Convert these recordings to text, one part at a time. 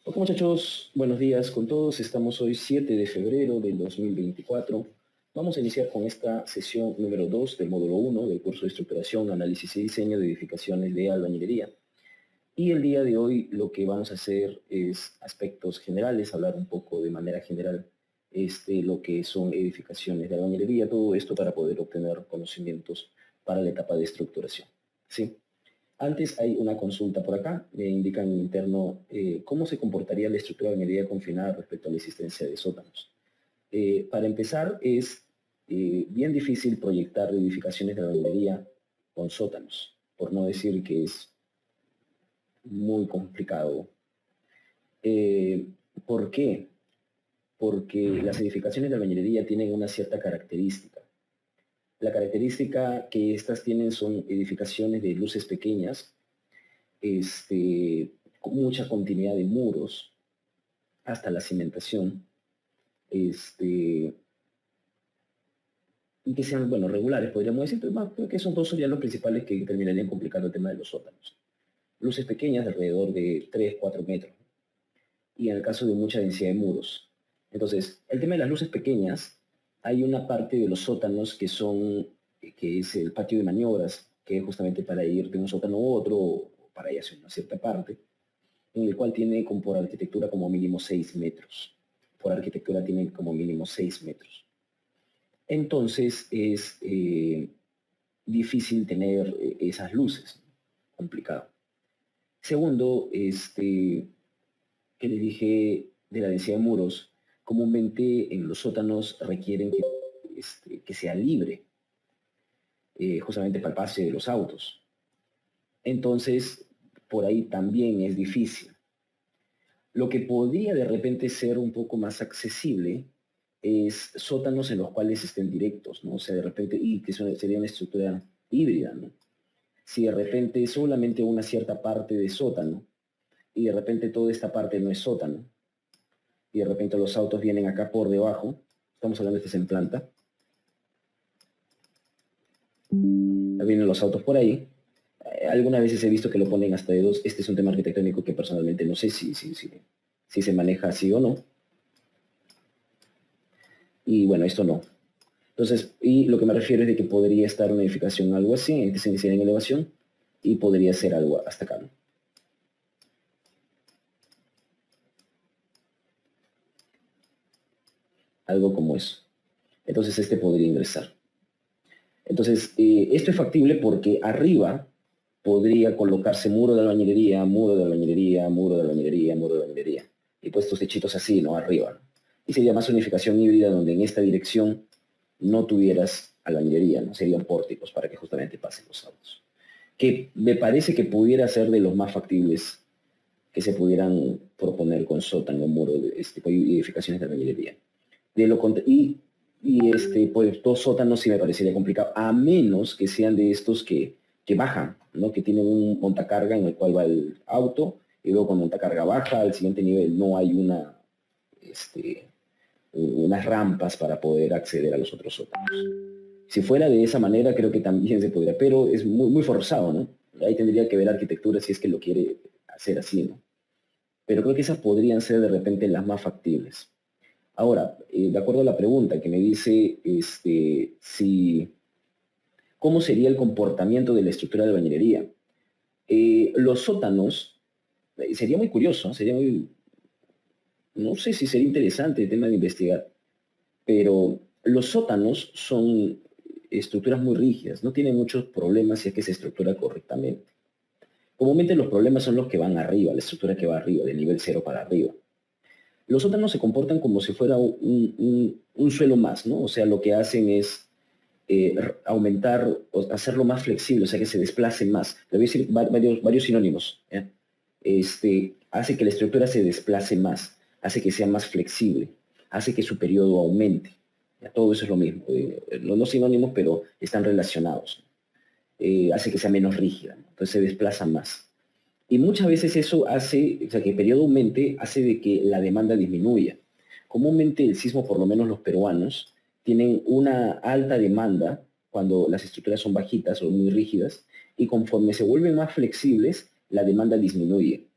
Ok, muchachos, buenos días con todos. Estamos hoy 7 de febrero del 2024. Vamos a iniciar con esta sesión número 2 del módulo 1 del curso de estructuración, análisis y diseño de edificaciones de albañilería. Y el día de hoy lo que vamos a hacer es aspectos generales, hablar un poco de manera general lo que son edificaciones de albañilería, todo esto para poder obtener conocimientos para la etapa de estructuración. ¿Sí? Antes hay una consulta por acá, me indican en interno cómo se comportaría la estructura de medida confinada respecto a la existencia de sótanos. Para empezar, es bien difícil proyectar edificaciones de albañilería con sótanos, por no decir que es muy complicado. Eh, ¿Por qué? Porque las edificaciones de albañilería tienen una cierta característica. La característica que estas tienen son edificaciones de luces pequeñas, con mucha continuidad de muros hasta la cimentación, y que sean, bueno, regulares, podríamos decir, pero creo que esos dos serían los principales que terminarían complicando el tema de los sótanos. Luces pequeñas de alrededor de 3, 4 metros, y en el caso de mucha densidad de muros. Entonces, el tema de las luces pequeñas, hay una parte de los sótanos que es el patio de maniobras, que es justamente para ir de un sótano a otro, o para ir hacia una cierta parte, en el cual tiene como por arquitectura como mínimo 6 metros. Por arquitectura tiene como mínimo 6 metros. Entonces es difícil tener esas luces, complicado. Segundo, que les dije de la densidad de muros, comúnmente en los sótanos requieren que sea libre, justamente para el pase de los autos. Entonces, por ahí también es difícil. Lo que podría de repente ser un poco más accesible es sótanos en los cuales estén directos, ¿no? O sea, de repente, y que sería una estructura híbrida, ¿no? Si de repente solamente una cierta parte de sótano y de repente toda esta parte no es sótano y de repente los autos vienen acá por debajo, estamos hablando de este es en planta, ya vienen los autos por ahí. Algunas veces he visto que lo ponen hasta de dos. Este es un tema arquitectónico que personalmente no sé si se maneja así o no. Y bueno, esto no. Entonces, y lo que me refiero es de que podría estar una edificación algo así, que se inicia en elevación, y podría ser algo hasta acá, ¿no? Algo como eso. Entonces, este podría ingresar. Entonces, esto es factible porque arriba podría colocarse muro de albañilería, muro de albañilería, muro de albañilería, muro de albañilería. Y puestos techitos así, ¿no? Arriba, ¿no? Y sería más una unificación híbrida donde en esta dirección no tuvieras albañilería, ¿no? Serían pórticos para que justamente pasen los autos. Que me parece que pudiera ser de los más factibles que se pudieran proponer con sótano, muro, y edificaciones de albañilería. De lo pues dos sótanos sí me parecería complicado, a menos que sean de estos que bajan, ¿no? Que tienen un montacarga en el cual va el auto, y luego con montacarga baja, al siguiente nivel no hay unas rampas para poder acceder a los otros sótanos. Si fuera de esa manera, creo que también se podría, pero es muy, muy forzado, ¿no? Ahí tendría que ver arquitectura si es que lo quiere hacer así, ¿no? Pero creo que esas podrían ser de repente las más factibles. Ahora, de acuerdo a la pregunta que me dice cómo sería el comportamiento de la estructura de albañilería. Los sótanos, sería muy curioso, sería muy, no sé si sería interesante el tema de investigar, pero los sótanos son estructuras muy rígidas, no tienen muchos problemas si es que se estructura correctamente. Comúnmente los problemas son los que van arriba, la estructura que va arriba, del nivel cero para arriba. Los sótanos se comportan como si fuera un suelo más, ¿no? O sea, lo que hacen es aumentar, o hacerlo más flexible, o sea, que se desplace más. Le voy a decir varios sinónimos. ¿Ya? Hace que la estructura se desplace más, hace que sea más flexible, hace que su periodo aumente. ¿Ya? Todo eso es lo mismo. No sinónimos, pero están relacionados. Hace que sea menos rígida, ¿no? Entonces se desplaza más. Y muchas veces eso hace, o sea, que el periodo aumente, hace de que la demanda disminuya. Comúnmente el sismo, por lo menos los peruanos, tienen una alta demanda cuando las estructuras son bajitas o muy rígidas, y conforme se vuelven más flexibles, la demanda disminuye.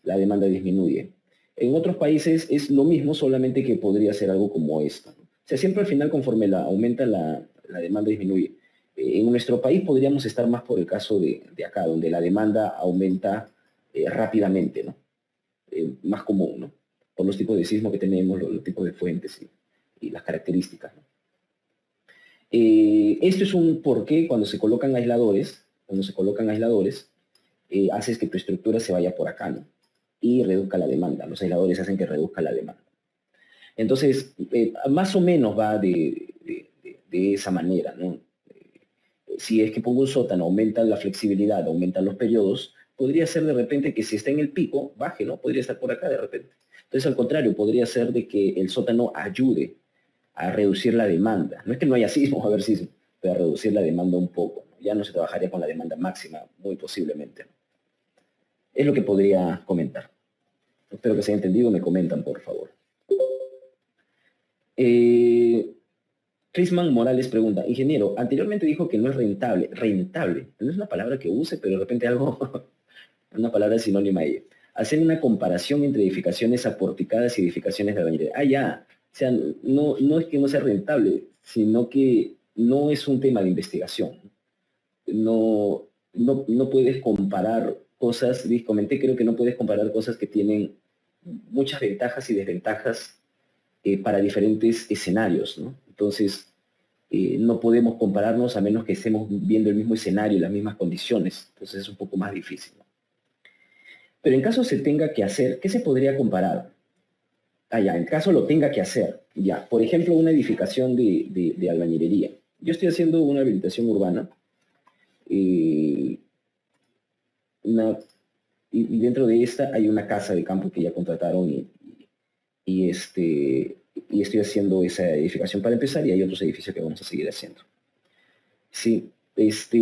la demanda disminuye. En otros países es lo mismo, solamente que podría ser algo como esto, ¿no? O sea, siempre al final, conforme aumenta la demanda, disminuye. En nuestro país podríamos estar más por el caso de acá, donde la demanda aumenta rápidamente, ¿no? Más común, ¿no? Por los tipos de sismo que tenemos, los tipos de fuentes y las características, ¿no? Esto es un porqué cuando se colocan aisladores, haces que tu estructura se vaya por acá, ¿no? Y reduzca la demanda. Los aisladores hacen que reduzca la demanda. Entonces, más o menos va de esa manera, ¿no? Si es que pongo un sótano, aumenta la flexibilidad, aumentan los periodos, podría ser de repente que si está en el pico, baje, ¿no? Podría estar por acá de repente. Entonces, al contrario, podría ser de que el sótano ayude a reducir la demanda. No es que no haya sismo, va a haber sismo, pero a reducir la demanda un poco, ¿no? Ya no se trabajaría con la demanda máxima, muy posiblemente, ¿no? Es lo que podría comentar. Espero que se haya entendido, me comentan, por favor. Crisman Morales pregunta, ingeniero, anteriormente dijo que no es rentable. Rentable, no es una palabra que use, pero de repente algo, una palabra sinónima a ella. Hacer una comparación entre edificaciones aporticadas y edificaciones de albañilería. Ah, ya. O sea, no es que no sea rentable, sino que no es un tema de investigación. No puedes comparar cosas, comenté, creo que no puedes comparar cosas que tienen muchas ventajas y desventajas para diferentes escenarios, ¿no? Entonces, no podemos compararnos a menos que estemos viendo el mismo escenario y las mismas condiciones. Entonces es un poco más difícil, ¿no? Pero en caso se tenga que hacer, ¿qué se podría comparar? Ah, ya, en caso lo tenga que hacer, ya. Por ejemplo, una edificación de albañilería. Yo estoy haciendo una habilitación urbana eh, una, y dentro de esta hay una casa de campo que ya contrataron y, y estoy haciendo esa edificación para empezar y hay otros edificios que vamos a seguir haciendo. Sí, esto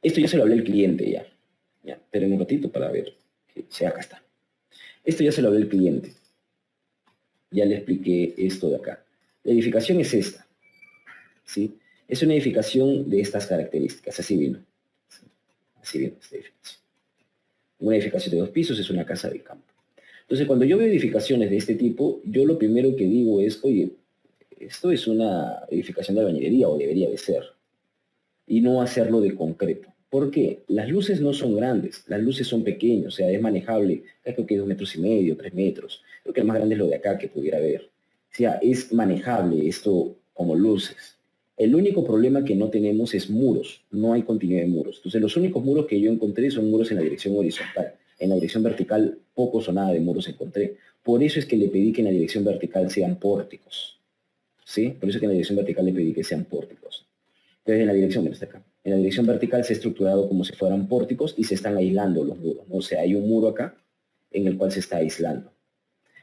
ya se lo hablé al cliente ya. Ya, esperen un ratito para ver. Sí, acá está. Esto ya se lo hablé al cliente. Ya le expliqué esto de acá. La edificación es esta, ¿sí? Es una edificación de estas características, así vino. ¿Sí? Así vino esta edificación. Una edificación de 2 pisos es una casa de campo. Entonces, cuando yo veo edificaciones de este tipo, yo lo primero que digo es, oye, esto es una edificación de albañilería o debería de ser, y no hacerlo de concreto. ¿Por qué? Las luces no son grandes, las luces son pequeñas, o sea, es manejable, creo que 2,5 metros, 3 metros, creo que el más grande es lo de acá que pudiera haber. O sea, es manejable esto como luces. El único problema que no tenemos es muros, no hay continuidad de muros. Entonces, los únicos muros que yo encontré son muros en la dirección horizontal. En la dirección vertical, pocos o nada de muros encontré. Por eso es que le pedí que en la dirección vertical sean pórticos. ¿Sí? Por eso es que en la dirección vertical le pedí que sean pórticos. Entonces, en la dirección, mira, está acá. En la dirección vertical se ha estructurado como si fueran pórticos y se están aislando los muros, ¿no? O sea, hay un muro acá en el cual se está aislando.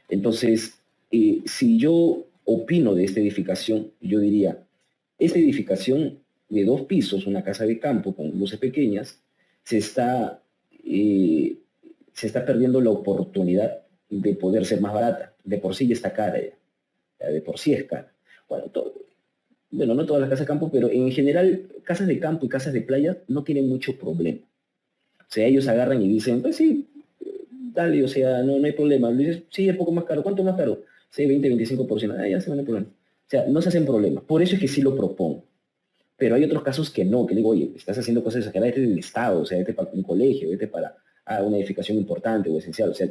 Entonces, si yo opino de esta edificación, yo diría, esta edificación de 2 pisos, una casa de campo con luces pequeñas, se está, eh, se está perdiendo la oportunidad de poder ser más barata. De por sí ya está cara ya de por sí es cara. Bueno, bueno, no todas las casas de campo, pero en general casas de campo y casas de playa no tienen mucho problema. O sea, ellos agarran y dicen, pues sí, dale, o sea, no hay problema. Le dices, sí, es poco más caro. ¿Cuánto más caro? Sí, 20, 25%. Ah, ya se van a problema. O sea, no se hacen problemas. Por eso es que sí lo propongo. Pero hay otros casos que no, que le digo, oye, estás haciendo cosas exageradas, vete del Estado, o sea, vete para un colegio, vete para una edificación importante o esencial. O sea,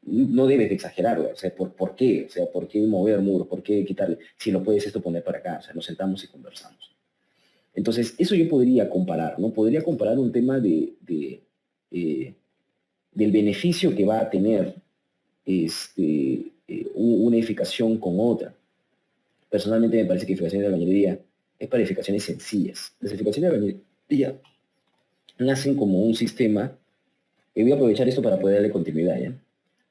no debes de exagerarlo. O sea, ¿por qué? O sea, ¿por qué mover muros? ¿Por qué quitarle? Si lo puedes esto poner para acá. O sea, nos sentamos y conversamos. Entonces, eso yo podría comparar, ¿no? Podría comparar un tema eh, del beneficio que va a tener una edificación con otra. Personalmente me parece que edificaciones de albañilería es para edificaciones sencillas. Las edificaciones de albañilería nacen como un sistema, y voy a aprovechar esto para poder darle continuidad, ¿ya?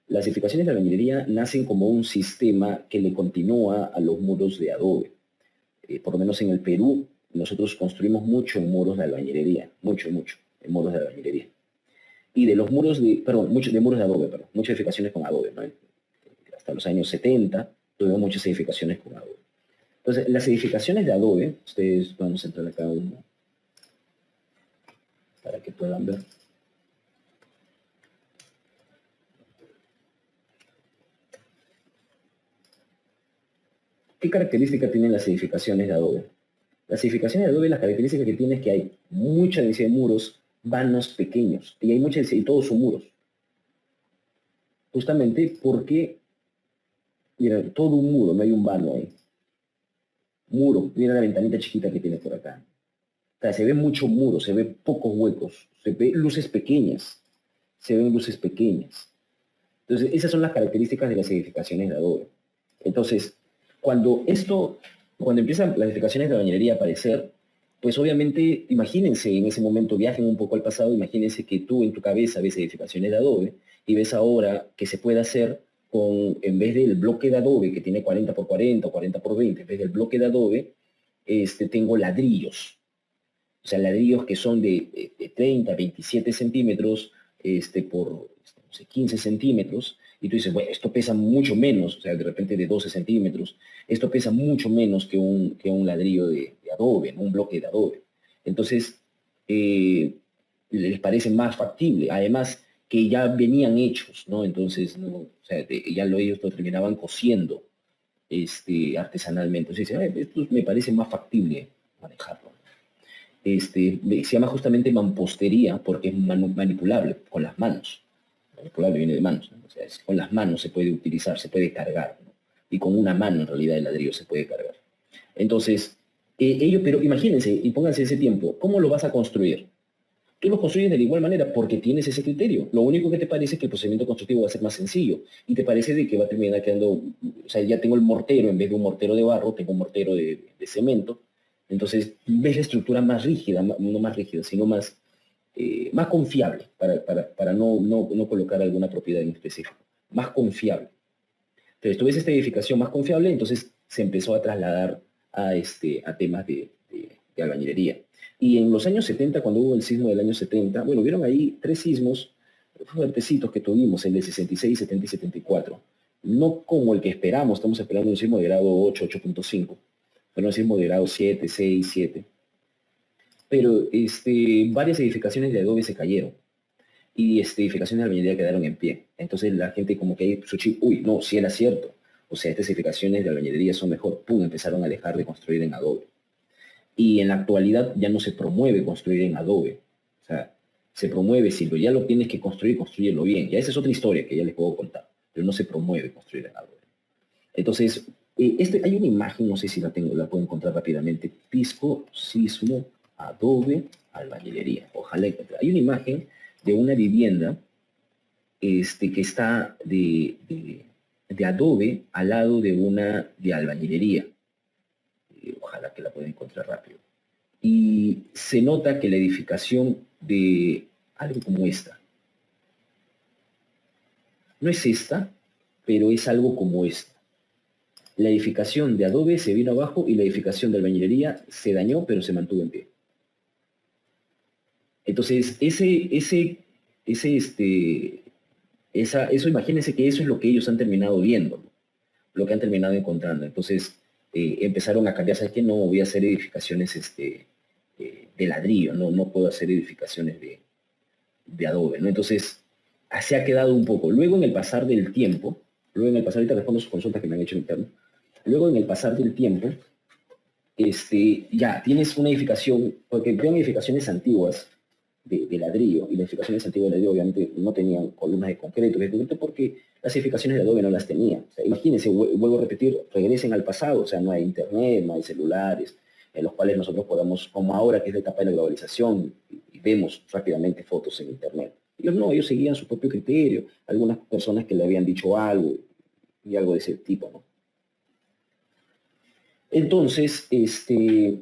Las edificaciones de albañilería nacen como un sistema que le continúa a los muros de adobe. Por lo menos en el Perú, nosotros construimos mucho en muros de albañilería, mucho, en muros de albañilería. Y de los muros perdón, muchos de muros de adobe, perdón, muchas edificaciones con adobe, ¿no? Hasta los años 70 tuvimos muchas edificaciones con adobe. Entonces, las edificaciones de adobe, ustedes vamos a entrar acá uno para que puedan ver. ¿Qué característica tienen las edificaciones de adobe? Las edificaciones de adobe, las características que tienen es que hay mucha densidad de muros, vanos pequeños, y hay mucha densidad, y todos son muros. Justamente porque, mira, todo un muro, no hay un vano ahí. Muro, mira la ventanita chiquita que tiene por acá. O sea, se ve mucho muro, se ve pocos huecos, se ve luces pequeñas, se ven luces pequeñas. Entonces, esas son las características de las edificaciones de adobe. Entonces, cuando empiezan las edificaciones de bañilería a aparecer, pues obviamente, imagínense en ese momento, viajen un poco al pasado, imagínense que tú en tu cabeza ves edificaciones de adobe y ves ahora que se puede hacer en vez del bloque de adobe que tiene 40 por 40 o 40 por 20, en vez del bloque de adobe, tengo ladrillos. O sea, ladrillos que son de 30, 27 centímetros por no sé, 15 centímetros, y tú dices, bueno, esto pesa mucho menos, o sea, de repente de 12 centímetros, esto pesa mucho menos que un ladrillo de adobe, ¿no? Un bloque de adobe. Entonces, les parece más factible, además que ya venían hechos, ¿no? Entonces, ¿no? O sea, ellos lo terminaban cosiendo artesanalmente. Entonces, dicen, esto me parece más factible manejarlo. Se llama justamente mampostería porque es manipulable con las manos. Manipulable viene de manos, ¿no? O sea, con las manos se puede utilizar, se puede cargar, ¿no? Y con una mano en realidad el ladrillo se puede cargar. Entonces, pero imagínense y pónganse ese tiempo, ¿cómo lo vas a construir? Tú lo construyes de la igual manera porque tienes ese criterio. Lo único que te parece es que el procedimiento constructivo va a ser más sencillo y te parece de que va a terminar quedando, o sea, ya tengo el mortero, en vez de un mortero de barro, tengo un mortero de cemento. Entonces, ves la estructura más rígida, no más rígida, sino más confiable, para no colocar alguna propiedad en específico. Más confiable. Entonces, tú ves esta edificación más confiable, entonces se empezó a trasladar a temas de albañilería. Y en los años 70, cuando hubo el sismo del año 70, bueno, vieron ahí 3 sismos fuertecitos que tuvimos, el de 66, 70 y 74. No como el que esperamos, estamos esperando un sismo de grado 8, 8.5, pero un sismo de grado 7, 6, 7. Pero varias edificaciones de adobe se cayeron y edificaciones de albañilería quedaron en pie. Entonces la gente como que ahí su chip, uy, no, sí era cierto. O sea, estas edificaciones de albañilería son mejor. Pum, empezaron a dejar de construir en adobe. Y en la actualidad ya no se promueve construir en adobe. O sea, se promueve, si ya lo tienes que construir, construyelo bien. Ya esa es otra historia que ya les puedo contar. Pero no se promueve construir en adobe. Entonces, hay una imagen, no sé si la puedo encontrar rápidamente. Pisco, sismo, adobe, albañilería. Ojalá encuentre. Hay una imagen de una vivienda que está de adobe al lado de una de albañilería. Ojalá que la pueda encontrar rápido. Y se nota que la edificación de algo como esta, no es esta, pero es algo como esta. La edificación de adobe se vino abajo y la edificación de albañilería se dañó, pero se mantuvo en pie. Entonces, eso imagínense que eso es lo que ellos han terminado viendo, ¿no? Lo que han terminado encontrando. Entonces, empezaron a cambiar, ¿sabes qué? No voy a hacer edificaciones de ladrillo, no puedo hacer edificaciones de adobe, ¿no? Entonces, se ha quedado un poco. Luego, en el pasar del tiempo, ahorita respondo sus consultas que me han hecho en interno, luego en el pasar del tiempo, ya tienes una edificación, porque vean edificaciones antiguas de ladrillo, y las edificaciones antiguas de ladrillo obviamente no tenían columnas de concreto, porque las edificaciones de adobe no las tenían. O sea, imagínense, vuelvo a repetir, regresen al pasado, o sea, no hay internet, no hay celulares, en los cuales nosotros podamos, como ahora que es la etapa de la globalización, y vemos rápidamente fotos en internet. Ellos no, ellos seguían su propio criterio, algunas personas que le habían dicho algo, y algo de ese tipo, ¿no? Entonces, eh,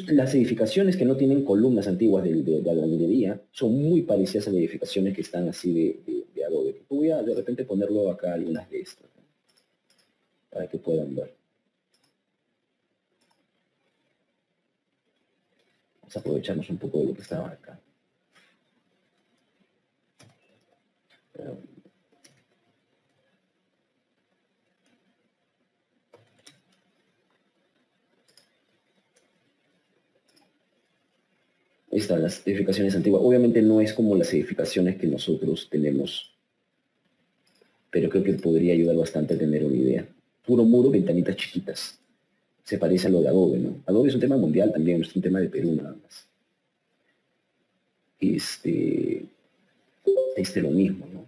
las edificaciones que no tienen columnas antiguas de albañilería son muy parecidas a las edificaciones que están así de adobe. Voy a de repente ponerlo acá algunas de estas, ¿no? Para que puedan ver. Vamos a aprovecharnos un poco de lo que estaba acá. Ahí están las edificaciones antiguas. Obviamente no es como las edificaciones que nosotros tenemos pero creo que podría ayudar bastante a tener una idea. Puro muro, ventanitas chiquitas. Se parece a lo de Adobe, ¿no? Adobe es un tema mundial también, no es un tema de Perú nada más. Lo mismo, ¿no?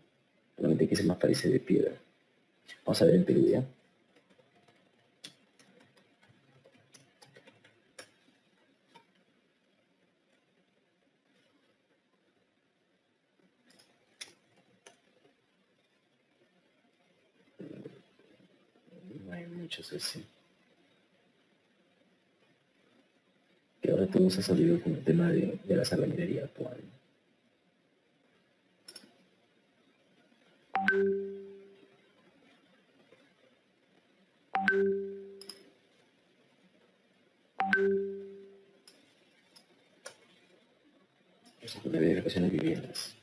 Solamente que se más parece de piedra. Vamos a ver en Perú, ¿ya? No hay muchos así. Que ahora todo se ha salido con el tema de la albañilería actual. Eso es una verificación de viviendas.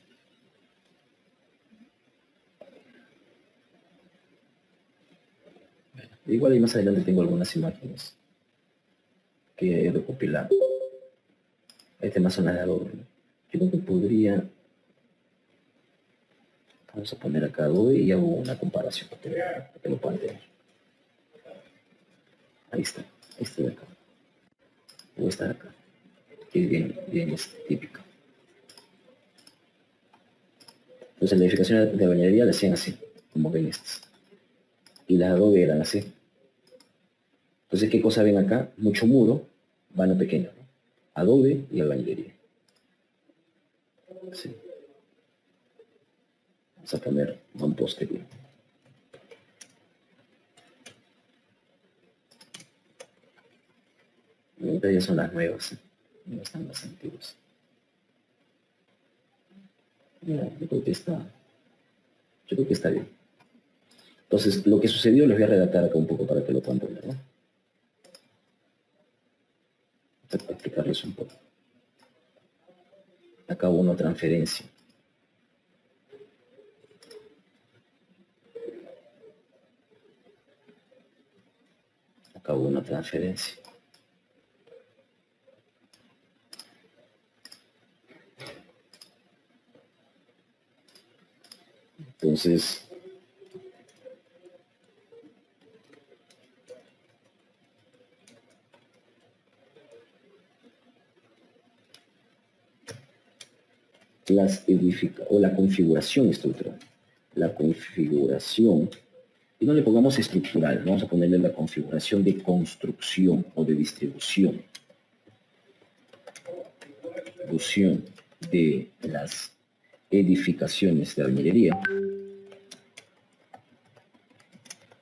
Bueno, igual y más adelante tengo algunas imágenes que he recopilado. Este más zona de Adobe, ¿no? Yo creo que podría... Vamos a poner acá Adobe y hago una comparación para que lo puedan tener. Ahí está de acá. O esta de acá. Que bien es típica. Entonces la edificación de bañería la hacían así, como ven estas. Y las Adobe eran así. Entonces, ¿qué cosa ven acá? Mucho muro, vano pequeño, ¿no? Adobe y albañilería. Sí. Vamos a poner un posterior. Estas ya son las nuevas, ¿eh? No están las antiguas. Ya, yo creo que está bien. Entonces, lo que sucedió les voy a redactar acá un poco para que lo puedan entender, ¿no? Para explicarles un poco. Acá hubo una transferencia. Acá hubo una transferencia. Entonces, la configuración estructural. La configuración, y no le pongamos estructural, vamos a ponerle la configuración de construcción o de distribución. Distribución de las edificaciones de albañilería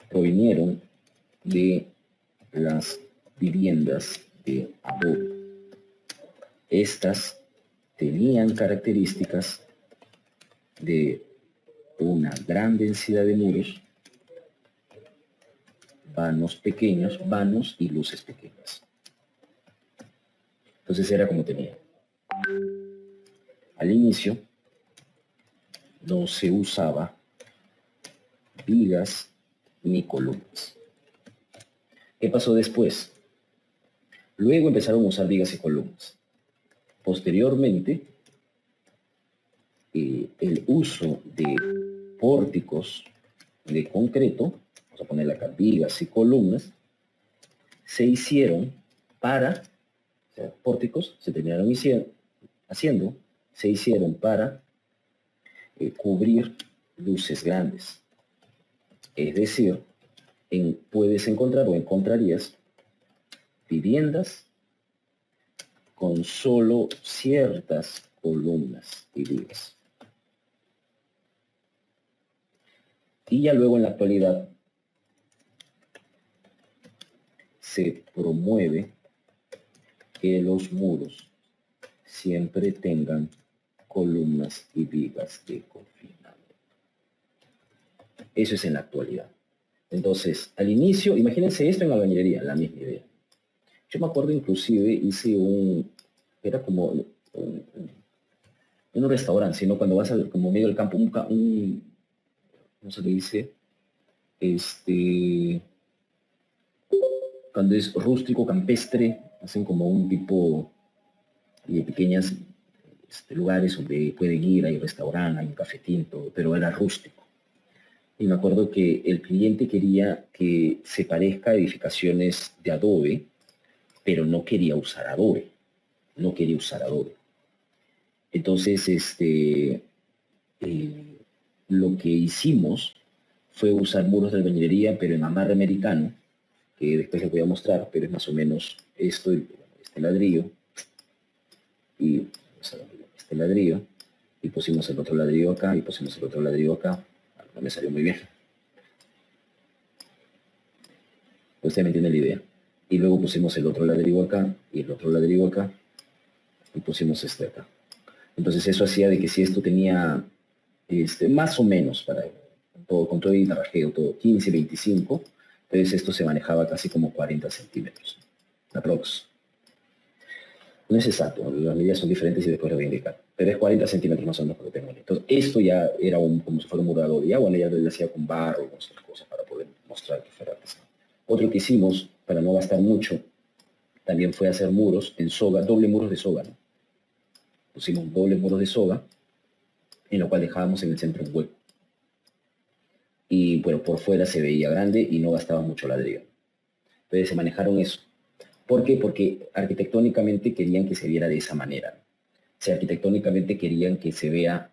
provinieron de las viviendas de Adobe. Estas tenían características de una gran densidad de muros, vanos pequeños, vanos y luces pequeñas. Entonces era como tenía. Al inicio no se usaba vigas ni columnas. ¿Qué pasó después? Luego empezaron a usar vigas y columnas. Posteriormente, el uso de pórticos de concreto, vamos a ponerle acá vigas y columnas, se hicieron para, o sea, pórticos se terminaron haciendo, se hicieron para cubrir luces grandes. Es decir, puedes encontrar o encontrarías viviendas con solo ciertas columnas y vigas. Y ya luego en la actualidad se promueve que los muros siempre tengan columnas y vigas de confinamiento. Eso es en la actualidad. Entonces, al inicio, imagínense esto en albañilería, la misma idea. Yo me acuerdo inclusive hice era como un restaurante, sino cuando vas como medio del campo, ¿cómo se le dice? Cuando es rústico, campestre, hacen como un tipo de pequeñas lugares donde pueden ir, hay restaurante, hay un cafetín, todo, pero era rústico. y me acuerdo que el cliente quería que se parezca a edificaciones de adobe, pero no quería usar adobe, no quería usar adobe. Entonces, eh, lo que hicimos fue usar muros de albañilería, pero en amarre americano, que después les voy a mostrar, pero es más o menos esto, este ladrillo, y este ladrillo, y pusimos el otro ladrillo acá, y pusimos el otro ladrillo acá. No me salió muy bien. Usted me entiende la idea. Y luego pusimos el otro ladrillo acá, y el otro ladrillo acá, y pusimos este acá. Entonces eso hacía de que si esto tenía más o menos para todo, con todo el tarajeo, todo 15, 25, entonces esto se manejaba casi como 40 centímetros. Aprox. No es exacto, las medidas son diferentes y después lo voy a indicar. Pero es 40 centímetros más o menos lo que tengo. Entonces esto ya era como si fuera un murador. Y ya, bueno, ya lo hacía con barro y con otras cosas para poder mostrar que fuera artesano. Otro que hicimos, para no gastar mucho, también fue hacer muros en soga, doble muros de soga, ¿no? Pusimos doble muros de soga, en lo cual dejábamos en el centro un hueco. Y bueno, por fuera se veía grande y no gastaba mucho ladrillo. Entonces se manejaron eso. ¿Por qué? Porque arquitectónicamente querían que se viera de esa manera. O sea, arquitectónicamente querían que se vea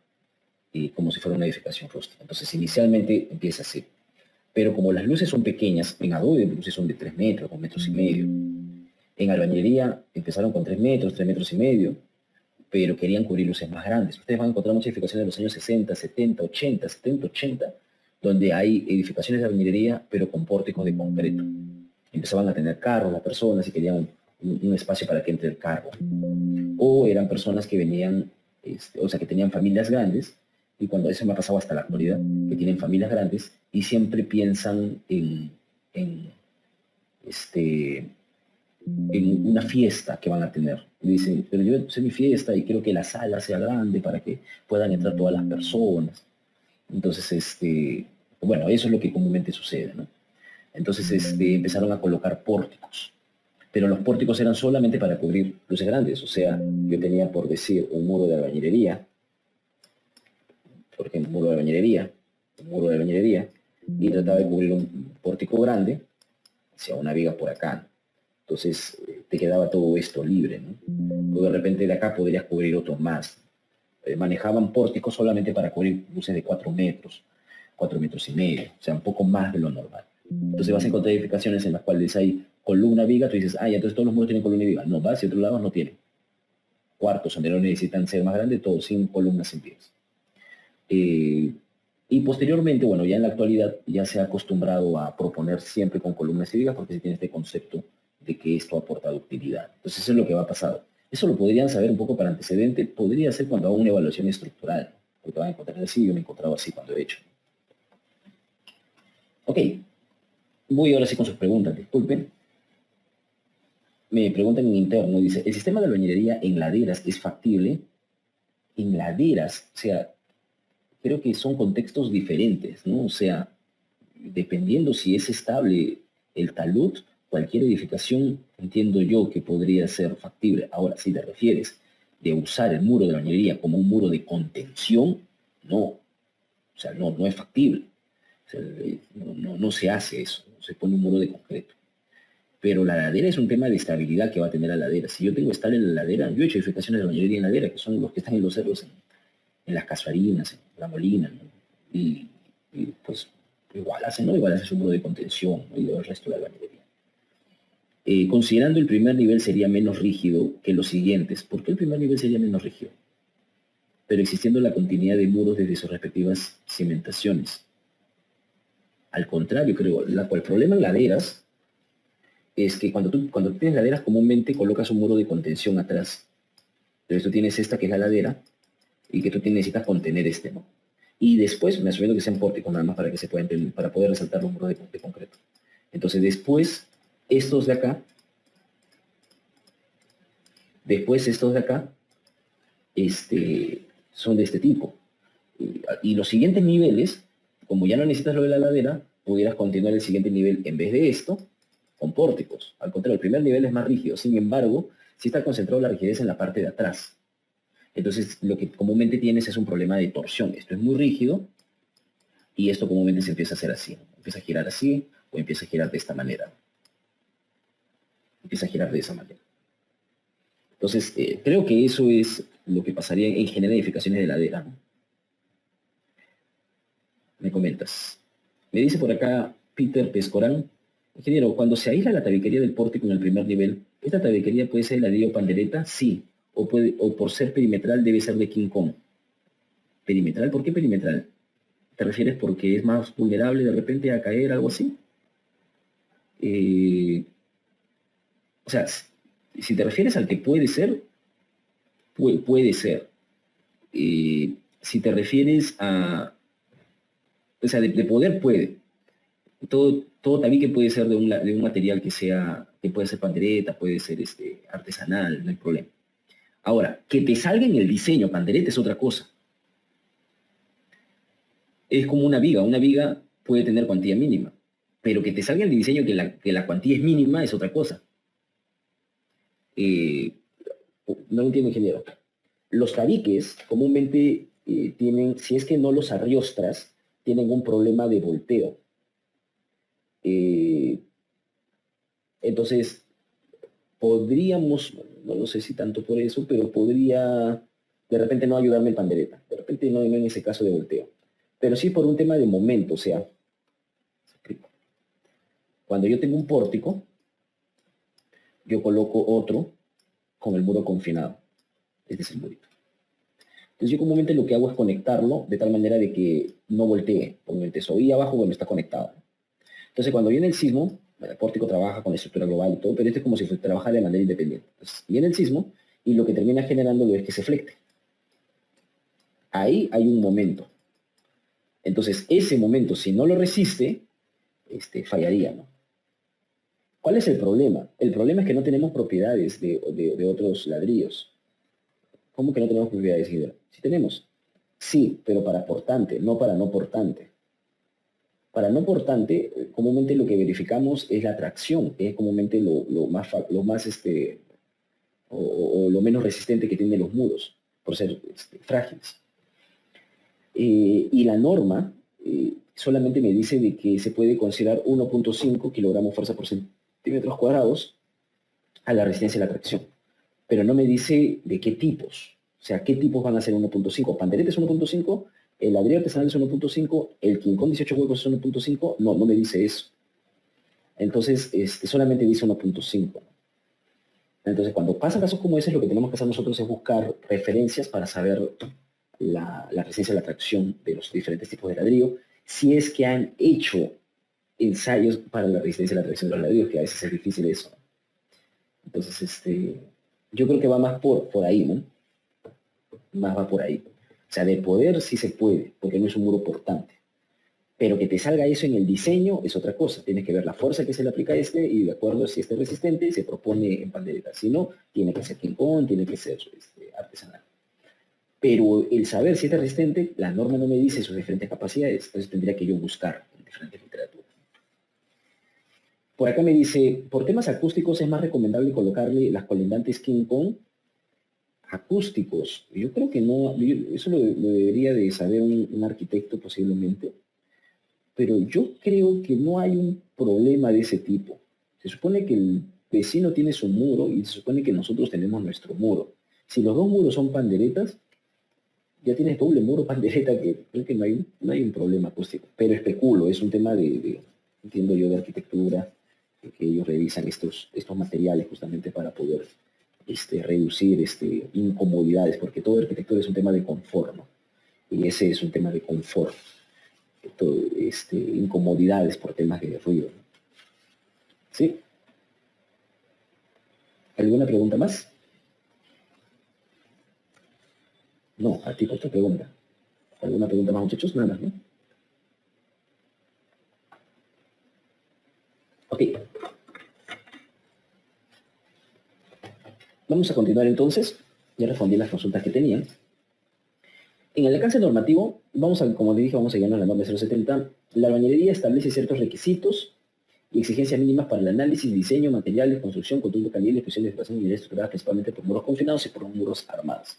como si fuera una edificación rústica. Entonces inicialmente empieza así. Pero como las luces son pequeñas, en adobe las luces son de 3 metros, 2 metros y medio. En albañilería empezaron con 3 metros y medio, pero querían cubrir luces más grandes. Ustedes van a encontrar muchas edificaciones de los años 60, 70, 80, 70, 80, donde hay edificaciones de albañilería, pero con pórticos de concreto. Empezaban a tener carros las personas y querían un espacio para que entre el carro. O eran personas que venían, o sea, que tenían familias grandes, y cuando eso me ha pasado hasta la actualidad, que tienen familias grandes y siempre piensan en, este, en una fiesta que van a tener. Y dicen, pero yo sé mi fiesta y quiero que la sala sea grande para que puedan entrar todas las personas. Entonces, bueno, eso es lo que comúnmente sucede, ¿no? Entonces, empezaron a colocar pórticos, pero los pórticos eran solamente para cubrir luces grandes. O sea, yo tenía, por decir, un muro de albañilería, por ejemplo, un muro de albañilería, un muro de albañilería, y trataba de cubrir un pórtico grande hacia una viga por acá. Entonces, te quedaba todo esto libre, ¿no? O de repente de acá podrías cubrir otro más. Manejaban pórticos solamente para cubrir luces de 4 metros, 4 metros y medio, o sea, un poco más de lo normal. Entonces vas a encontrar edificaciones en las cuales hay columna viga, tú dices, entonces todos los muros tienen columna y viga. No, vas y otros lados no tienen. Cuartos donde no necesitan ser más grandes, todos sin columnas sin vigas. Y posteriormente, bueno, ya en la actualidad ya se ha acostumbrado a proponer siempre con columnas y vigas porque se tiene este concepto de que esto aporta ductilidad. Entonces eso es lo que va a pasar. Eso lo podrían saber un poco para antecedente, podría ser cuando haga una evaluación estructural, porque van a encontrar así, yo me he encontrado así cuando he hecho. Ok, voy ahora sí con sus preguntas, disculpen. Me preguntan en interno, dice, ¿el sistema de albañilería en laderas es factible? En laderas, o sea, creo que son contextos diferentes, ¿no? O sea, dependiendo si es estable el talud, cualquier edificación, entiendo yo que podría ser factible. Ahora, si te refieres de usar el muro de albañilería como un muro de contención, no. O sea, no es factible. O sea, no se hace eso, no se pone un muro de concreto. Pero la ladera es un tema de estabilidad que va a tener la ladera. Si yo tengo estable en la ladera, yo he hecho edificaciones de albañilería en ladera, que son los que están en los cerros, en las casuarinas, en la molina, ¿no? Y pues igual hacen, ¿no? Igual hacen su muro de contención, ¿no? Y el resto de la albañilería. Considerando el primer nivel sería menos rígido que los siguientes. ¿Por qué el primer nivel sería menos rígido? Pero existiendo la continuidad de muros desde sus respectivas cimentaciones. Al contrario, creo, el problema en laderas es que cuando tú tienes laderas comúnmente colocas un muro de contención atrás. Entonces tú tienes esta que es la ladera y que tú necesitas contener ¿no? Y después, me asumiendo que sean pórticos nada más para que se puedan, para poder resaltar los muros de concreto. Entonces estos de acá, después estos de acá, son de este tipo. Y los siguientes niveles, como ya no necesitas lo de la ladera, pudieras continuar el siguiente nivel en vez de esto, con pórticos. Al contrario, el primer nivel es más rígido. Sin embargo, sí está concentrado la rigidez en la parte de atrás. Entonces, lo que comúnmente tienes es un problema de torsión. Esto es muy rígido, Y esto comúnmente se empieza a hacer así, ¿no? Empieza a girar así o empieza a girar de esta manera. Empieza a girar de esa manera. Entonces, creo que eso es lo que pasaría en general en edificaciones de ladera, ¿no? Me comentas. Me dice por acá Peter Pescorán, ingeniero, cuando se aísla la tabiquería del pórtico en el primer nivel, ¿esta tabiquería puede ser ladrillo pandereta? Sí. O por ser perimetral debe ser de King Kong. ¿Perimetral? ¿Por qué perimetral? ¿Te refieres porque es más vulnerable de repente a caer, algo así? Eh, o sea, si te refieres al que puede ser, puede ser. Si te refieres a, o sea, de poder puede. Todo tabique puede ser de un material que puede ser pandereta, puede ser artesanal, no hay problema. Ahora, que te salga en el diseño pandereta es otra cosa. Es como una viga puede tener cuantía mínima, pero que te salga en el diseño que la cuantía es mínima es otra cosa. Eh, no entiendo, ingeniero. Los tabiques comúnmente tienen, si es que no los arriostras, tienen un problema de volteo. Entonces, podríamos, no lo sé si tanto por eso, pero podría de repente no ayudarme el pandereta. De repente no en ese caso de volteo. Pero sí por un tema de momento, o sea, cuando yo tengo un pórtico, yo coloco otro con el muro confinado. Este es el murito. Entonces yo comúnmente lo que hago es conectarlo de tal manera de que no voltee. Porque el ahí abajo, bueno, está conectado. Entonces cuando viene el sismo, el pórtico trabaja con la estructura global y todo, pero este es como si trabajara de manera independiente. Entonces viene el sismo y lo que termina generándolo es que se flecte. Ahí hay un momento. Entonces ese momento, si no lo resiste, fallaría, ¿no? ¿Cuál es el problema? El problema es que no tenemos propiedades de otros ladrillos. ¿Cómo que no tenemos propiedades, Hidra? Sí tenemos. Sí, pero para portante, no para no portante. Para no portante, comúnmente lo que verificamos es la tracción, que es comúnmente lo más o lo menos resistente que tienen los muros, por ser frágiles. Y la norma solamente me dice de que se puede considerar 1.5 kilogramos fuerza por centímetros cuadrados a la resistencia a la tracción, pero no me dice de qué tipos. O sea, qué tipos van a ser 1.5. Pandereta es 1.5, el ladrillo artesanal es 1.5, el King Kong 18 huecos es 1.5. No me dice eso. Entonces, solamente dice 1.5. Entonces, cuando pasan casos como ese, lo que tenemos que hacer nosotros es buscar referencias para saber la resistencia a la tracción de los diferentes tipos de ladrillo, si es que han hecho ensayos para la resistencia a la tracción de los ladrillos, que a veces es difícil eso. Entonces, yo creo que va más por ahí, ¿no? Más va por ahí. O sea, de poder sí se puede, porque no es un muro portante. Pero que te salga eso en el diseño es otra cosa. Tienes que ver la fuerza que se le aplica a y de acuerdo a si es resistente, se propone en pandereta. Si no, tiene que ser King Kong, tiene que ser artesanal. Pero el saber si es resistente, la norma no me dice sus diferentes capacidades, entonces tendría que yo buscar en diferentes literaturas. Por acá me dice, por temas acústicos es más recomendable colocarle las colindantes King Kong acústicos. Yo creo que no, eso lo debería de saber un arquitecto posiblemente, pero yo creo que no hay un problema de ese tipo. Se supone que el vecino tiene su muro y se supone que nosotros tenemos nuestro muro. Si los dos muros son panderetas, ya tienes doble muro pandereta, que creo que no hay un problema acústico. Pero especulo, es un tema entiendo yo, de arquitectura, que ellos revisan estos materiales justamente para poder reducir incomodidades, porque todo arquitectura es un tema de confort, ¿no? Y ese es un tema de confort. Incomodidades por temas de ruido, ¿no? ¿Sí? ¿Alguna pregunta más? No, a ti por tu pregunta. ¿Alguna pregunta más, muchachos? Nada más, ¿no? Ok. Vamos a continuar entonces. Ya respondí las consultas que tenían. En el alcance normativo, como te dije, vamos a llegar a la norma 070. La albañilería establece ciertos requisitos y exigencias mínimas para el análisis, diseño, materiales, construcción, control de calidad y expresión de situaciones mineras estructuradas principalmente por muros confinados y por muros armados.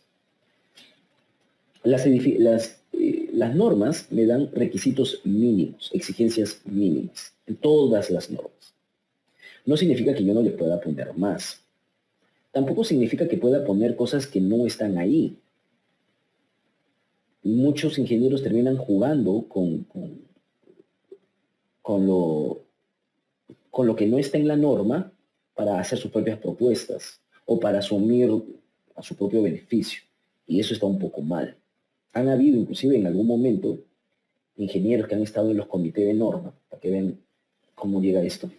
las normas me dan requisitos mínimos, exigencias mínimas, en todas las normas. No significa que yo no le pueda poner más. Tampoco significa que pueda poner cosas que no están ahí. Muchos ingenieros terminan jugando con lo que no está en la norma para hacer sus propias propuestas o para asumir a su propio beneficio. Y eso está un poco mal. Han habido inclusive en algún momento ingenieros que han estado en los comités de norma, para que vean cómo llega esto,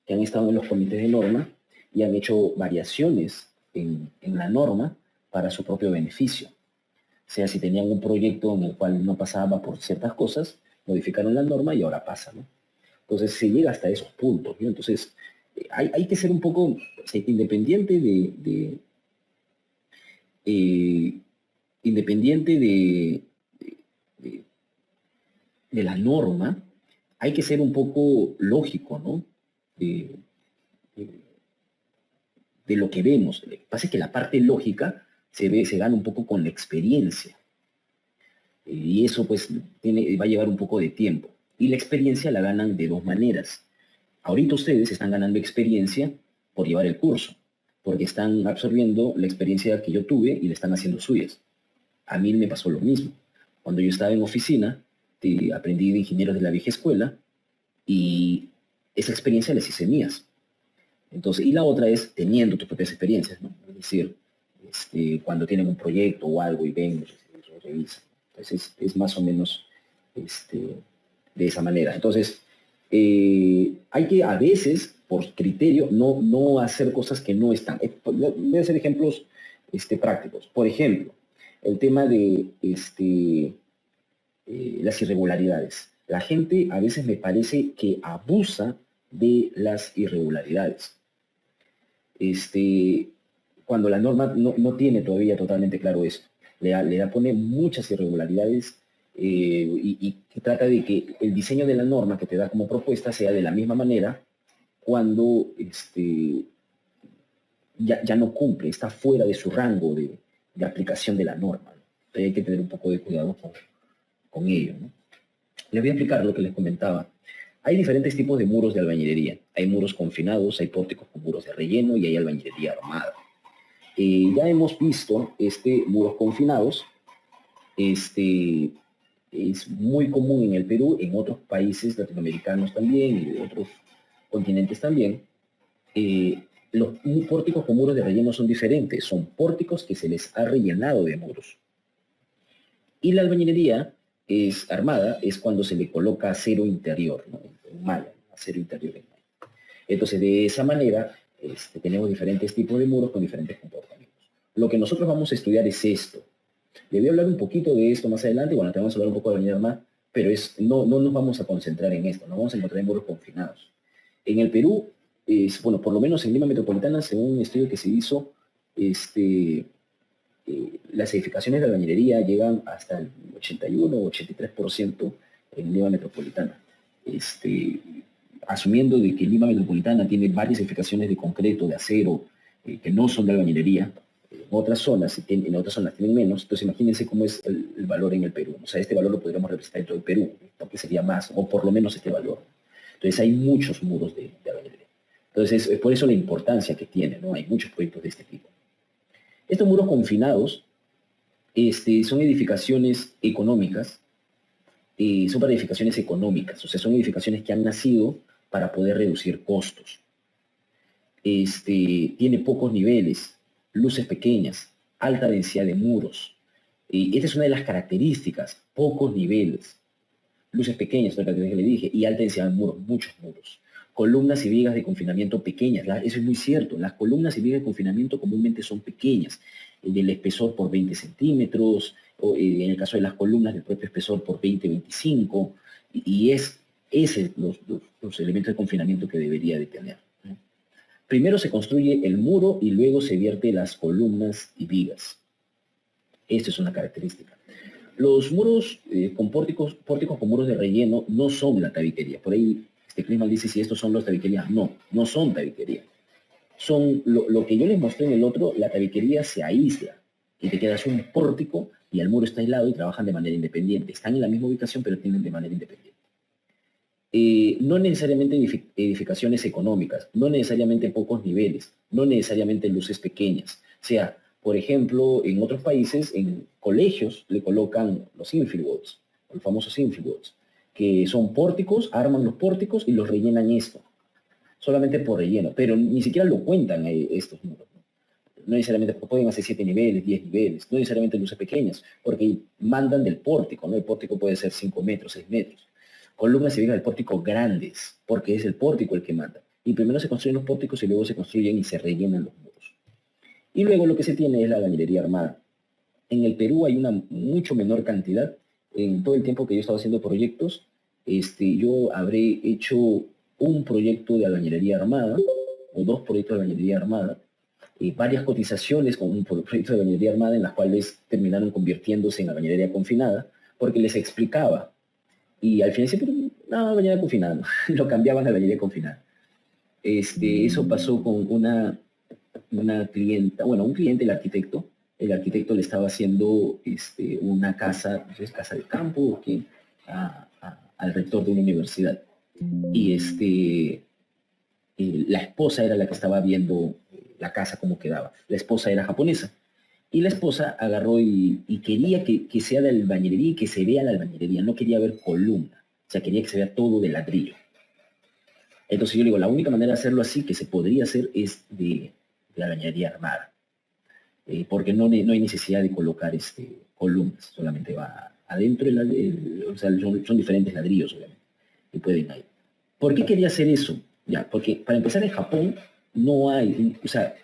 que han estado en los comités de norma y han hecho variaciones en la norma para su propio beneficio. O sea, si tenían un proyecto en el cual no pasaba por ciertas cosas, modificaron la norma y ahora pasa, ¿no? Entonces se llega hasta esos puntos, ¿no? Entonces hay que ser un poco independiente independiente de la norma, hay que ser un poco lógico, ¿no? De, de lo que vemos. Lo que pasa es que la parte lógica se gana un poco con la experiencia. Y eso pues va a llevar un poco de tiempo. Y la experiencia la ganan de dos maneras. Ahorita ustedes están ganando experiencia por llevar el curso, porque están absorbiendo la experiencia que yo tuve y la están haciendo suyas. A mí me pasó lo mismo. Cuando yo estaba en oficina, aprendí de ingenieros de la vieja escuela y esa experiencia las hice mías. Entonces, y la otra es teniendo tus propias experiencias, ¿no? Es decir, cuando tienen un proyecto o algo y ven, lo revisan. Entonces, es más o menos de esa manera. Entonces, hay que a veces, por criterio, no hacer cosas que no están. Voy a hacer ejemplos prácticos. Por ejemplo, el tema de las irregularidades. La gente a veces me parece que abusa de las irregularidades. Cuando la norma no tiene todavía totalmente claro esto. Pone muchas irregularidades y trata de que el diseño de la norma que te da como propuesta sea de la misma manera cuando ya no cumple, está fuera de su rango de aplicación de la norma, ¿no? Entonces hay que tener un poco de cuidado con ello, ¿no? Les voy a explicar lo que les comentaba. Hay diferentes tipos de muros de albañilería. Hay muros confinados, hay pórticos con muros de relleno y hay albañilería armada. Ya hemos visto muros confinados. Es muy común en el Perú, en otros países latinoamericanos también y de otros continentes también. Los pórticos con muros de relleno son diferentes. Son pórticos que se les ha rellenado de muros. Y la albañilería es armada, es cuando se le coloca acero interior, ¿no? En malla, acero interior en malla. Entonces, de esa manera, tenemos diferentes tipos de muros con diferentes comportamientos. Lo que nosotros vamos a estudiar es esto. Le voy a hablar un poquito de esto más adelante, bueno, te vamos a hablar un poco de albañilería armada, pero no nos vamos a concentrar en esto, no vamos a encontrar en muros confinados. En el Perú, bueno, por lo menos en Lima Metropolitana, según un estudio que se hizo, las edificaciones de albañilería llegan hasta el 81 o 83% en Lima Metropolitana. Asumiendo de que Lima Metropolitana tiene varias edificaciones de concreto, de acero, que no son de albañilería, en otras zonas tienen menos, entonces imagínense cómo es el valor en el Perú. O sea, este valor lo podríamos representar dentro del Perú, porque sería más, o por lo menos este valor. Entonces hay muchos muros de albañilería. Entonces es por eso la importancia que tiene, ¿no? Hay muchos proyectos de este tipo. Estos muros confinados son edificaciones económicas, son para edificaciones económicas, o sea, son edificaciones que han nacido para poder reducir costos. Tiene pocos niveles, luces pequeñas, alta densidad de muros. Esta es una de las características, pocos niveles, luces pequeñas, otra característica que le dije, y alta densidad de muros, muchos muros. Columnas y vigas de confinamiento pequeñas, eso es muy cierto, las columnas y vigas de confinamiento comúnmente son pequeñas, del espesor por 20 centímetros, o en el caso de las columnas del propio espesor por 20-25, y es los elementos de confinamiento que debería de tener. Primero se construye el muro y luego se vierte las columnas y vigas. Esto es una característica. Los muros con pórticos con muros de relleno no son la tabiquería. Por ahí Clima dice si estos son los tabiquerías. No son tabiquería. Son lo que yo les mostré en el otro, la tabiquería se aísla. y te quedas un pórtico y el muro está aislado y trabajan de manera independiente. Están en la misma ubicación, pero tienen de manera independiente. No necesariamente edificaciones económicas, no necesariamente pocos niveles, no necesariamente luces pequeñas. O sea, por ejemplo, en otros países, en colegios le colocan los infilboards, los famosos infilboards, que son pórticos, arman los pórticos y los rellenan esto, solamente por relleno, pero ni siquiera lo cuentan estos muros. No necesariamente pueden hacer 7 niveles, 10 niveles, no necesariamente luces pequeñas, porque mandan del pórtico, ¿no? El pórtico puede ser 5 metros, 6 metros. Columnas se vienen del pórtico grandes, porque es el pórtico el que manda. Y primero se construyen los pórticos y luego se construyen y se rellenan los muros. Y luego lo que se tiene es la albañilería armada. En el Perú hay una mucho menor cantidad. En todo el tiempo que yo he estado haciendo proyectos, yo habré hecho un proyecto de albañilería armada, o 2 proyectos de albañilería armada, varias cotizaciones con un proyecto de albañilería armada en las cuales terminaron convirtiéndose en albañilería confinada, porque les explicaba. Y al final siempre, no, albañilería confinada, no. Lo cambiaban a albañilería confinada. Eso pasó con una clienta, bueno, un cliente, el arquitecto le estaba haciendo una casa, no sé, es casa de campo o qué, al rector de una universidad. Y la esposa era la que estaba viendo la casa cómo quedaba. La esposa era japonesa. Y la esposa agarró y quería que sea de albañilería y que se vea la albañilería. No quería ver columna. O sea, quería que se vea todo de ladrillo. Entonces yo le digo, la única manera de hacerlo así que se podría hacer es de albañilería armada. Porque no hay necesidad de colocar columnas. Solamente va adentro, o sea, son diferentes ladrillos, obviamente. Y pueden ir. ¿Por qué quería hacer eso? Ya, porque para empezar en Japón no hay, o sea,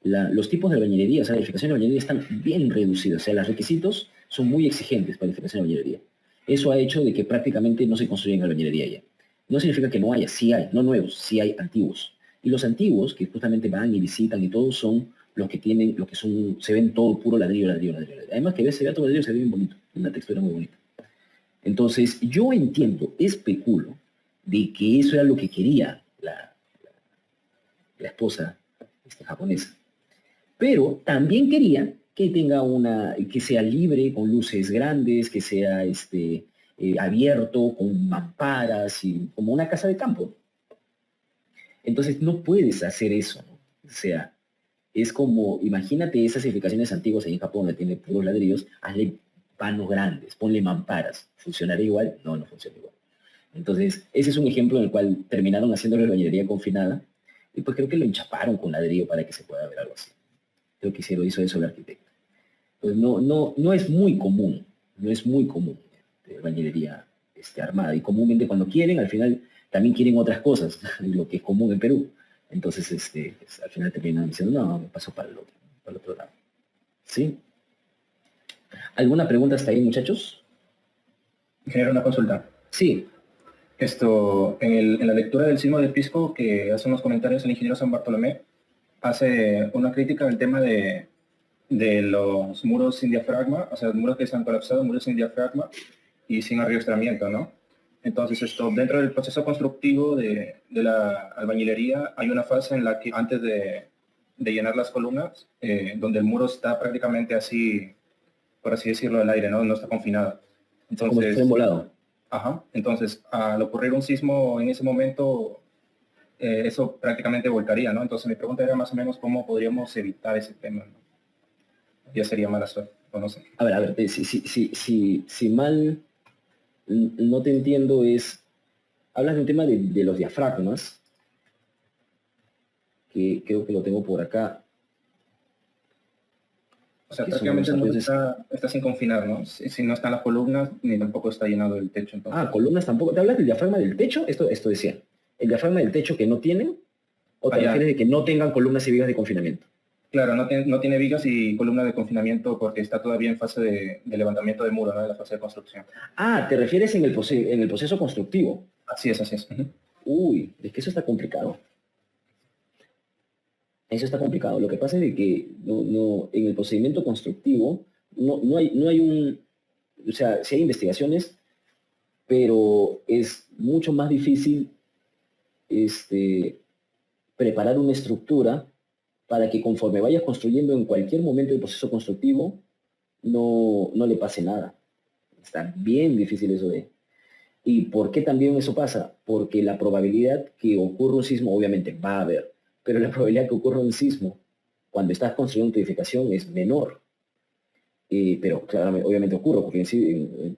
los tipos de albañilería, o sea, la edificación de albañilería están bien reducidos, o sea, los requisitos son muy exigentes para la edificación de albañilería. Eso ha hecho de que prácticamente no se construyen albañilería ya. No significa que no haya, sí hay, no nuevos, sí hay antiguos. Y los antiguos, que justamente van y visitan y todo, son los que tienen, los que son, se ven todo puro ladrillo, ladrillo, ladrillo. Además que se ve todo ladrillo, se ve bien bonito, una textura muy bonita. Entonces, yo entiendo, especulo, de que eso era lo que quería la esposa japonesa. Pero también quería que tenga que sea libre, con luces grandes, que sea abierto, con mamparas, y como una casa de campo. Entonces no puedes hacer eso, ¿no? O sea, es como, imagínate esas edificaciones antiguas ahí en Japón, que tiene puros ladrillos, hazle panos grandes, ponle mamparas. ¿Funcionaría igual? No, no funciona igual. Entonces, ese es un ejemplo en el cual terminaron haciendo la albañilería confinada y pues creo que lo enchaparon con ladrillo para que se pueda ver algo así. Creo que hizo eso el arquitecto. Pues no es muy común, no es muy común la albañilería armada. Y comúnmente cuando quieren, al final también quieren otras cosas, lo que es común en Perú. Entonces, pues, al final terminan diciendo, no, me paso para el otro lado. ¿Sí? ¿Alguna pregunta hasta ahí, muchachos? Genera una consulta. Sí. En la lectura del Sismo de Pisco, que hace unos comentarios el ingeniero San Bartolomé, hace una crítica al tema de los muros sin diafragma, o sea, muros que se han colapsado, muros sin diafragma y sin arriostramiento, ¿no? Entonces, dentro del proceso constructivo de la albañilería, hay una fase en la que antes de llenar las columnas, donde el muro está prácticamente así, por así decirlo, al aire, ¿no? No está confinado. Entonces, como si fuera volado. Ajá. Entonces, al ocurrir un sismo en ese momento, eso prácticamente volcaría, ¿no? Entonces, mi pregunta era más o menos cómo podríamos evitar ese tema, ¿no? Ya sería mala suerte, o no sé. A ver, si mal no te entiendo hablas de un tema de los diafragmas, que creo que lo tengo por acá. O sea, prácticamente el muro está sin confinar, ¿no? Si no están las columnas, ni tampoco está llenado el techo. Entonces. Columnas tampoco. ¿Te hablas del diafragma del techo? Esto decía. ¿El diafragma del techo que no tienen? ¿O te refieres de que no tengan columnas y vigas de confinamiento? Claro, no tiene vigas y columnas de confinamiento porque está todavía en fase de levantamiento del muro, ¿no? En la fase de construcción. ¿Te refieres en el proceso constructivo? Así es, así es. Uy, es que eso está complicado. Eso está complicado. Lo que pasa es de que en el procedimiento constructivo no hay o sea, sí hay investigaciones, pero es mucho más difícil preparar una estructura para que conforme vayas construyendo en cualquier momento del proceso constructivo, no le pase nada. Está bien difícil eso de... ¿Y por qué también eso pasa? Porque la probabilidad que ocurra un sismo, obviamente va a haber, pero la probabilidad que ocurra un sismo cuando estás construyendo tu edificación es menor. Pero claramente, obviamente ocurre, porque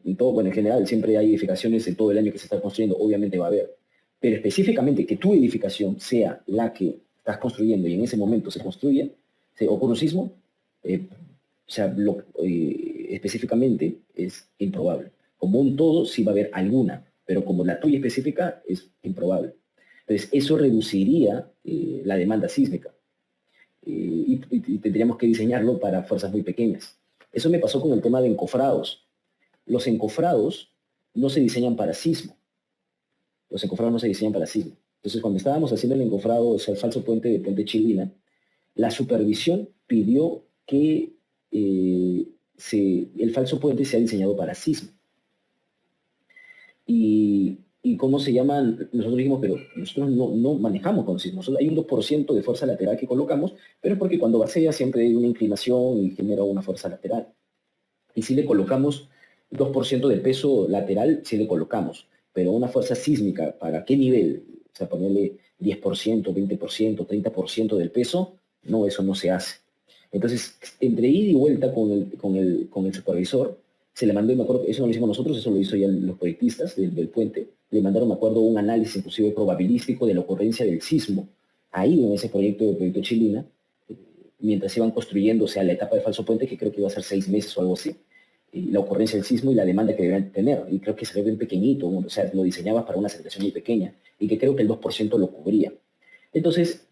en todo, bueno, en general siempre hay edificaciones en todo el año que se está construyendo, obviamente va a haber. Pero específicamente que tu edificación sea la que estás construyendo y en ese momento se construye, se ocurre un sismo, específicamente es improbable. Como un todo sí va a haber alguna, pero como la tuya específica es improbable. Entonces eso reduciría la demanda sísmica y tendríamos que diseñarlo para fuerzas muy pequeñas. Eso me pasó con el tema de encofrados. Los encofrados no se diseñan para sismo. Los encofrados no se diseñan para sismo. Entonces, cuando estábamos haciendo el encofrado, o sea, el falso puente de Puente Chilvina, la supervisión pidió que el falso puente sea diseñado para sismo. Y cómo se llaman, nosotros dijimos, pero nosotros no manejamos con sismo. Hay un 2% de fuerza lateral que colocamos, pero es porque cuando vacía siempre hay una inclinación y genera una fuerza lateral. Y si le colocamos 2% de peso lateral, sí le colocamos, pero una fuerza sísmica, ¿para qué nivel? O sea, ponerle 10%, 20%, 30% del peso, no, eso no se hace. Entonces, entre ida y vuelta con el supervisor, se le mandó, y me acuerdo, eso no lo hicimos nosotros, eso lo hizo ya los proyectistas del puente, le mandaron, me acuerdo, un análisis inclusive probabilístico de la ocurrencia del sismo, ahí en ese proyecto Chilina, mientras iban construyendo, o sea, la etapa de falso puente, que creo que iba a ser 6 meses o algo así, y la ocurrencia del sismo y la demanda que deberían tener, y creo que salió bien pequeñito, o sea, lo diseñabas para una aceleración muy pequeña, y que creo que el 2% lo cubría. Entonces,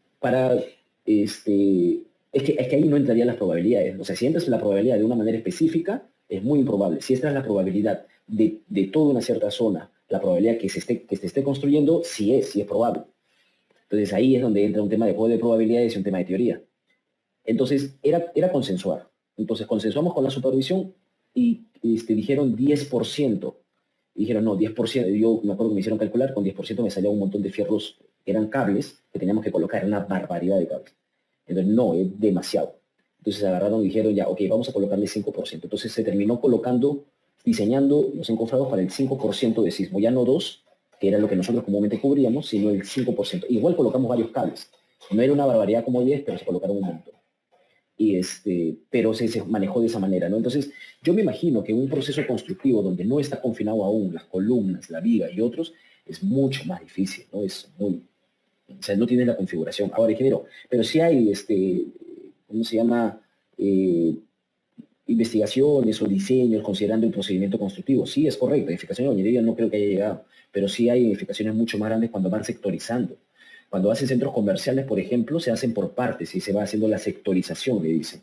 es que ahí no entrarían las probabilidades. O sea, si entras en la probabilidad de una manera específica, es muy improbable. Si entras en la probabilidad de toda una cierta zona, la probabilidad que se esté construyendo, sí es probable. Entonces ahí es donde entra un tema de juego de probabilidades y un tema de teoría. Entonces era consensuar. Entonces consensuamos con la supervisión y dijeron 10%. Y dijeron, no, 10%. Yo me acuerdo que me hicieron calcular, con 10% me salía un montón de fierros, que eran cables, que teníamos que colocar, una barbaridad de cables. Entonces, no, es demasiado. Entonces agarraron y dijeron, ya, ok, vamos a colocarle 5%. Entonces se terminó diseñando los encofrados para el 5% de sismo, ya no 2, que era lo que nosotros comúnmente cubríamos, sino el 5%. Igual colocamos varios cables. No era una barbaridad como 10, pero se colocaron un montón. Pero se manejó de esa manera, ¿no? Entonces, yo me imagino que un proceso constructivo donde no está confinado aún las columnas, la viga y otros, es mucho más difícil, ¿no? O sea, no tiene la configuración. Ahora, ingeniero, pero sí hay, ¿cómo se llama? Eh, Investigaciones o diseños considerando el procedimiento constructivo. Sí, es correcto. Edificación de bañería no creo que haya llegado, pero sí hay edificaciones mucho más grandes cuando van sectorizando. Cuando hacen centros comerciales, por ejemplo, se hacen por partes y se va haciendo la sectorización, le dicen.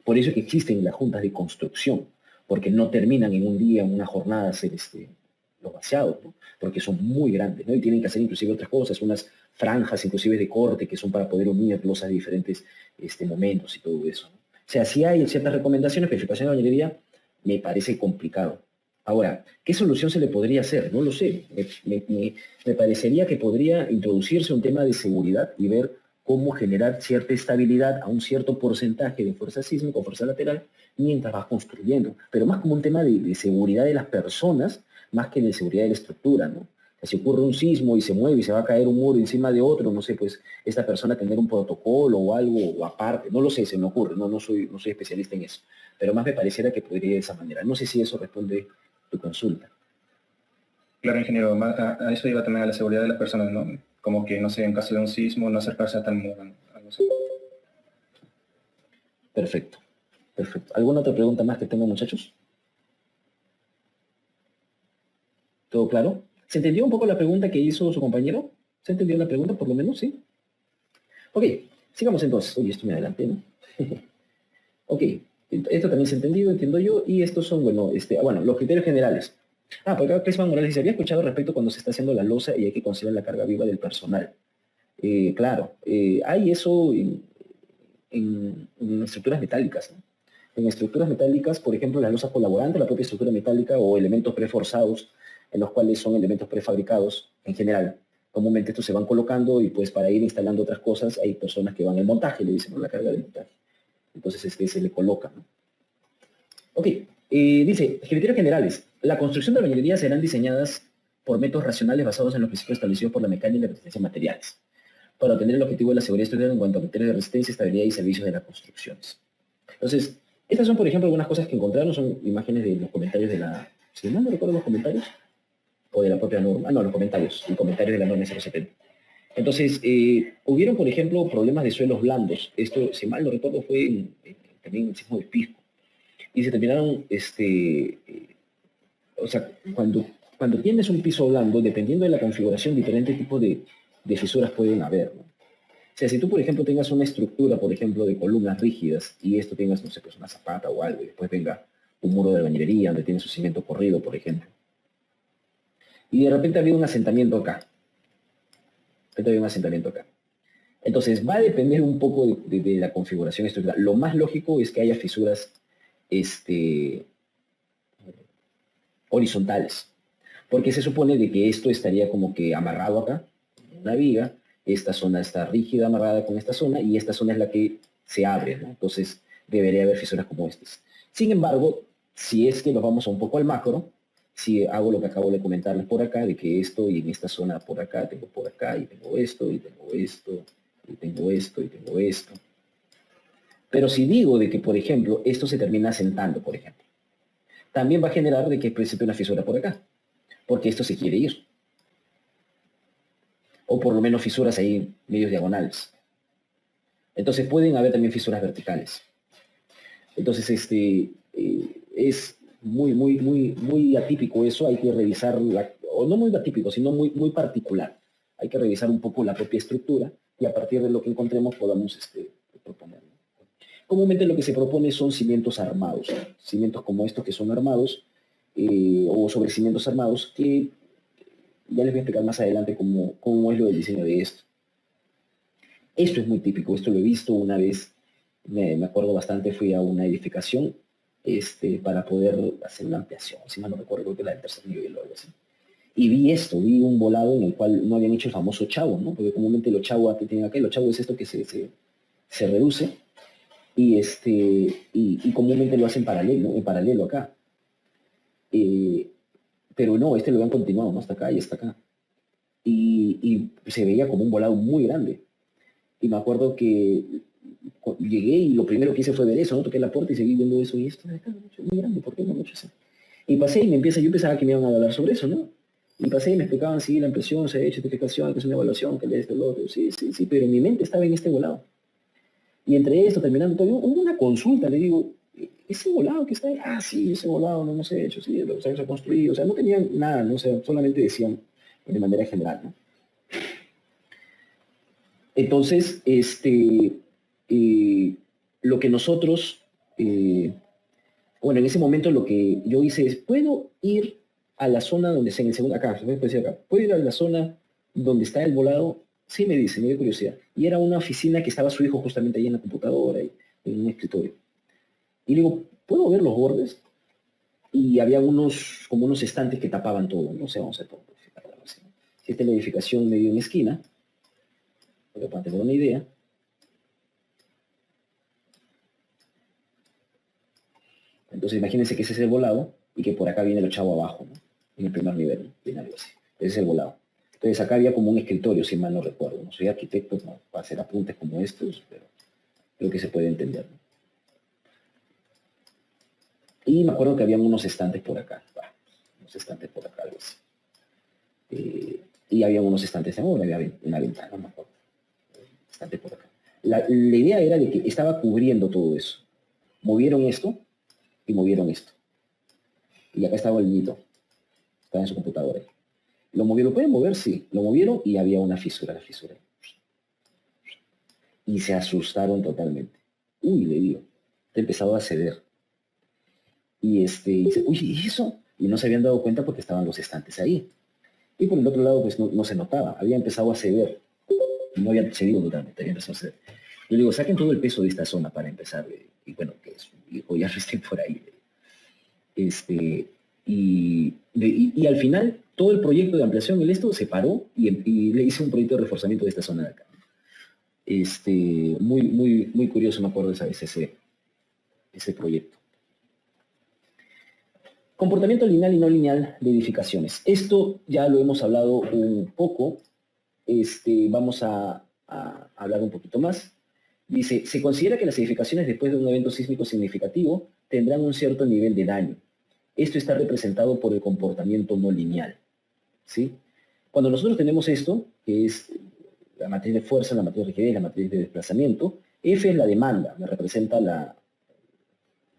Por eso es que existen las juntas de construcción, porque no terminan en un día, en una jornada, hacer los vaciados, ¿no? Porque son muy grandes, ¿no? Y tienen que hacer inclusive otras cosas, unas franjas inclusive de corte que son para poder unirlos a diferentes momentos y todo eso, ¿no? O sea, sí hay ciertas recomendaciones, pero edificación de bañería me parece complicado. Ahora, ¿qué solución se le podría hacer? No lo sé. Me parecería que podría introducirse un tema de seguridad y ver cómo generar cierta estabilidad a un cierto porcentaje de fuerza sísmica o fuerza lateral mientras vas construyendo. Pero más como un tema de seguridad de las personas, más que de seguridad de la estructura, ¿no? O sea, si ocurre un sismo y se mueve y se va a caer un muro encima de otro, no sé, pues esta persona tener un protocolo o algo o aparte, no lo sé, se me ocurre, no soy especialista en eso, pero más me pareciera que podría ir de esa manera. No sé si eso responde tu consulta. Claro, ingeniero, a eso iba también a la seguridad de las personas, ¿no? Como que, no sé, en caso de un sismo, no acercarse a tal muro, ¿no? Algo así. Perfecto, perfecto. ¿Alguna otra pregunta más que tengan, muchachos? ¿Todo claro? ¿Se entendió un poco la pregunta que hizo su compañero? ¿Se entendió la pregunta, por lo menos? ¿Sí? Ok, sigamos entonces. Uy, esto me adelanté, ¿no? Ok, esto también se ha entendido, entiendo yo, y estos son, bueno, los criterios generales. Porque acá Crisman Morales dice, había escuchado respecto cuando se está haciendo la losa y hay que considerar la carga viva del personal. Claro, hay eso en estructuras metálicas, ¿no? En estructuras metálicas, por ejemplo, las losas colaborantes, la propia estructura metálica o elementos preforzados, en los cuales son elementos prefabricados en general. Comúnmente estos se van colocando y pues para ir instalando otras cosas hay personas que van al montaje, le dicen, ¿no? La carga de montaje. Entonces se le coloca, ¿no? Ok, dice, criterios generales. La construcción de la bañería serán diseñadas por métodos racionales basados en los principios establecidos por la mecánica y la resistencia de materiales, para obtener el objetivo de la seguridad estructural en cuanto a criterios de resistencia, estabilidad y servicios de las construcciones. Entonces, estas son, por ejemplo, algunas cosas que encontraron, son imágenes de los comentarios de la, si no me recuerdo los comentarios, o de la propia norma, no, los comentarios, y comentarios de la norma 070. Entonces, hubieron, por ejemplo, problemas de suelos blandos. Esto, si mal no recuerdo, fue también en el sismo de Pisco. Y se terminaron, o sea, cuando tienes un piso blando, dependiendo de la configuración, diferentes tipos de fisuras pueden haber, ¿no? O sea, si tú, por ejemplo, tengas una estructura, por ejemplo, de columnas rígidas, y esto tengas, no sé, pues una zapata o algo, y después venga un muro de bañería donde tienes un cimiento corrido, por ejemplo, y de repente había un asentamiento acá, Entonces, va a depender un poco de la configuración estructural. Lo más lógico es que haya fisuras este, horizontales, porque se supone de que esto estaría como que amarrado acá, en una viga, esta zona está rígida, amarrada con esta zona, y esta zona es la que se abre, ¿no? Entonces, debería haber fisuras como estas. Sin embargo, si es que nos vamos un poco al macro, si hago lo que acabo de comentarles por acá, de que esto y en esta zona por acá, tengo por acá, y tengo esto, y tengo esto, y tengo esto, y tengo esto. Pero si digo de que, por ejemplo, esto se termina asentando, por ejemplo, también va a generar de que presente una fisura por acá, porque esto se quiere ir. O por lo menos fisuras ahí medios diagonales. Entonces pueden haber también fisuras verticales. Entonces, es muy atípico eso, hay que revisar, o no muy atípico, sino muy particular. Hay que revisar un poco la propia estructura y a partir de lo que encontremos podamos proponer. Comúnmente lo que se propone son cimientos armados, cimientos como estos que son armados, o sobre cimientos armados, que ya les voy a explicar más adelante cómo es lo del diseño de esto. Esto es muy típico, esto lo he visto una vez, me acuerdo bastante, fui a una edificación para poder hacer una ampliación, si mal no recuerdo, creo que la del tercer nivel o algo así. Y vi un volado en el cual no habían hecho el famoso chavo, ¿no? Porque comúnmente los chavos que tienen acá, los chavos es esto que se reduce y comúnmente lo hacen en paralelo acá. Pero no, lo habían continuado, ¿no? Hasta acá y hasta acá. Y se veía como un volado muy grande. Y me acuerdo que llegué y lo primero que hice fue ver eso, ¿no? Toqué la puerta y seguí viendo eso. Y esto de acá es muy grande, ¿por qué no mucho así? Y pasé y yo pensaba que me iban a hablar sobre eso, ¿no? Y pasé y me explicaban, sí, la impresión, se ha hecho certificación, que es una evaluación, que le esto, lo otro. Sí, pero mi mente estaba en este volado. Y entre esto, terminando todo, hubo una consulta, le digo, ese volado que está ahí, sí, ese volado no hemos hecho, sí, lo se ha construido. O sea, no tenían nada, ¿no? O sea, solamente decían de manera general, ¿no? Entonces, lo que nosotros, bueno, en ese momento lo que yo hice es, ¿puedo ir a la zona donde está en el segundo, acá, ¿puedo ir a la zona donde está el volado? Sí, me dice, me dio curiosidad. Y era una oficina que estaba su hijo justamente ahí en la computadora, y en un escritorio. Y le digo, ¿puedo ver los bordes? Y había como unos estantes que tapaban todo, no sé, vamos a ver, si esta es la edificación medio en esquina, para tener una idea. Entonces imagínense que ese es el volado y que por acá viene el ochavo abajo, ¿no? En el primer nivel, ¿no? Viene algo así. Ese es el volado. Entonces acá había como un escritorio, si mal no recuerdo. No soy arquitecto, ¿no?, para hacer apuntes como estos, pero creo que se puede entender, ¿no? Y me acuerdo que habían unos estantes por acá, algo así. Y había unos estantes de ahora, había una ventana, no me acuerdo. Estante por acá. La idea era de que estaba cubriendo todo eso. Movieron esto y movieron esto. Y acá estaba el mito. Estaba en su computadora. Lo movieron, pueden mover, sí. Lo movieron y había una fisura, la fisura. Y se asustaron totalmente. Uy, le digo, te empezaba a ceder. Y dice, uy, ¿y eso? Y no se habían dado cuenta porque estaban los estantes ahí. Y por el otro lado, pues no se notaba. Había empezado a ceder. No había cedido totalmente, había empezado a ceder. Yo digo, saquen todo el peso de esta zona para empezar. Y bueno, que es un hijo, ya no estén por ahí. Y al final todo el proyecto de ampliación, se paró y le hice un proyecto de reforzamiento de esta zona de acá. Muy curioso, me acuerdo esa vez ese proyecto. Comportamiento lineal y no lineal de edificaciones. Esto ya lo hemos hablado un poco. Vamos a hablar un poquito más. Dice, se considera que las edificaciones después de un evento sísmico significativo tendrán un cierto nivel de daño. Esto está representado por el comportamiento no lineal, ¿sí? Cuando nosotros tenemos esto, que es la matriz de fuerza, la matriz de rigidez, la matriz de desplazamiento, F es la demanda, me representa la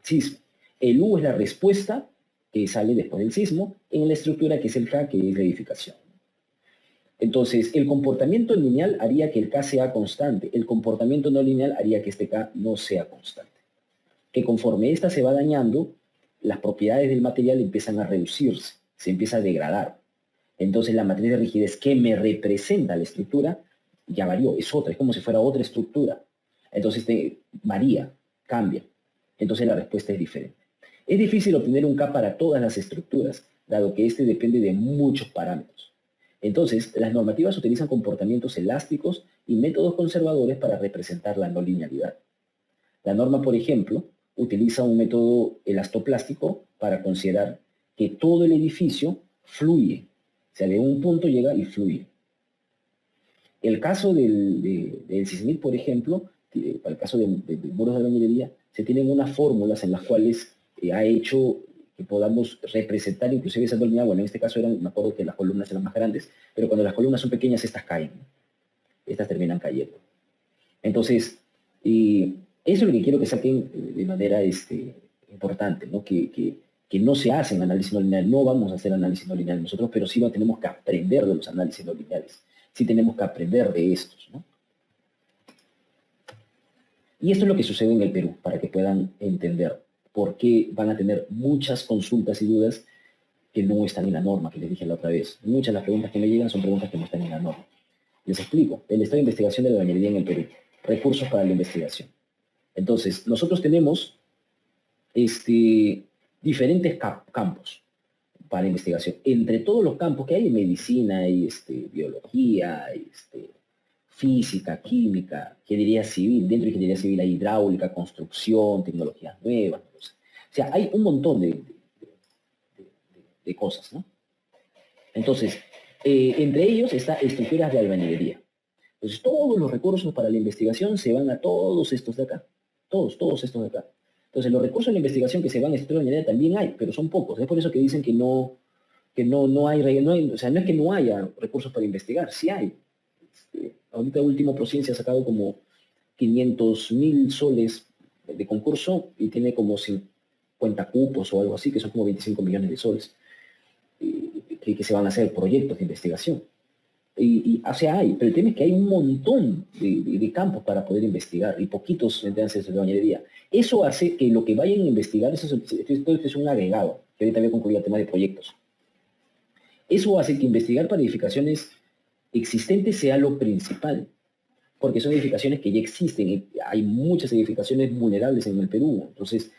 sismo. El U es la respuesta que sale después del sismo en la estructura que es el K, que es la edificación. Entonces, el comportamiento lineal haría que el K sea constante. El comportamiento no lineal haría que este K no sea constante. Que conforme esta se va dañando, las propiedades del material empiezan a reducirse, se empieza a degradar. Entonces, la matriz de rigidez que me representa la estructura ya varió, es otra, es como si fuera otra estructura. Entonces, varía, cambia. Entonces, la respuesta es diferente. Es difícil obtener un K para todas las estructuras, dado que este depende de muchos parámetros. Entonces, las normativas utilizan comportamientos elásticos y métodos conservadores para representar la no linealidad. La norma, por ejemplo, utiliza un método elastoplástico para considerar que todo el edificio fluye. O sea, de un punto llega y fluye. El caso del SISMIT, por ejemplo, para el caso de muros de albañilería, se tienen unas fórmulas en las cuales ha hecho que podamos representar inclusive esa linealidad. Bueno, en este caso me acuerdo que las columnas eran más grandes, pero cuando las columnas son pequeñas, estas caen, ¿no? Estas terminan cayendo. Entonces, eso es lo que quiero que saquen de manera importante, ¿no? Que no se hacen análisis no lineal, no vamos a hacer análisis no lineal nosotros, pero sí tenemos que aprender de los análisis no lineales, sí tenemos que aprender de estos, ¿no? Y esto es lo que sucede en el Perú, para que puedan entender por qué van a tener muchas consultas y dudas que no están en la norma, que les dije la otra vez. Muchas de las preguntas que me llegan son preguntas que no están en la norma. Les explico. El estado de investigación de la albañilería en el Perú. Recursos para la investigación. Entonces, nosotros tenemos diferentes campos para investigación. Entre todos los campos que hay, medicina, hay biología, hay física, química, ingeniería civil. Dentro de ingeniería civil hay hidráulica, construcción, tecnologías nuevas. No sé. O sea, hay un montón de cosas, ¿no? Entonces, entre ellos está estructuras de albañilería. Entonces, todos los recursos para la investigación se van a todos estos de acá. Todos estos de acá. Entonces, los recursos de la investigación que se van a estructuras de albañilería también hay, pero son pocos. Es por eso que dicen que no hay, o sea, no es que no haya recursos para investigar, sí hay. Ahorita último Prociencia ha sacado como 500.000 soles de concurso y tiene como 50 cupos o algo así, que son como 25 millones de soles, que se van a hacer proyectos de investigación. O sea, hay, pero el tema es que hay un montón de campos para poder investigar y poquitos entrances de bañería. Eso hace que lo que vayan a investigar, esto es un agregado, que ahorita voy a concluir el tema de proyectos. Eso hace que investigar para edificaciones existentes sea lo principal, porque son edificaciones que ya existen. Hay muchas edificaciones vulnerables en el Perú. Entonces,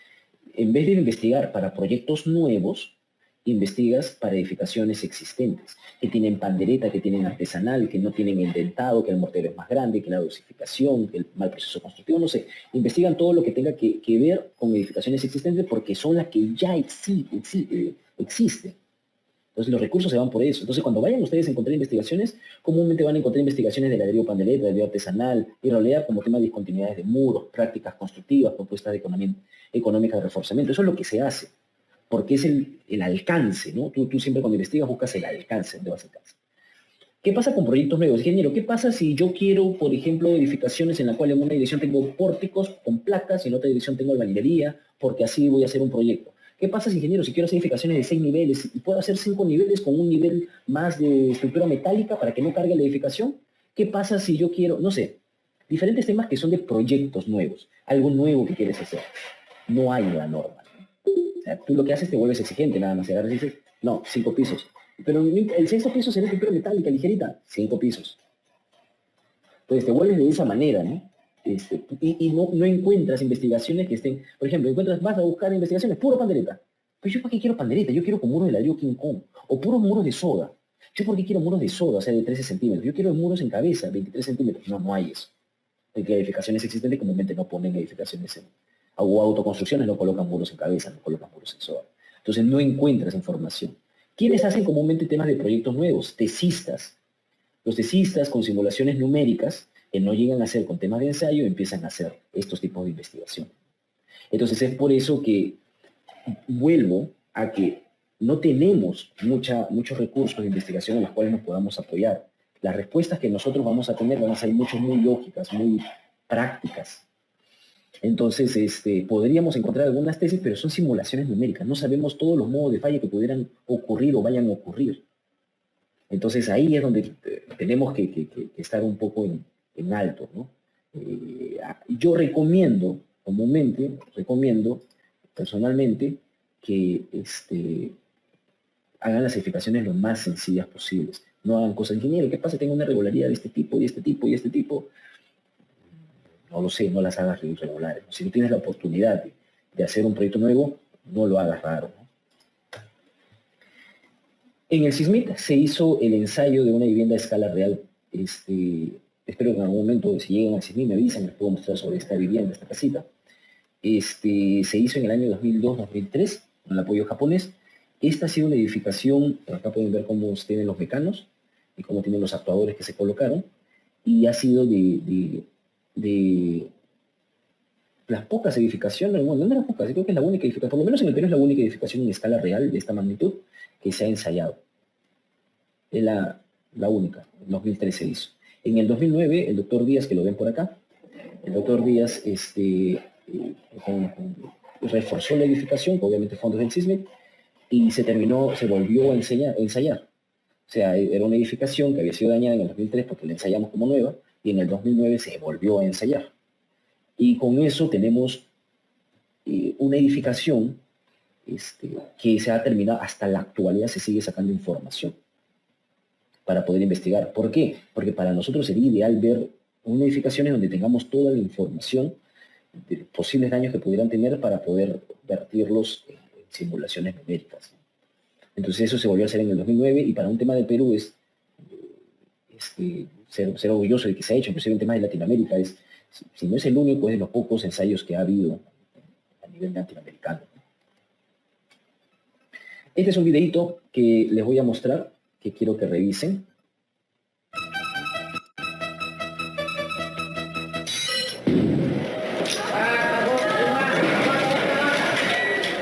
en vez de investigar para proyectos nuevos, investigas para edificaciones existentes, que tienen pandereta, que tienen artesanal, que no tienen el dentado, que el mortero es más grande, que la dosificación, que el mal proceso constructivo, no sé. Investigan todo lo que tenga que ver con edificaciones existentes porque son las que ya existen. Entonces los recursos se van por eso. Entonces cuando vayan ustedes a encontrar investigaciones, comúnmente van a encontrar investigaciones de ladrillo pandereta, ladrillo artesanal, y rolea como tema de discontinuidades de muros, prácticas constructivas, propuestas de económica de reforzamiento. Eso es lo que se hace, porque es el alcance, ¿no? Tú siempre cuando investigas buscas el alcance, ¿dónde vas a alcanzar? ¿Qué pasa con proyectos nuevos? Ingeniero, ¿qué pasa si yo quiero, por ejemplo, edificaciones en la cual en una dirección tengo pórticos con placas y en otra dirección tengo albañilería, porque así voy a hacer un proyecto? ¿Qué pasa, ingeniero, si quiero hacer edificaciones de 6 niveles y puedo hacer 5 niveles con un nivel más de estructura metálica para que no cargue la edificación? ¿Qué pasa si yo quiero, no sé, diferentes temas que son de proyectos nuevos, algo nuevo que quieres hacer? No hay una norma. O sea, tú lo que haces te vuelves exigente nada más. Agarras y dices, no, 5 pisos. Pero el sexto piso será estructura metálica ligerita, 5 pisos. Entonces te vuelves de esa manera, ¿no? Y no encuentras investigaciones que estén, por ejemplo, vas a buscar investigaciones puro pandereta. Pues yo para qué quiero pandereta, yo quiero con muros de ladrillo King Kong, o puros muros de soda. Yo por qué quiero muros de soda, o sea, de 13 centímetros. Yo quiero muros en cabeza, 23 centímetros. No, no hay eso. Porque edificaciones existentes comúnmente no ponen edificaciones o autoconstrucciones no colocan muros en cabeza, no colocan muros en soda. Entonces no encuentras información. ¿Quiénes hacen comúnmente temas de proyectos nuevos? Tesistas. Los tesistas con simulaciones numéricas que no llegan a hacer con temas de ensayo empiezan a hacer estos tipos de investigación. Entonces es por eso que vuelvo a que no tenemos muchos recursos de investigación en los cuales nos podamos apoyar. Las respuestas que nosotros vamos a tener van a ser mucho muy lógicas, muy prácticas. Entonces, podríamos encontrar algunas tesis, pero son simulaciones numéricas. No sabemos todos los modos de falla que pudieran ocurrir o vayan a ocurrir. Entonces, ahí es donde tenemos que estar un poco en alto, ¿no? Yo recomiendo personalmente que hagan las edificaciones lo más sencillas posibles. No hagan cosas, ingeniero, ¿qué pasa? Tengo una irregularidad de este tipo, y este tipo, y este tipo. No lo sé, no las hagas irregulares. Si tú tienes la oportunidad de hacer un proyecto nuevo, no lo hagas raro, ¿no? En el SISMIT se hizo el ensayo de una vivienda a escala real. Espero que en algún momento, si llegan al SISMIT, me avisan, les puedo mostrar sobre esta vivienda, esta casita. Se hizo en el año 2002-2003, con el apoyo japonés. Esta ha sido una edificación, acá pueden ver cómo tienen los mecanos y cómo tienen los actuadores que se colocaron, y ha sido de las pocas edificaciones, bueno, no de las pocas, creo que es la única edificación, por lo menos en el Perú es la única edificación en escala real de esta magnitud que se ha ensayado. Es la única, en 2013 se hizo. En el 2009, el doctor Díaz, que lo ven por acá, el doctor Díaz reforzó la edificación, que obviamente fondos del SISMIT, y se volvió a ensayar. O sea, era una edificación que había sido dañada en el 2003 porque la ensayamos como nueva, y en el 2009 se volvió a ensayar. Y con eso tenemos una edificación que se ha terminado, hasta la actualidad se sigue sacando información para poder investigar. ¿Por qué? Porque para nosotros sería ideal ver una edificación en donde tengamos toda la información de posibles daños que pudieran tener para poder vertirlos en simulaciones numéricas. Entonces eso se volvió a hacer en el 2009, y para un tema de Perú es ser orgulloso de que se ha hecho, inclusive en temas de Latinoamérica, si no es el único, es de los pocos ensayos que ha habido a nivel latinoamericano. Este es un videito que les voy a mostrar, que quiero que revisen.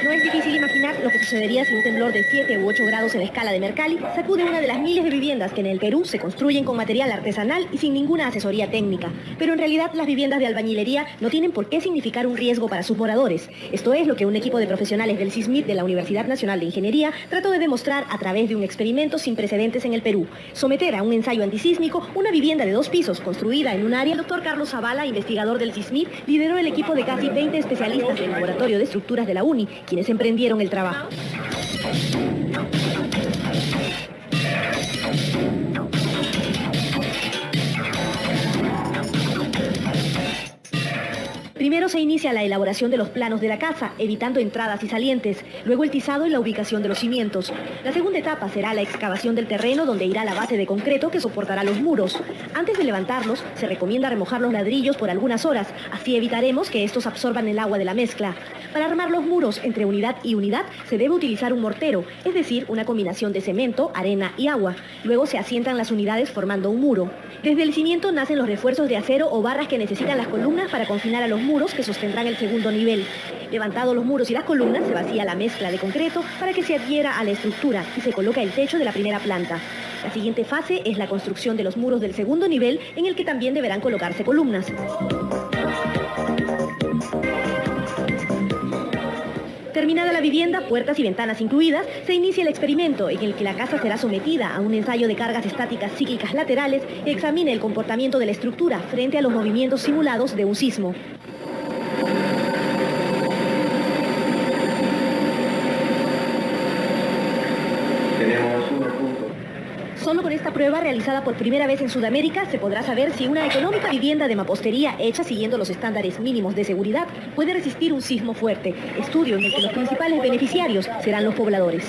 No es difícil imaginar lo que sucedería si un temblor de 7 u 8 grados en la escala de Mercalli sacude una de las miles de viviendas que en el Perú se construyen con material artesanal y sin ninguna asesoría técnica. Pero en realidad las viviendas de albañilería no tienen por qué significar un riesgo para sus moradores. Esto es lo que un equipo de profesionales del SISMIT de la Universidad Nacional de Ingeniería trató de demostrar a través de un experimento sin precedentes en el Perú. Someter a un ensayo antisísmico una vivienda de 2 pisos construida en un área. El doctor Carlos Zavala, investigador del SISMIT, lideró el equipo de casi 20 especialistas del Laboratorio de Estructuras de la UNI, quienes emprendieron el trabajo. Primero se inicia la elaboración de los planos de la casa, evitando entradas y salientes, luego el tizado y la ubicación de los cimientos. La segunda etapa será la excavación del terreno, donde irá la base de concreto que soportará los muros. Antes de levantarlos, se recomienda remojar los ladrillos por algunas horas, así evitaremos que estos absorban el agua de la mezcla. Para armar los muros entre unidad y unidad se debe utilizar un mortero, es decir, una combinación de cemento, arena y agua. Luego se asientan las unidades formando un muro. Desde el cimiento nacen los refuerzos de acero o barras que necesitan las columnas para confinar a los muros que sostendrán el segundo nivel. Levantados los muros y las columnas, se vacía la mezcla de concreto para que se adhiera a la estructura y se coloca el techo de la primera planta. La siguiente fase es la construcción de los muros del segundo nivel, en el que también deberán colocarse columnas. Terminada la vivienda, puertas y ventanas incluidas, se inicia el experimento en el que la casa será sometida a un ensayo de cargas estáticas cíclicas laterales que examine el comportamiento de la estructura frente a los movimientos simulados de un sismo. Solo con esta prueba realizada por primera vez en Sudamérica se podrá saber si una económica vivienda de mampostería hecha siguiendo los estándares mínimos de seguridad puede resistir un sismo fuerte. Estudio en el que los principales beneficiarios serán los pobladores.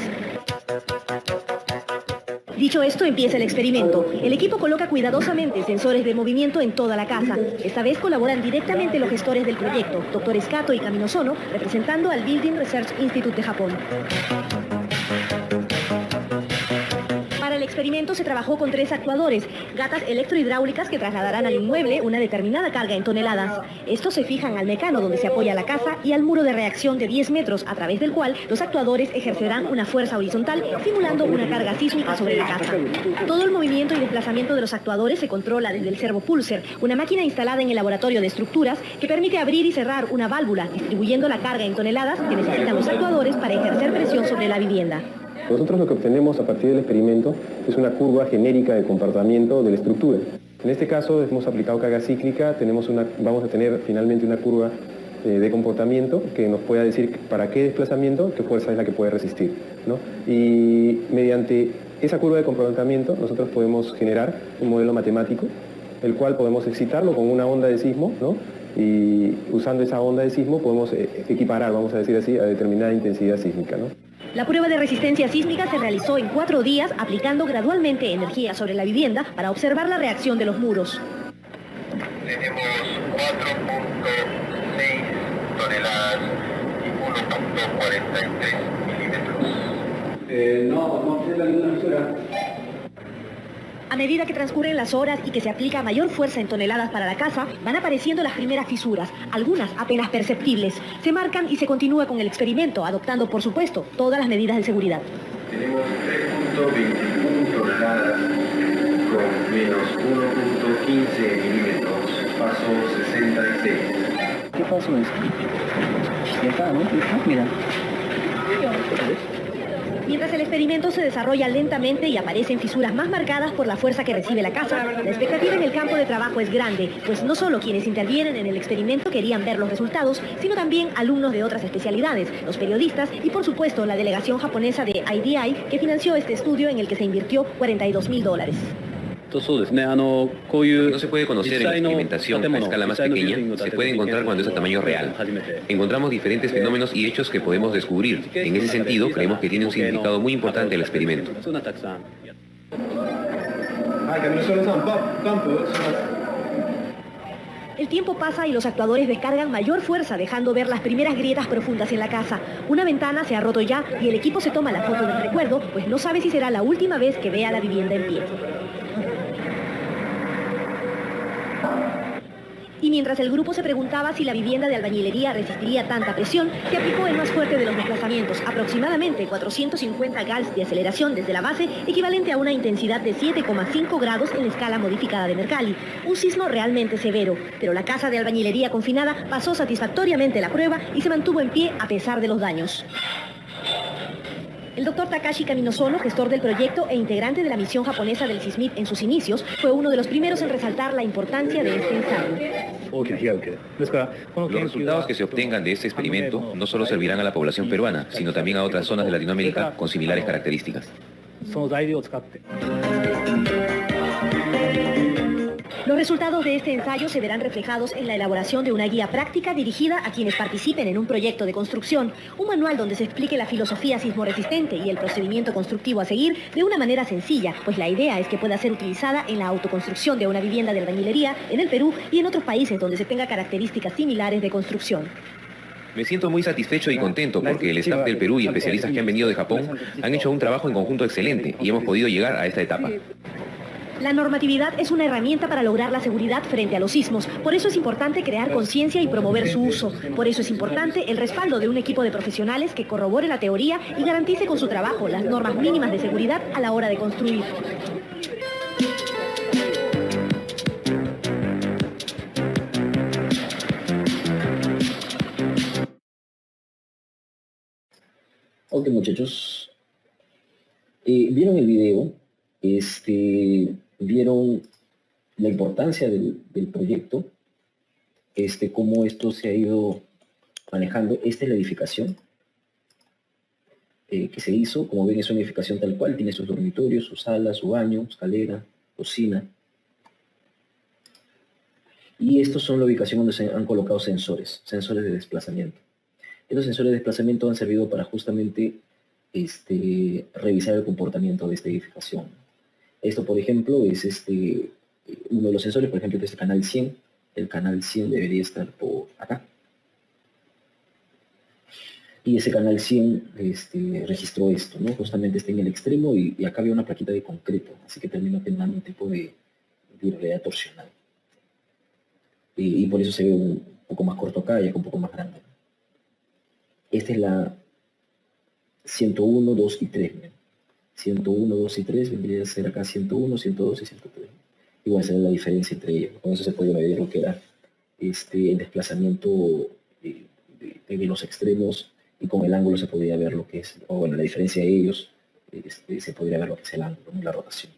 Dicho esto, empieza el experimento. El equipo coloca cuidadosamente sensores de movimiento en toda la casa. Esta vez colaboran directamente los gestores del proyecto, Dr. Kato y Camino Sono, representando al Building Research Institute de Japón. Para el experimento se trabajó con 3 actuadores, gatas electrohidráulicas que trasladarán al inmueble una determinada carga en toneladas. Estos se fijan al mecano donde se apoya la casa y al muro de reacción de 10 metros, a través del cual los actuadores ejercerán una fuerza horizontal, simulando una carga sísmica sobre la casa. Todo el movimiento y desplazamiento de los actuadores se controla desde el Servo Pulser, una máquina instalada en el laboratorio de estructuras que permite abrir y cerrar una válvula, distribuyendo la carga en toneladas que necesitan los actuadores para ejercer presión sobre la vivienda. Nosotros lo que obtenemos a partir del experimento es una curva genérica de comportamiento de la estructura. En este caso hemos aplicado carga cíclica, vamos a tener finalmente una curva de comportamiento que nos pueda decir para qué desplazamiento, qué fuerza es la que puede resistir, ¿no? Y mediante esa curva de comportamiento nosotros podemos generar un modelo matemático, el cual podemos excitarlo con una onda de sismo, ¿no? Y usando esa onda de sismo podemos equiparar, vamos a decir así, a determinada intensidad sísmica, ¿no? La prueba de resistencia sísmica se realizó en 4 días, aplicando gradualmente energía sobre la vivienda para observar la reacción de los muros. Tenemos 4.6 toneladas y 1.43 milímetros. No observa ninguna fisura. A medida que transcurren las horas y que se aplica mayor fuerza en toneladas para la casa, van apareciendo las primeras fisuras, algunas apenas perceptibles. Se marcan y se continúa con el experimento, adoptando, por supuesto, todas las medidas de seguridad. Tenemos 3.21 toneladas con menos 1.15 milímetros, paso 66. ¿Qué paso es? Ya está, ¿no? Mira. Mientras el experimento se desarrolla lentamente y aparecen fisuras más marcadas por la fuerza que recibe la casa, la expectativa en el campo de trabajo es grande, pues no solo quienes intervienen en el experimento querían ver los resultados, sino también alumnos de otras especialidades, los periodistas y por supuesto la delegación japonesa de IDI que financió este estudio en el que se invirtió $42.000. No se puede conocer en la experimentación a escala más pequeña, se puede encontrar cuando es a tamaño real. Encontramos diferentes fenómenos y hechos que podemos descubrir. En ese sentido, creemos que tiene un significado muy importante el experimento. El tiempo pasa y los actuadores descargan mayor fuerza, dejando ver las primeras grietas profundas en la casa. Una ventana se ha roto ya y el equipo se toma la foto del recuerdo, pues no sabe si será la última vez que vea la vivienda en pie. Y mientras el grupo se preguntaba si la vivienda de albañilería resistiría tanta presión, se aplicó el más fuerte de los desplazamientos, aproximadamente 450 gals de aceleración desde la base, equivalente a una intensidad de 7,5 grados en la escala modificada de Mercalli. Un sismo realmente severo, pero la casa de albañilería confinada pasó satisfactoriamente la prueba y se mantuvo en pie a pesar de los daños. El doctor Takashi Kaminosono, gestor del proyecto e integrante de la misión japonesa del SISMIT en sus inicios, fue uno de los primeros en resaltar la importancia de este ensayo. Los resultados que se obtengan de este experimento no solo servirán a la población peruana, sino también a otras zonas de Latinoamérica con similares características. Los resultados de este ensayo se verán reflejados en la elaboración de una guía práctica dirigida a quienes participen en un proyecto de construcción, un manual donde se explique la filosofía sismoresistente y el procedimiento constructivo a seguir de una manera sencilla, pues la idea es que pueda ser utilizada en la autoconstrucción de una vivienda de albañilería en el Perú y en otros países donde se tenga características similares de construcción. Me siento muy satisfecho y contento porque el staff del Perú y especialistas que han venido de Japón han hecho un trabajo en conjunto excelente y hemos podido llegar a esta etapa. La normatividad es una herramienta para lograr la seguridad frente a los sismos. Por eso es importante crear conciencia y promover su uso. Por eso es importante el respaldo de un equipo de profesionales que corrobore la teoría y garantice con su trabajo las normas mínimas de seguridad a la hora de construir. Ok, muchachos. ¿Vieron el video? Vieron la importancia del proyecto, cómo esto se ha ido manejando. Esta es la edificación. que se hizo. Como ven, es una edificación tal cual, tiene sus dormitorios, su sala, su baño, escalera, cocina. Y estos son la ubicación donde se han colocado sensores de desplazamiento. Estos sensores de desplazamiento han servido para justamente revisar el comportamiento de esta edificación. Esto, por ejemplo, es uno de los sensores, por ejemplo, de este canal 100. El canal 100 debería estar por acá. Y ese canal 100 registró esto, ¿no? Justamente está en el extremo y acá había una plaquita de concreto, así que terminó teniendo un tipo de irrealidad torsional. Y por eso se ve un poco más corto acá y acá un poco más grande. Esta es la 101, 2 y 3. ¿Ven? 101, 2 y 3 vendría a ser acá 101, 102 y 103. Igual será la diferencia entre ellos. Con eso se puede medir lo que era el desplazamiento de los extremos, y con el ángulo se podría ver lo que es, o bueno, la diferencia de ellos, se podría ver lo que es el ángulo, ¿no? La rotación.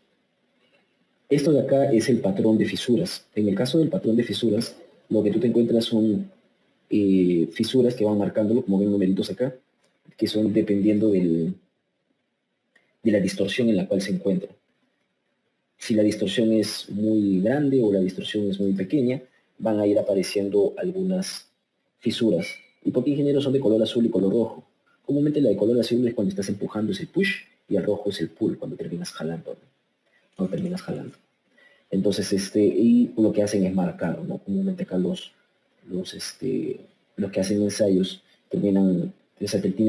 Esto de acá es el patrón de fisuras. En el caso del patrón de fisuras, lo que tú te encuentras son fisuras que van marcándolo, como ven numeritos acá, que son dependiendo de la distorsión en la cual se encuentra. Si la distorsión es muy grande o la distorsión es muy pequeña, van a ir apareciendo algunas fisuras. ¿Y por qué ingenieros son de color azul y color rojo? Comúnmente la de color azul es cuando estás empujando, es el push, y el rojo es el pull, cuando terminas jalando. Entonces, y lo que hacen es marcar, ¿no? Comúnmente acá los que hacen ensayos tienen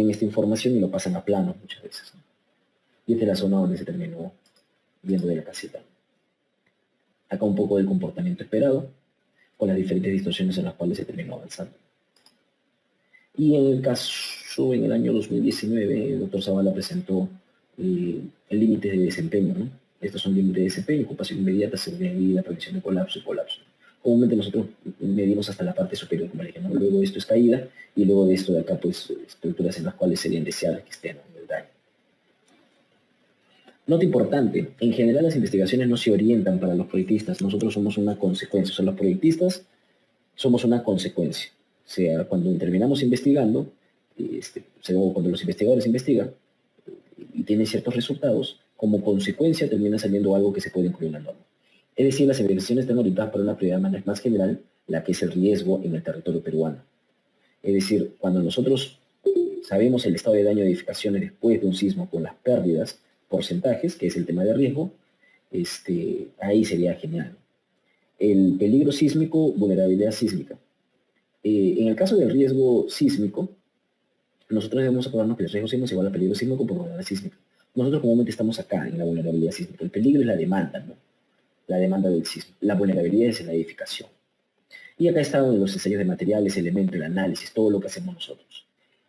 esta información y lo pasan a plano muchas veces, ¿no? Y esta es la zona donde se terminó viendo de la caseta. Acá un poco del comportamiento esperado, con las diferentes distorsiones en las cuales se terminó avanzando. Y en el caso, en el año 2019, el doctor Zavala presentó el límite de desempeño, ¿no? Estos son límites de desempeño: ocupación inmediata, seguridad de vida, prevención de colapso y colapso. Comúnmente nosotros medimos hasta la parte superior, como le dije, ¿no? Luego de esto es caída, y luego de esto de acá, pues, estructuras en las cuales serían deseables que estén, ¿no? El daño. Nota importante: en general las investigaciones no se orientan para los proyectistas. Nosotros somos una consecuencia. O sea, los proyectistas somos una consecuencia. O sea, cuando terminamos investigando, cuando los investigadores investigan y tienen ciertos resultados, como consecuencia termina saliendo algo que se puede incluir en la norma. Es decir, las investigaciones están orientadas para una prioridad más general, la que es el riesgo en el territorio peruano. Es decir, cuando nosotros sabemos el estado de daño de edificaciones después de un sismo con las pérdidas, porcentajes, que es el tema de riesgo, ahí sería genial. El peligro sísmico, vulnerabilidad sísmica. En el caso del riesgo sísmico, nosotros debemos acordarnos que el riesgo sísmico es igual al peligro sísmico por vulnerabilidad sísmica. Nosotros comúnmente estamos acá en la vulnerabilidad sísmica. El peligro es la demanda, ¿no? La demanda del sismo. La vulnerabilidad es en la edificación. Y acá están los ensayos de materiales, elementos, el análisis, todo lo que hacemos nosotros.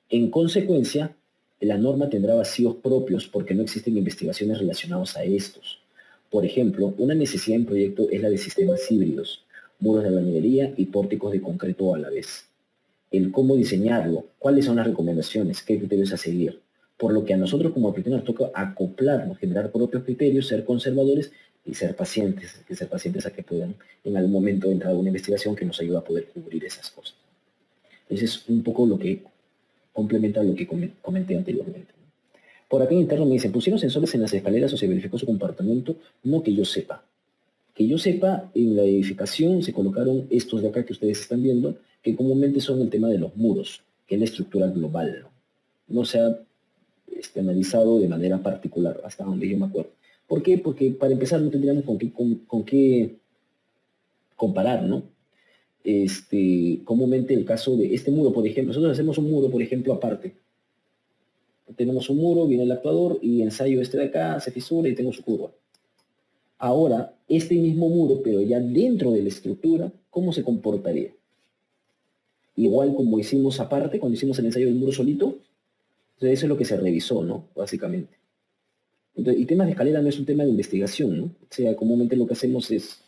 En consecuencia, la norma tendrá vacíos propios porque no existen investigaciones relacionadas a estos. Por ejemplo, una necesidad en proyecto es la de sistemas híbridos, muros de albañilería y pórticos de concreto a la vez. El cómo diseñarlo, cuáles son las recomendaciones, qué criterios a seguir. Por lo que a nosotros como arquitectos nos toca acoplarnos, generar propios criterios, ser conservadores y ser pacientes a que puedan en algún momento entrar a una investigación que nos ayude a poder cubrir esas cosas. Entonces es un poco lo que complementa lo que comenté anteriormente. Por acá en interno me dicen, ¿pusieron sensores en las escaleras o se verificó su comportamiento? No que yo sepa. Que yo sepa, en la edificación se colocaron estos de acá que ustedes están viendo, que comúnmente son el tema de los muros, que es la estructura global, ¿no? No se ha analizado de manera particular, hasta donde yo me acuerdo. ¿Por qué? Porque para empezar no tendríamos con qué comparar, ¿no? Comúnmente el caso de este muro, por ejemplo, nosotros hacemos un muro, por ejemplo, aparte. Tenemos un muro, viene el actuador y ensayo de acá, se fisura y tengo su curva. Ahora, este mismo muro, pero ya dentro de la estructura, ¿cómo se comportaría? Igual como hicimos aparte, cuando hicimos el ensayo del muro solito. Entonces eso es lo que se revisó, ¿no? Básicamente. Entonces, y temas de escalera no es un tema de investigación, ¿no? O sea, comúnmente lo que hacemos es,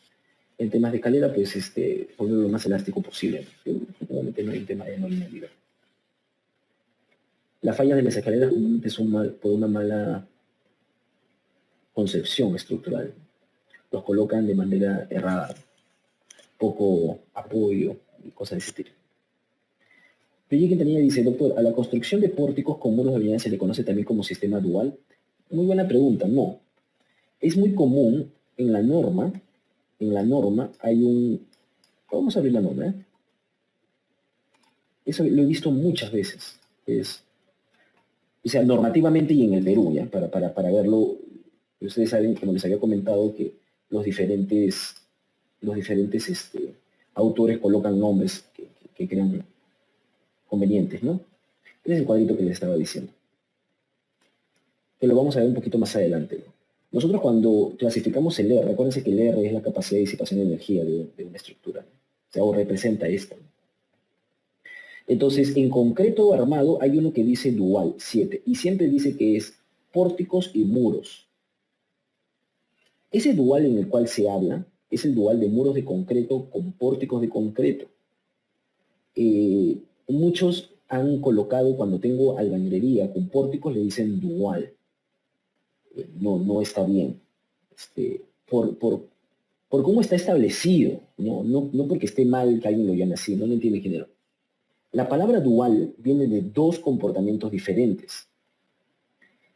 en temas de escalera, pues, ponerlo lo más elástico posible. Comúnmente no hay un tema de no linealidad. Las fallas de las escaleras comúnmente son por una mala concepción estructural. Los colocan de manera errada, poco apoyo y cosas de ese estilo. Pelle Quintanilla dice, doctor, a la construcción de pórticos con muros de habilidad se le conoce también como sistema dual. Muy buena pregunta, no. Es muy común en la norma hay un... Vamos a abrir la norma, ¿eh? Eso lo he visto muchas veces. O sea, normativamente y en el Perú, ¿ya? Para verlo, ustedes saben, como les había comentado, que los diferentes autores colocan nombres que crean convenientes, ¿no? Ese es el cuadrito que les estaba diciendo. Que lo vamos a ver un poquito más adelante, ¿no? Nosotros cuando clasificamos el R, acuérdense que el R es la capacidad de disipación de energía de una estructura, ¿no? O sea, o representa esto, ¿no? Entonces, en concreto armado hay uno que dice dual, 7, y siempre dice que es pórticos y muros. Ese dual en el cual se habla es el dual de muros de concreto con pórticos de concreto. Muchos han colocado, cuando tengo albañilería con pórticos, le dicen dual. No está bien. Por cómo está establecido, no porque esté mal que alguien lo llame así, no lo entiende género. La palabra dual viene de dos comportamientos diferentes.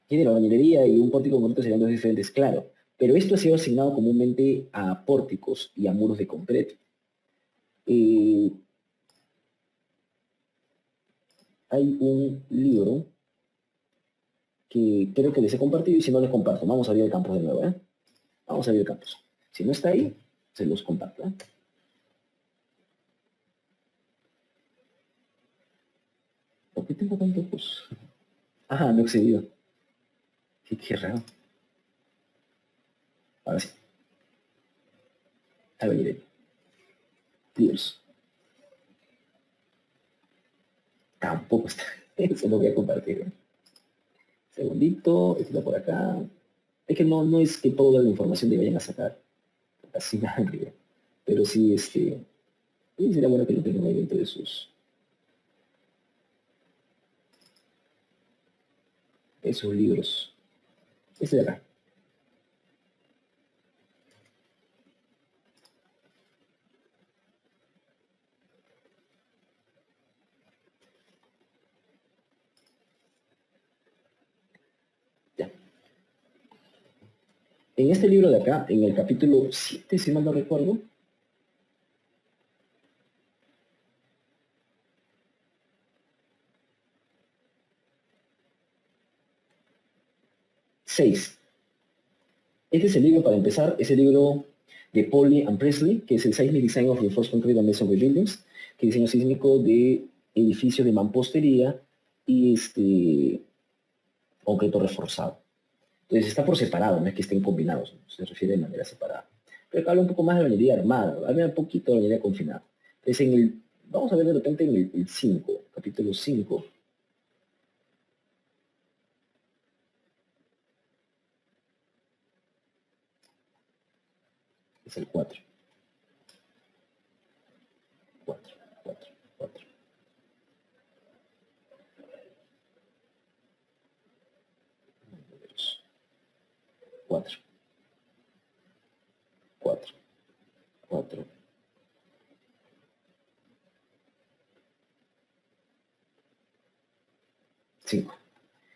Tiene la albañilería y un pórtico concreto serían dos diferentes, claro, pero esto ha sido asignado comúnmente a pórticos y a muros de concreto. Hay un libro que creo que les he compartido y si no les comparto, vamos a abrir el campus de nuevo, ¿eh? Vamos a abrir el campus. Si no está ahí, se los comparto, ¿eh? ¿Por qué tengo tanto pues? Ajá, me he excedido. Qué raro. Ahora sí. Albañilería. Dios. Tampoco está. Eso lo voy a compartir, ¿eh? Segundito, está por acá. Es que no es que toda la información te vayan a sacar así nada, pero sí, sí sería bueno que lo tengan ahí dentro de esos libros. Este de acá. Ya. En este libro de acá, en el capítulo 7, si mal no recuerdo, ¡6! Este es el libro, para empezar, es el libro de Pauli and Presley, que es el Seismic Design of Reinforced Concrete and Masonry Buildings, que es diseño sísmico de edificios de mampostería y concreto reforzado. Entonces está por separado, no es que estén combinados, ¿no? Se refiere de manera separada. Pero acá habla un poco más de bañería armada, habla un poquito de bañería confinada. Entonces vamos a ver de repente en el 5, capítulo 5. Es el 4. 4. 5.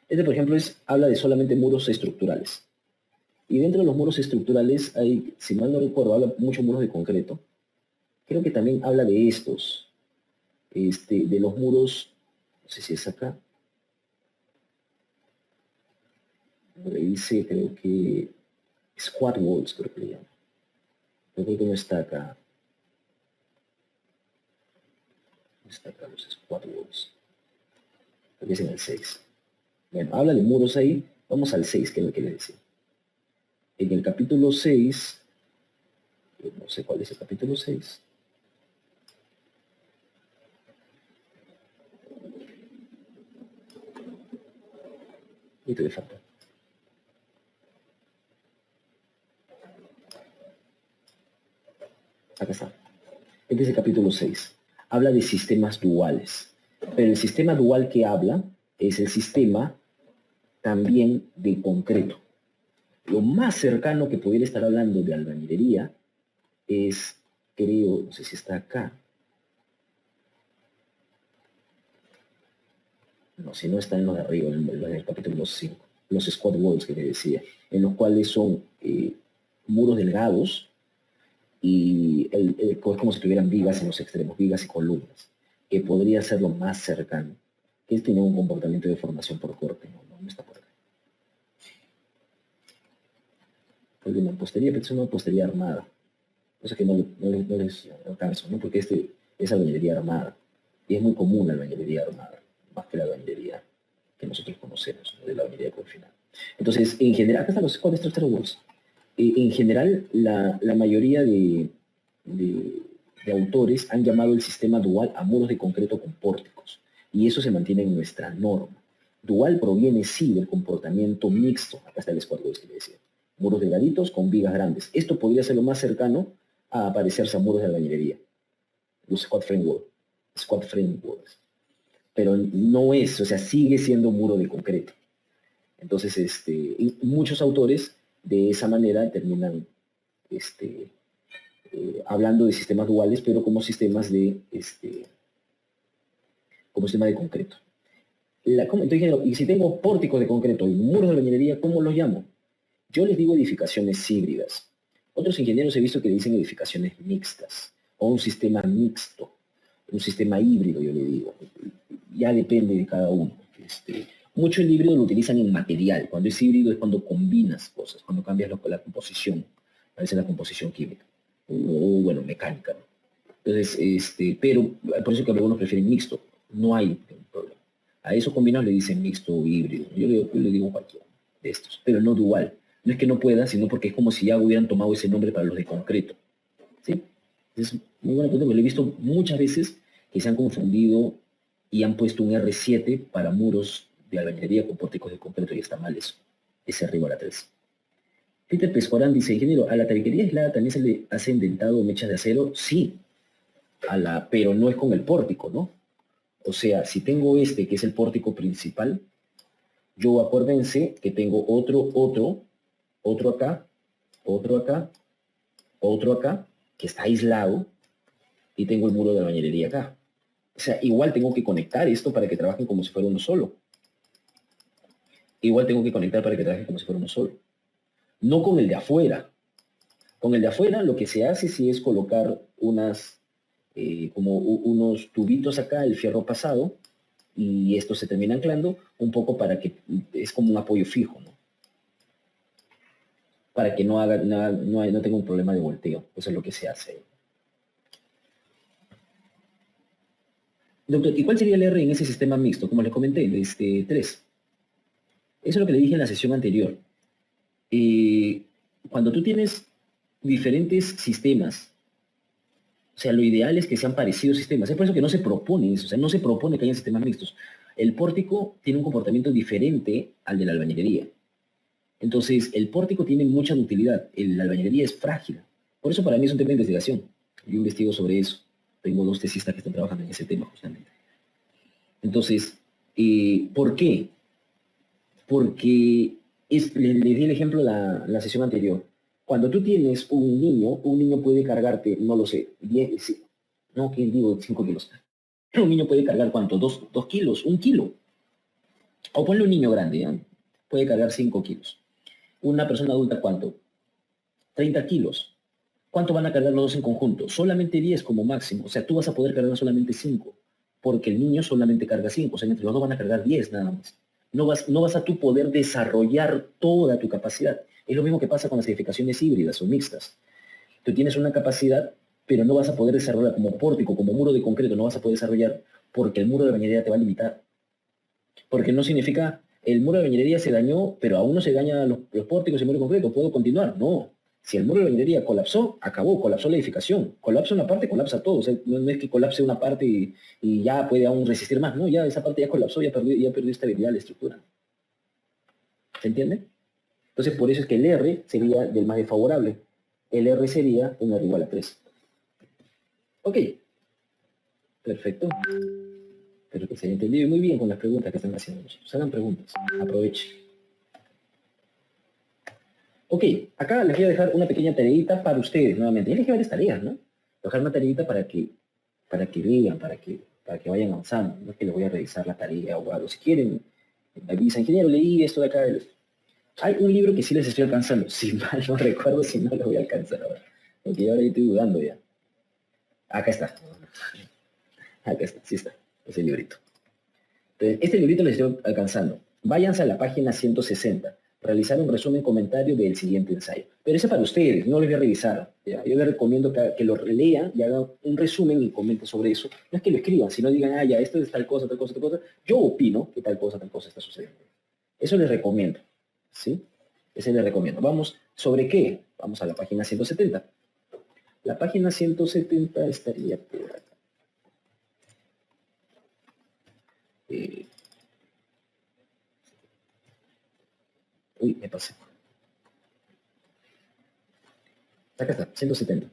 Este, por ejemplo, habla de solamente muros estructurales. Y dentro de los muros estructurales hay, si mal no recuerdo, habla mucho muros de concreto. Creo que también habla de estos, de los muros, no sé si es acá. Le dice, creo que squat walls, creo que le llama. Creo que no está acá. No está acá los squat walls. Creo que es en el 6. Bueno, habla de muros ahí. Vamos al 6, que es lo que le decía. En el capítulo 6, no sé cuál es el capítulo 6. Y te le falta. Acá está. Este es el capítulo 6. Habla de sistemas duales. Pero el sistema dual que habla es el sistema también de concreto. Lo más cercano que pudiera estar hablando de albañilería es, creo, no sé si está acá. No, si no está en los de arriba, en el capítulo 5. Los squat walls que te decía, en los cuales son muros delgados y es como si tuvieran vigas en los extremos, vigas y columnas, que podría ser lo más cercano, que es tener un comportamiento de formación por corte, no está por acá. Porque una mampostería, pero es una mampostería armada. Cosa que no les alcanzo, ¿no? Porque es albañilería armada. Y es muy común la albañilería armada, más que la albañilería que nosotros conocemos, ¿no? De la albañilería confinada. Entonces, en general, acá están los squat structural walls. En general, la mayoría de autores han llamado el sistema dual a muros de concreto con pórticos. Y eso se mantiene en nuestra norma. Dual proviene, sí, del comportamiento mixto. Acá está el squat walls que le decía. Muros delgaditos con vigas grandes. Esto podría ser lo más cercano a parecerse a muros de albañilería. Los squat frame walls. Pero no es, o sea, sigue siendo un muro de concreto. Entonces, muchos autores de esa manera terminan hablando de sistemas duales, pero como sistemas de concreto. Entonces, y si tengo pórticos de concreto y muros de albañilería, ¿cómo los llamo? Yo les digo edificaciones híbridas. Otros ingenieros he visto que le dicen edificaciones mixtas, o un sistema mixto, un sistema híbrido, yo le digo. Ya depende de cada uno. Mucho el híbrido lo utilizan en material. Cuando es híbrido es cuando combinas cosas, cuando cambias la composición, a veces la composición química, o bueno, mecánica, ¿no? Entonces, pero por eso que algunos prefieren mixto. No hay problema. A eso combinados le dicen mixto o híbrido. Yo le digo cualquiera de estos, pero no dual. No es que no pueda, sino porque es como si ya hubieran tomado ese nombre para los de concreto. ¿Sí? Es muy buena pregunta, lo he visto muchas veces que se han confundido y han puesto un R7 para muros de albañilería con pórticos de concreto y está mal eso. Ese arriba a la 3. Peter Pescorán dice, ingeniero, ¿a la tabiquería aislada también se le hace endentado mechas de acero? Sí, pero no es con el pórtico, ¿no? O sea, si tengo que es el pórtico principal, yo acuérdense que tengo otro acá, otro acá, que está aislado, y tengo el muro de albañilería acá. O sea, igual tengo que conectar esto para que trabajen como si fuera uno solo. No con el de afuera. Con el de afuera lo que se hace sí es colocar como unos tubitos acá, el fierro pasado, y esto se termina anclando un poco para que es como un apoyo fijo, ¿no? Para que no tenga un problema de volteo. Eso es lo que se hace. Doctor, ¿y cuál sería el R en ese sistema mixto? Como les comenté, 3. Eso es lo que le dije en la sesión anterior. Cuando tú tienes diferentes sistemas, o sea, lo ideal es que sean parecidos sistemas. Es por eso que no se propone eso, o sea, no se propone que haya sistemas mixtos. El pórtico tiene un comportamiento diferente al de la albañilería. Entonces, el pórtico tiene mucha utilidad, la albañilería es frágil. Por eso para mí es un tema de investigación. Yo investigo sobre eso. Tengo 2 tesistas que están trabajando en ese tema justamente. Entonces, ¿por qué? Porque les di el ejemplo la sesión anterior. Cuando tú tienes un niño puede cargarte, no lo sé, 10, no, ¿qué digo? 5 kilos. Un niño puede cargar, ¿cuánto? 2 kilos, 1 kilo. O ponle un niño grande, ¿eh? Puede cargar 5 kilos. Una persona adulta, ¿cuánto? 30 kilos. ¿Cuánto van a cargar los dos en conjunto? Solamente 10 como máximo. O sea, tú vas a poder cargar solamente 5, porque el niño solamente carga 5. O sea, entre los dos van a cargar 10 nada más. No vas a tú poder desarrollar toda tu capacidad. Es lo mismo que pasa con las edificaciones híbridas o mixtas. Tú tienes una capacidad, pero no vas a poder desarrollar como pórtico, como muro de concreto, no vas a poder desarrollar porque el muro de albañilería te va a limitar. Porque no significa, el muro de albañilería se dañó, pero aún no se dañan los pórticos y el muro de concreto, puedo continuar. No. Si el muro de albañilería colapsó, acabó, colapsó la edificación. Colapsa una parte, colapsa todo. O sea, no es que colapse una parte y ya puede aún resistir más. No, ya esa parte ya colapsó, ya perdió estabilidad de la estructura. ¿Se entiende? Entonces, por eso es que el R sería del más desfavorable. El R sería un R igual a 3. Ok. Perfecto. Espero que se haya entendido muy bien con las preguntas que están haciendo nosotros. Hagan preguntas. Aprovechen. Ok, acá les voy a dejar una pequeña tareita para ustedes nuevamente. Ya les voy a varias tareas, ¿no? Dejar una tareita para que vean, para que para que vayan avanzando. No es que les voy a revisar la tarea o algo. Si quieren, me avisa, ingeniero, leí esto de acá. Hay un libro que sí les estoy alcanzando. Si mal no recuerdo, si no lo voy a alcanzar ahora. Porque ahora estoy dudando ya. Acá está. Acá está, sí está. Ese librito. Entonces, este librito les estoy alcanzando. Váyanse a la página 160. Realizar un resumen comentario del siguiente ensayo. Pero ese es para ustedes, no les voy a revisar. ¿Ya? Yo les recomiendo que lo lean y hagan un resumen y comenten sobre eso. No es que lo escriban, sino digan, ah, ya, esto es tal cosa, tal cosa, tal cosa. Yo opino que tal cosa está sucediendo. Eso les recomiendo. ¿Sí? Ese les recomiendo. Vamos, ¿sobre qué? Vamos a la página 170. La página 170 estaría por acá. Uy, me pasé. Acá está, 170.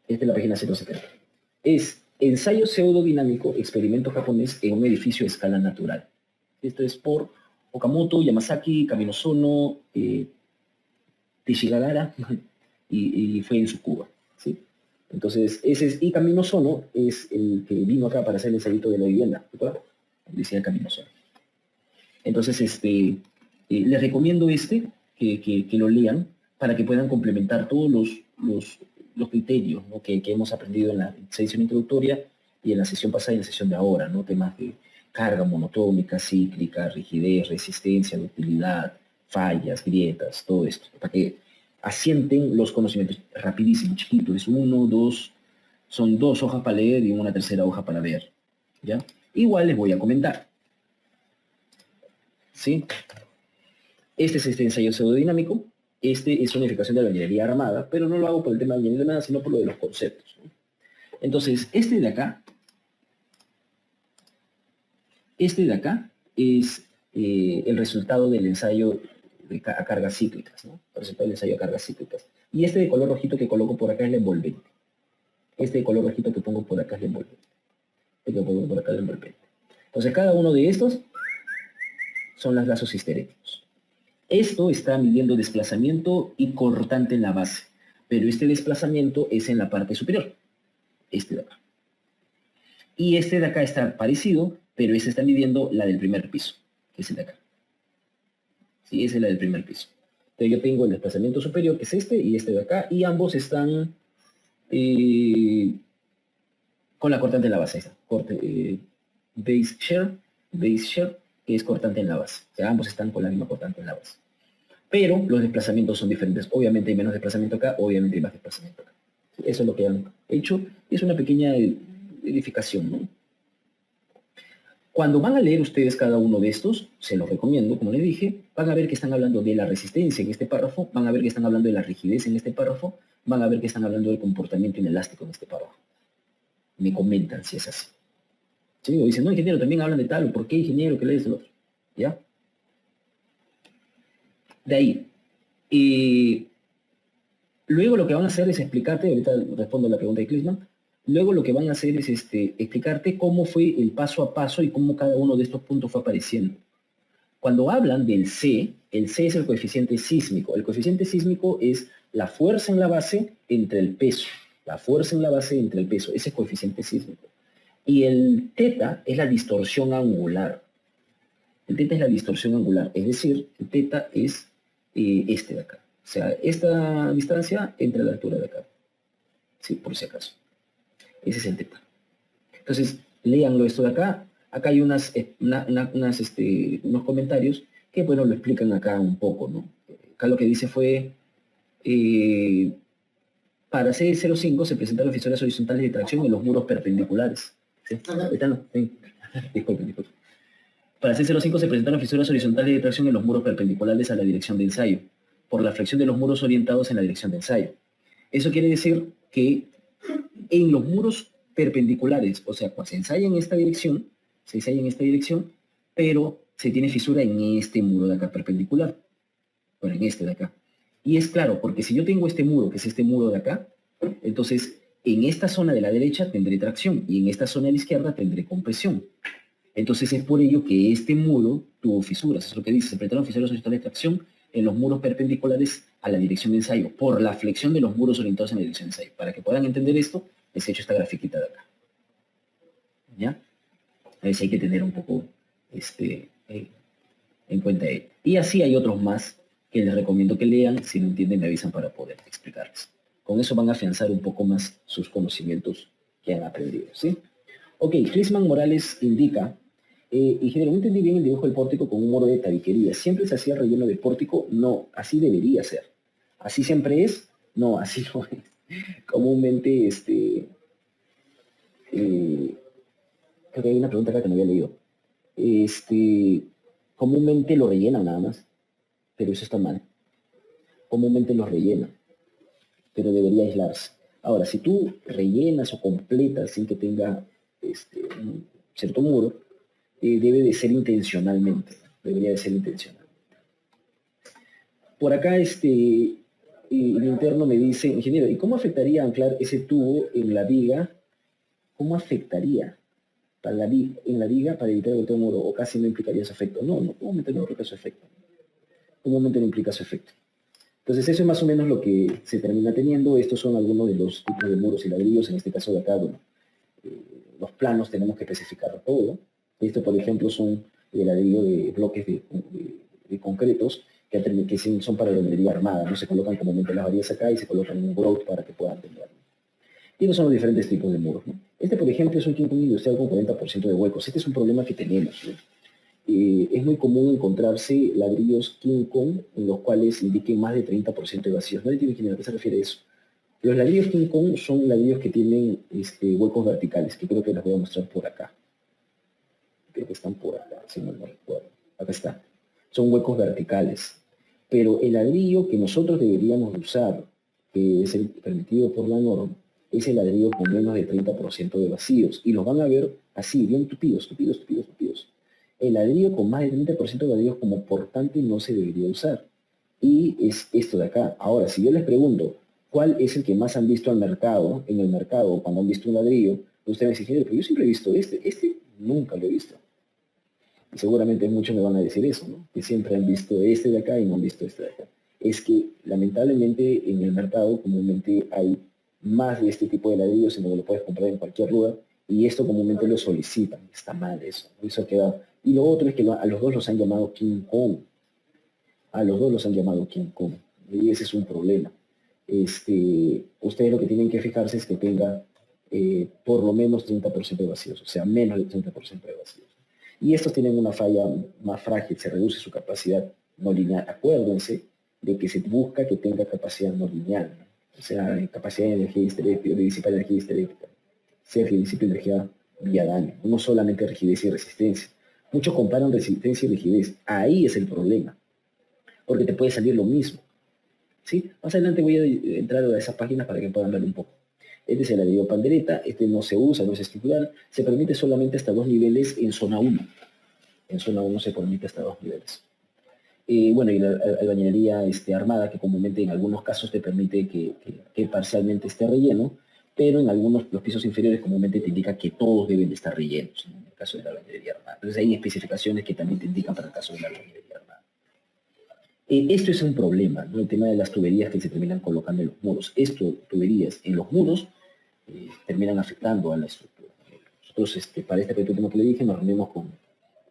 Esta es la página 170. Es ensayo pseudodinámico, experimento japonés en un edificio a escala natural. Esto es por Okamoto, Yamazaki, Kaminosono, Teshigahara y fue en Tsukuba. ¿Sí? Entonces, y Kaminosono es el que vino acá para hacer el ensayito de la vivienda. ¿Recuerda? Decía Kaminosono. Entonces, les recomiendo que lo lean para que puedan complementar todos los criterios, ¿no? que hemos aprendido en la sesión introductoria y en la sesión pasada y en la sesión de ahora, ¿no? Temas de carga monotónica, cíclica, rigidez, resistencia, ductilidad, fallas, grietas, todo esto, para que asienten los conocimientos rapidísimo, chiquito, es 1, 2, son 2 hojas para leer y una tercera hoja para ver, ¿ya? Igual les voy a comentar. ¿Sí? Este es ensayo pseudodinámico. Este es una unificación de la ingeniería armada, pero no lo hago por el tema de la ingeniería armada, sino por lo de los conceptos, ¿no? Entonces, este de acá es el resultado del ensayo a cargas cíclicas, ¿no? El resultado del ensayo a cargas cíclicas. Y este de color rojito que coloco por acá es el envolvente. Este de color rojito que pongo por acá es el envolvente. Este que pongo por acá es el envolvente. Entonces, cada uno de estos son los lazos histeréticos. Esto está midiendo desplazamiento y cortante en la base, pero este desplazamiento es en la parte superior, este de acá. Y este de acá está parecido, pero este está midiendo la del primer piso, que es el de acá. Sí, esa es la del primer piso. Entonces yo tengo el desplazamiento superior, que es este, y este de acá, y ambos están con la cortante en la base. Base shear, que es cortante en la base. O sea, ambos están con la misma cortante en la base. Pero los desplazamientos son diferentes. Obviamente hay menos desplazamiento acá, obviamente hay más desplazamiento acá. Eso es lo que han hecho. Es una pequeña edificación, ¿no? Cuando van a leer ustedes cada uno de estos, se los recomiendo, como les dije, van a ver que están hablando de la resistencia en este párrafo, van a ver que están hablando de la rigidez en este párrafo, van a ver que están hablando del comportamiento inelástico en este párrafo. Me comentan si es así. ¿Sí? O dicen, no, ingeniero, también hablan de tal, o por qué, ingeniero, que lees el otro. ¿Ya? De ahí. Luego lo que van a hacer es explicarte, ahorita respondo a la pregunta de Klinsmann, luego lo que van a hacer es explicarte cómo fue el paso a paso y cómo cada uno de estos puntos fue apareciendo. Cuando hablan del C, el C es el coeficiente sísmico. El coeficiente sísmico es la fuerza en la base entre el peso. La fuerza en la base entre el peso. Ese es coeficiente sísmico. Y el teta es la distorsión angular. El teta es la distorsión angular. Es decir, el teta es este de acá. O sea, esta distancia entre la altura de acá. Sí, por si acaso. Ese es el teta. Entonces, léanlo esto de acá. Acá hay unos comentarios que, bueno, lo explican acá un poco, ¿no? Acá lo que dice fue, para C05 se presentaron fisuras horizontales de tracción en los muros perpendiculares. ¿Sí? Ahorita no. Sí. Disculpen. Para C05 se presentaron fisuras horizontales de tracción en los muros perpendiculares a la dirección de ensayo, por la flexión de los muros orientados en la dirección de ensayo. Eso quiere decir que en los muros perpendiculares, o sea, cuando se ensaya en esta dirección, pero se tiene fisura en este muro de acá perpendicular, bueno, en este de acá. Y es claro, porque si yo tengo este muro, que es este muro de acá, entonces en esta zona de la derecha tendré tracción y en esta zona de la izquierda tendré compresión. Entonces es por ello que este muro tuvo fisuras, es lo que dice, se presentaron fisuras horizontales de tracción en los muros perpendiculares a la dirección de ensayo, por la flexión de los muros orientados en la dirección de ensayo. Para que puedan entender esto, les he hecho esta grafiquita de acá. ¿Ya? A veces hay que tener un poco en cuenta ello. Y así hay otros más que les recomiendo que lean. Si no entienden, me avisan para poder explicarles. Con eso van a afianzar un poco más sus conocimientos que han aprendido, ¿sí? Ok, Clisman Morales indica, ingeniero, no entendí bien el dibujo del pórtico con un muro de tabiquería. ¿Siempre se hacía el relleno de pórtico? No, así debería ser. ¿Así siempre es? No, así no es. Comúnmente, creo que hay una pregunta acá que no había leído. Comúnmente lo rellenan nada más, pero eso está mal. Comúnmente lo rellenan, pero debería aislarse. Ahora, si tú rellenas o completas sin que tenga un cierto muro, debe de ser intencionalmente. Debería de ser intencional. Por acá, el interno me dice, ingeniero, ¿y cómo afectaría anclar ese tubo en la viga? ¿Cómo afectaría en la viga para evitar el golpeo muro? ¿O casi no implicaría su efecto? No, comúnmente no implica su efecto. Comúnmente no implica su efecto. Entonces eso es más o menos lo que se termina teniendo. Estos son algunos de los tipos de muros y ladrillos. En este caso de acá, bueno, los planos tenemos que especificar todo. Esto, por ejemplo, son el ladrillo de bloques de concretos que son para la albañilería armada, ¿no? Se colocan comúnmente las varillas acá y se colocan un grout para que puedan tener. Y estos son los diferentes tipos de muros, ¿no? Este, por ejemplo, es un king kong industrial con 40% de huecos. Este es un problema que tenemos, ¿no? Es muy común encontrarse ladrillos king kong en los cuales indiquen más de 30% de vacíos. No entiendo a qué se refiere a eso. Los ladrillos king kong son ladrillos que tienen huecos verticales, que creo que los voy a mostrar por acá. Creo que están por acá, si no recuerdo. Acá está. Son huecos verticales. Pero el ladrillo que nosotros deberíamos usar, que es el permitido por la norma, es el ladrillo con menos de 30% de vacíos. Y los van a ver así, bien tupidos. El ladrillo con más de 30% de vacíos como portante no se debería usar. Y es esto de acá. Ahora, si yo les pregunto, ¿cuál es el que más han visto en el mercado, cuando han visto un ladrillo? Ustedes me dicen, pero yo siempre he visto este nunca lo he visto. Y seguramente muchos me van a decir eso, ¿no? Que siempre han visto este de acá y no han visto este de acá. Es que, lamentablemente, en el mercado comúnmente hay más de este tipo de ladrillos en donde lo puedes comprar en cualquier lugar, y esto comúnmente lo solicitan. Está mal eso. Eso ha quedado. Y lo otro es que a los dos los han llamado King Kong. A los dos los han llamado King Kong. Y ese es un problema. Ustedes lo que tienen que fijarse es que tenga por lo menos 30% de vacíos, o sea, menos del 30% de vacíos. Y estos tienen una falla más frágil, se reduce su capacidad no lineal. Acuérdense de que se busca que tenga capacidad no lineal, ¿no? O sea, capacidad de energía histerética, de disipar energía histerética, sea que disipe energía vía daño, no solamente rigidez y resistencia. Muchos comparan resistencia y rigidez. Ahí es el problema, porque te puede salir lo mismo. ¿Sí? Más adelante voy a entrar a esa página para que puedan ver un poco. Este es el ladrillo pandereta, este no se usa, no es estructural, se permite solamente hasta 2 niveles en zona 1. En zona 1 se permite hasta 2 niveles. Bueno, y la albañilería armada, que comúnmente en algunos casos te permite que parcialmente esté relleno, pero en los pisos inferiores comúnmente te indica que todos deben de estar rellenos, ¿no? En el caso de la albañilería armada. Entonces hay especificaciones que también te indican para el caso de la albañilería armada. Esto es un problema, ¿no? El tema de las tuberías que se terminan colocando en los muros. Tuberías en los muros terminan afectando a la estructura. Nosotros, para este proyecto último que le dije, nos reunimos con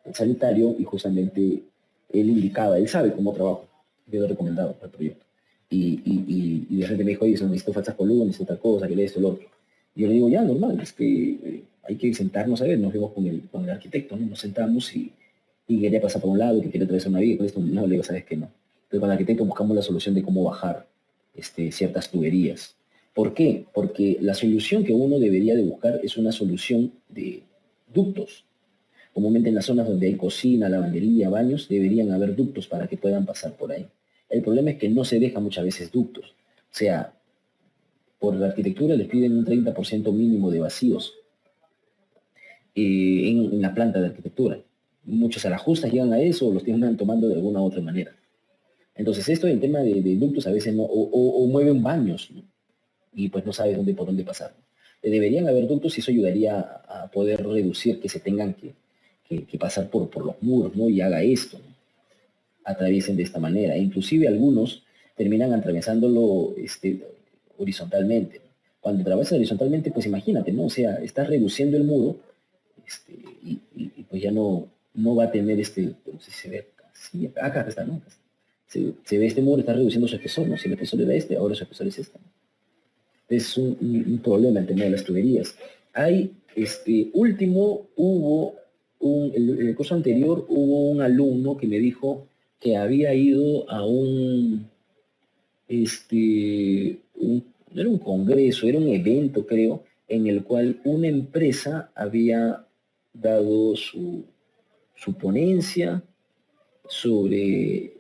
el sanitario y justamente él indicaba, él sabe cómo trabajo, yo lo he recomendado para el proyecto. Y de repente me dijo, oye, necesito falsas columnas, necesito tal cosa, que esto, lo otro. Y yo le digo, ya, normal, es que hay que sentarnos a ver, nos vemos con el arquitecto, ¿no? Nos sentamos y quería pasar por un lado, que quería traer una viga, con esto no, le digo, sabes que no. Entonces con el arquitecto buscamos la solución de cómo bajar ciertas tuberías. ¿Por qué? Porque la solución que uno debería de buscar es una solución de ductos. Comúnmente en las zonas donde hay cocina, lavandería, baños, deberían haber ductos para que puedan pasar por ahí. El problema es que no se deja muchas veces ductos. O sea, por la arquitectura les piden un 30% mínimo de vacíos en la planta de arquitectura. Muchos a las justas llegan a eso o los tienen tomando de alguna u otra manera. Entonces esto del tema de ductos a veces no, o mueven baños, ¿no? Y pues no sabes por dónde pasar. Deberían haber ductos y eso ayudaría a poder reducir que se tengan que pasar por los muros, ¿no? Y haga esto, ¿no? Atraviesen de esta manera. E inclusive algunos terminan atravesándolo horizontalmente, ¿no? Cuando trabajas horizontalmente, pues imagínate, ¿no? O sea, estás reduciendo el muro, y pues ya no va a tener no sé si se ve así, acá está, ¿no? Se ve este muro, está reduciendo su espesor, ¿no? Si el espesor era ahora su espesor es este, ¿no? Es un problema el tema de las tuberías. Hay, último, en el curso anterior hubo un alumno que me dijo que había ido a no era un congreso, era un evento, creo, en el cual una empresa había dado su ponencia sobre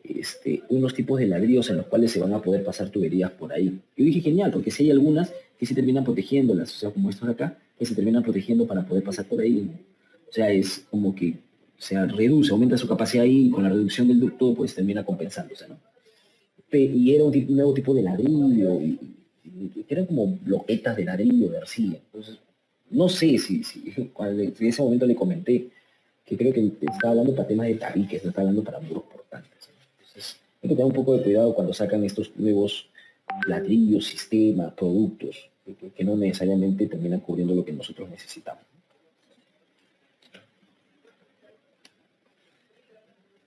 unos tipos de ladrillos en los cuales se van a poder pasar tuberías por ahí. Yo dije, genial, porque si hay algunas que se terminan protegiéndolas, o sea, como estos de acá, que se terminan protegiendo para poder pasar por ahí, ¿no? O sea, es como que se reduce, aumenta su capacidad ahí, y con la reducción del ducto, pues termina compensándose, ¿no? Y era un nuevo tipo de ladrillo, y eran como bloquetas de ladrillo, de arcilla. Entonces, no sé si en ese momento le comenté que creo que estaba hablando para temas de tabiques, no estaba hablando para muros portantes. Entonces, hay que tener un poco de cuidado cuando sacan estos nuevos ladrillos, sistemas, productos, que no necesariamente terminan cubriendo lo que nosotros necesitamos.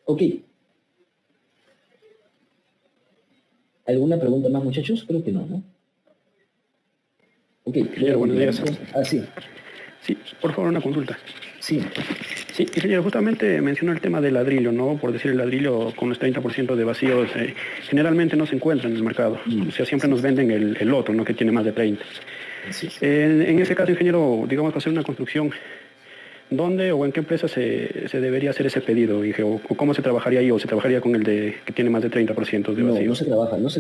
Ok. ¿Alguna pregunta más, muchachos? Creo que no, ¿no? Ok. Buenos días. Sí. Sí, por favor, una consulta. Sí. Sí, ingeniero, justamente mencionó el tema del ladrillo, ¿no? Por decir, el ladrillo con los 30% de vacíos generalmente no se encuentra en el mercado. O sea, siempre nos venden el otro, ¿no? Que tiene más de 30. Sí. En ese caso, ingeniero, digamos, para hacer una construcción, ¿dónde o en qué empresa se debería hacer ese pedido? ¿O cómo se trabajaría ahí? ¿O se trabajaría con el que tiene más de 30% de vacíos? No se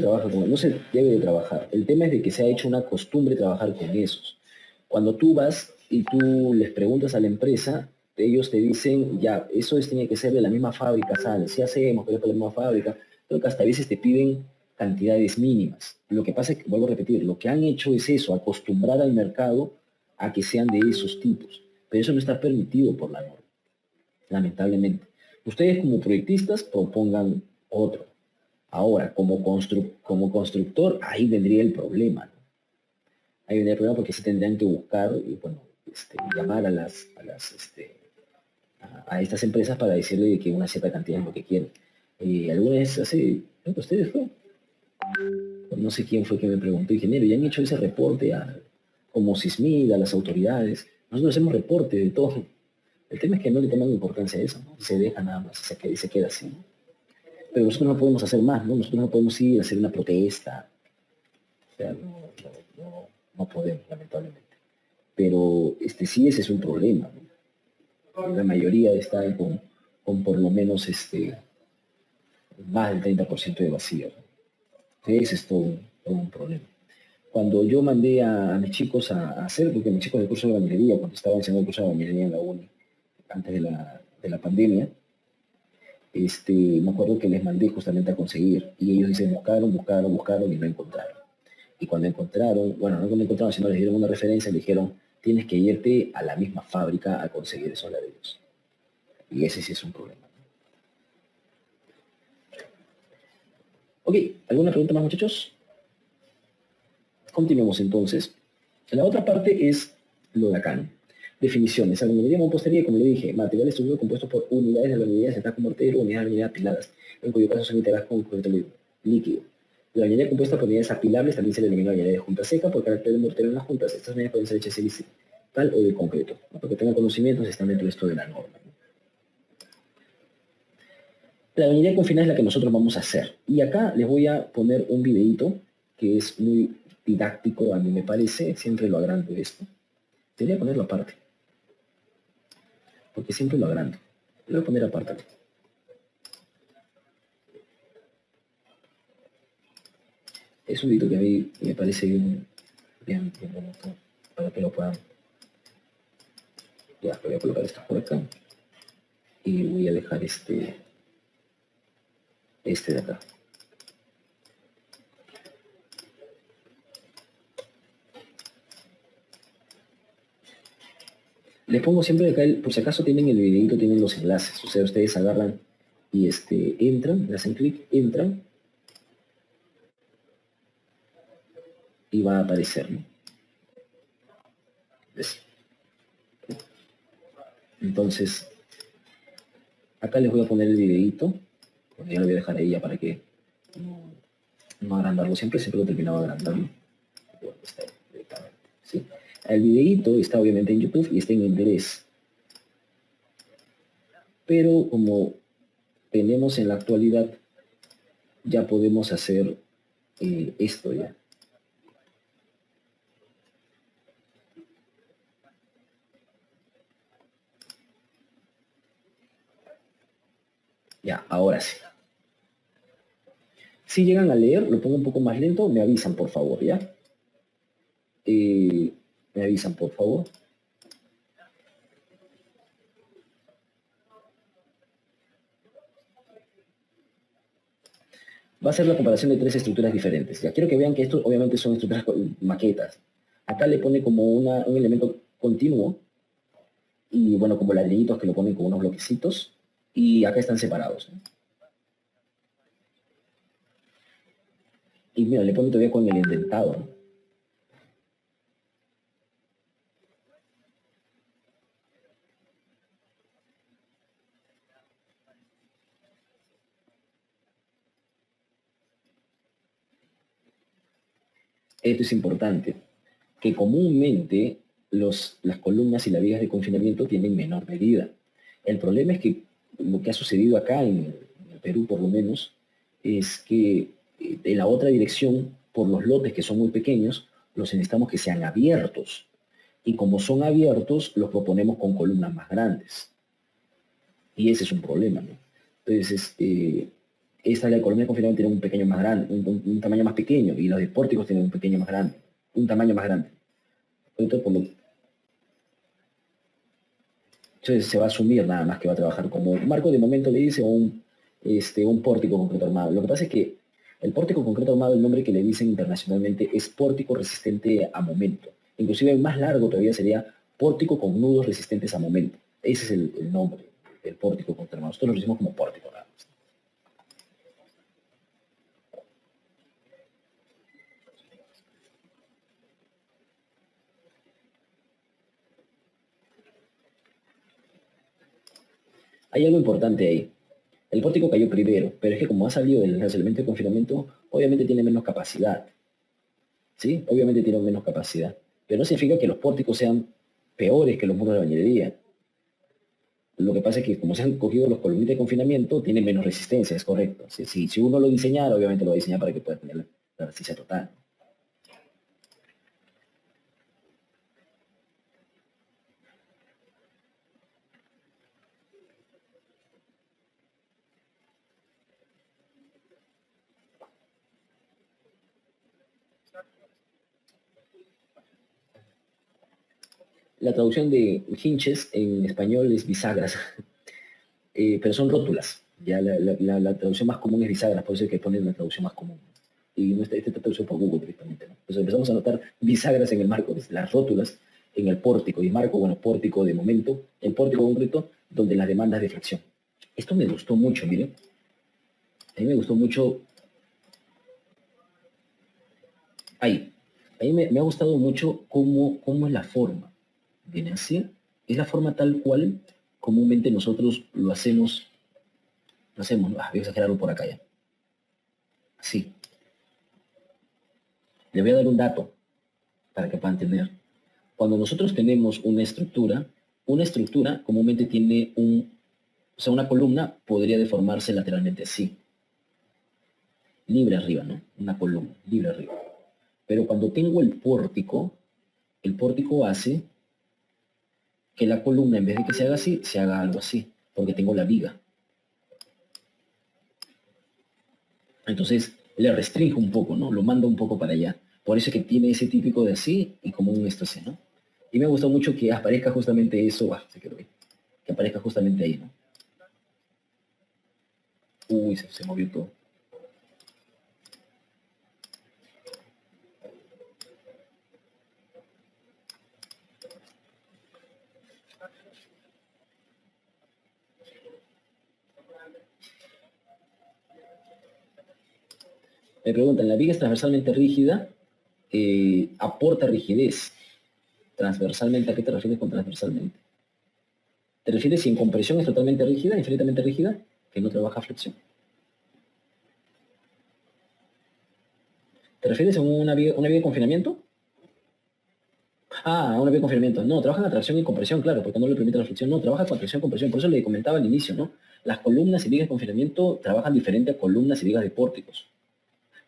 trabaja con él, no se debe de trabajar. El tema es de que se ha hecho una costumbre trabajar con esos. Cuando tú vas y tú les preguntas a la empresa, ellos te dicen, ya, tiene que ser de la misma fábrica, ¿sabes? Sí hacemos, pero es de la misma fábrica. Creo que hasta a veces te piden cantidades mínimas. Lo que pasa es que, vuelvo a repetir, lo que han hecho es eso, acostumbrar al mercado a que sean de esos tipos. Pero eso no está permitido por la norma, lamentablemente. Ustedes como proyectistas propongan otro. Ahora, como constructor, ahí vendría el problema, ¿no? Ahí vendría el problema porque sí tendrían que buscar y, bueno, llamar a estas empresas para decirle que una cierta cantidad es lo que quieren. Alguna vez creo que ustedes fue, no sé quién fue que me preguntó, ingeniero, ¿ya han hecho ese reporte como Sismid, a las autoridades? Nosotros hacemos reporte de todo. El tema es que no le toman importancia a eso, ¿no? Se deja nada más, se queda así, ¿no? Pero nosotros no podemos hacer más, ¿no? Nosotros no podemos ir a hacer una protesta. O sea, no podemos, lamentablemente. Pero sí, ese es un problema, ¿no? La mayoría está con por lo menos más del 30% de vacío, ¿no? Ese es todo un problema. Cuando yo mandé a mis chicos a hacer, porque mis chicos del curso de bañilería, cuando estaba enseñando el curso de bañilería en la uni, antes de la pandemia, me acuerdo que les mandé justamente a conseguir, y ellos dicen, buscaron y no encontraron. Y cuando encontraron, bueno, no cuando encontraron, sino les dieron una referencia, le dijeron, tienes que irte a la misma fábrica a conseguir esos ladrillos. Y ese sí es un problema. Ok, ¿alguna pregunta más, muchachos? Continuemos entonces. La otra parte es lo de acá, ¿no? Definiciones. Albañilería mampostería, como le dije, material estructural compuesto por unidades de albañilería sentadas con mortero, unidades de albañilería apiladas, en cuyo caso son integradas con concreto líquido. La albañilería compuesta por unidades apilables también se le denomina albañilería de junta seca por carácter de mortero en las juntas. Estas unidades pueden ser hechas de tal o de concreto, ¿no? Para que tengan conocimientos, están dentro de esto de la norma, ¿no? La albañilería con final es la que nosotros vamos a hacer. Y acá les voy a poner un videito que es muy didáctico, a mí me parece, siempre lo agrando esto. Debería ponerlo aparte, porque siempre lo agrando. Lo voy a poner aparte. Es un videito que a mí me parece bien bonito, para que lo puedan. Ya, voy a colocar esto por acá. Y voy a dejar este de acá. Les pongo siempre acá, por si acaso tienen el videito, tienen los enlaces. O sea, ustedes agarran y entran, le hacen clic, entran y va a aparecer, ¿no? ¿Ves? Entonces, acá les voy a poner el videíto. Bueno, ya lo voy a dejar ahí ya para que no agrandarlo siempre lo terminaba agrandando. Bueno, está ahí, directamente, ¿sí? El videíto está obviamente en YouTube y está en inglés. Pero como tenemos en la actualidad, ya podemos hacer esto ya. Ya, ahora sí. Si llegan a leer, lo pongo un poco más lento, me avisan por favor, ¿ya? Me avisan por favor. Va a ser la comparación de 3 estructuras diferentes. Ya quiero que vean que esto obviamente son estructuras maquetas. Acá le pone como un elemento continuo y bueno, como ladrillitos que lo ponen con unos bloquecitos y acá están separados, ¿no? Y mira, le pone todavía con el indentado, ¿no? Esto es importante, que comúnmente las columnas y las vigas de confinamiento tienen menor medida. El problema es que lo que ha sucedido acá en el Perú, por lo menos, es que en la otra dirección, por los lotes que son muy pequeños, los necesitamos que sean abiertos. Y como son abiertos, los proponemos con columnas más grandes. Y ese es un problema, ¿no? Entonces, esta la columna de confinamiento tiene un pequeño más grande, un tamaño más pequeño, y los de pórticos tienen un pequeño más grande, un tamaño más grande. Entonces, se va a asumir nada más que va a trabajar como marco de momento le dice un pórtico concreto armado. Lo que pasa es que el pórtico concreto armado, el nombre que le dicen internacionalmente es pórtico resistente a momento. Inclusive el más largo todavía sería pórtico con nudos resistentes a momento. Ese es el nombre del pórtico concreto armado. Nosotros lo decimos como pórtico nada más. Hay algo importante ahí. El pórtico cayó primero, pero es que como ha salido del elemento de confinamiento, obviamente tiene menos capacidad. ¿Sí? Obviamente tiene menos capacidad. Pero no significa que los pórticos sean peores que los muros de bañería. Lo que pasa es que como se han cogido los columnitas de confinamiento, tienen menos resistencia, es correcto. Si uno lo diseñara, obviamente lo va a diseñar para que pueda tener la resistencia total. La traducción de hinges en español es bisagras, pero son rótulas. Ya la traducción más común es bisagras, por eso es que ponen la traducción más común. Y no está traducción por Google directamente, ¿no? Entonces empezamos a notar bisagras en el marco, las rótulas en el pórtico, y marco, bueno, pórtico de momento, el pórtico concreto, donde las demandas de fricción. Esto me gustó mucho, miren. A mí me gustó mucho. Ahí. A mí me ha gustado mucho cómo es la forma. Viene así. Es la forma tal cual comúnmente nosotros lo hacemos. Voy a exagerarlo por acá ya. Así. Le voy a dar un dato para que puedan entender. Cuando nosotros tenemos una estructura comúnmente tiene una columna podría deformarse lateralmente así. Libre arriba, ¿no? Una columna, libre arriba. Pero cuando tengo el pórtico hace que la columna, en vez de que se haga así, se haga algo así, porque tengo la viga. Entonces, le restringe un poco, ¿no? Lo manda un poco para allá. Por eso es que tiene ese típico de así y como un esto así, ¿no? Y me gustó mucho que aparezca justamente eso, se quedó ahí. Que aparezca justamente ahí, ¿no? Uy, se movió todo. Me preguntan, ¿la viga es transversalmente rígida? Aporta rigidez. Transversalmente, ¿a qué te refieres con transversalmente? ¿Te refieres si en compresión es totalmente rígida, infinitamente rígida, que no trabaja flexión? ¿Te refieres a una vía de confinamiento? Ah, una vía de confinamiento. No, trabaja en atracción y compresión, claro, porque no le permite la flexión. No, trabaja con atracción y compresión. Por eso le comentaba al inicio, ¿no? Las columnas y vigas de confinamiento trabajan diferente a columnas y vigas de pórticos.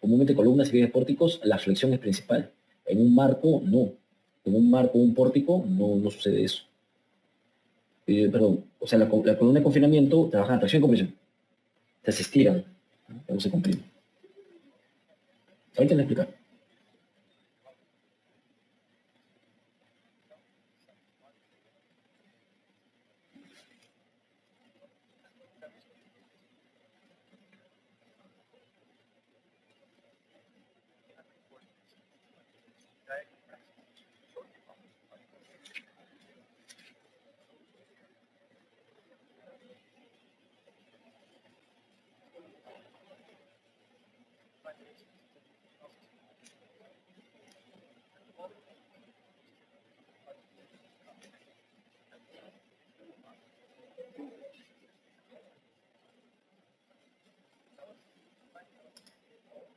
Comúnmente columnas y vigas de pórticos, la flexión es principal. En un marco, no. En un marco, un pórtico, no sucede eso. Perdón, o sea, la columna de confinamiento trabaja en atracción y compresión. O sea, se estiran, ¿no? Pero no se comprimen. Ahorita le voy a explicar.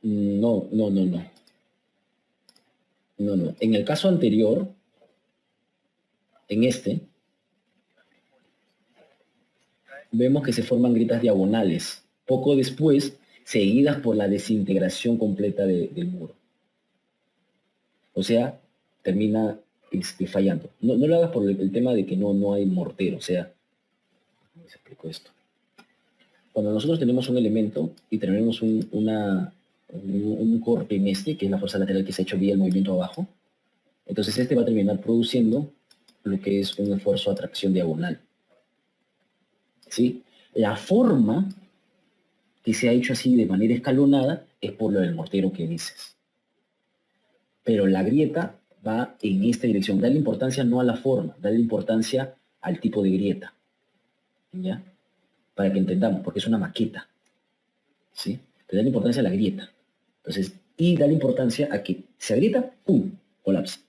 No. No. En el caso anterior, en este, vemos que se forman grietas diagonales, poco después, seguidas por la desintegración completa del muro. O sea, termina fallando. No lo hagas por el tema de que no hay mortero, o sea, ¿cómo se explico esto? Cuando nosotros tenemos un elemento y tenemos un corte en este, que es la fuerza lateral que se ha hecho vía el movimiento abajo, entonces este va a terminar produciendo lo que es un esfuerzo de atracción diagonal. ¿Sí? La forma que se ha hecho así de manera escalonada es por lo del mortero que dices. Pero la grieta va en esta dirección. Dale importancia no a la forma, dale importancia al tipo de grieta. ¿Ya? Para que entendamos, porque es una maqueta. ¿Sí? Te da importancia a la grieta. Entonces, y dale importancia a que se agrieta, ¡pum!, colapsa.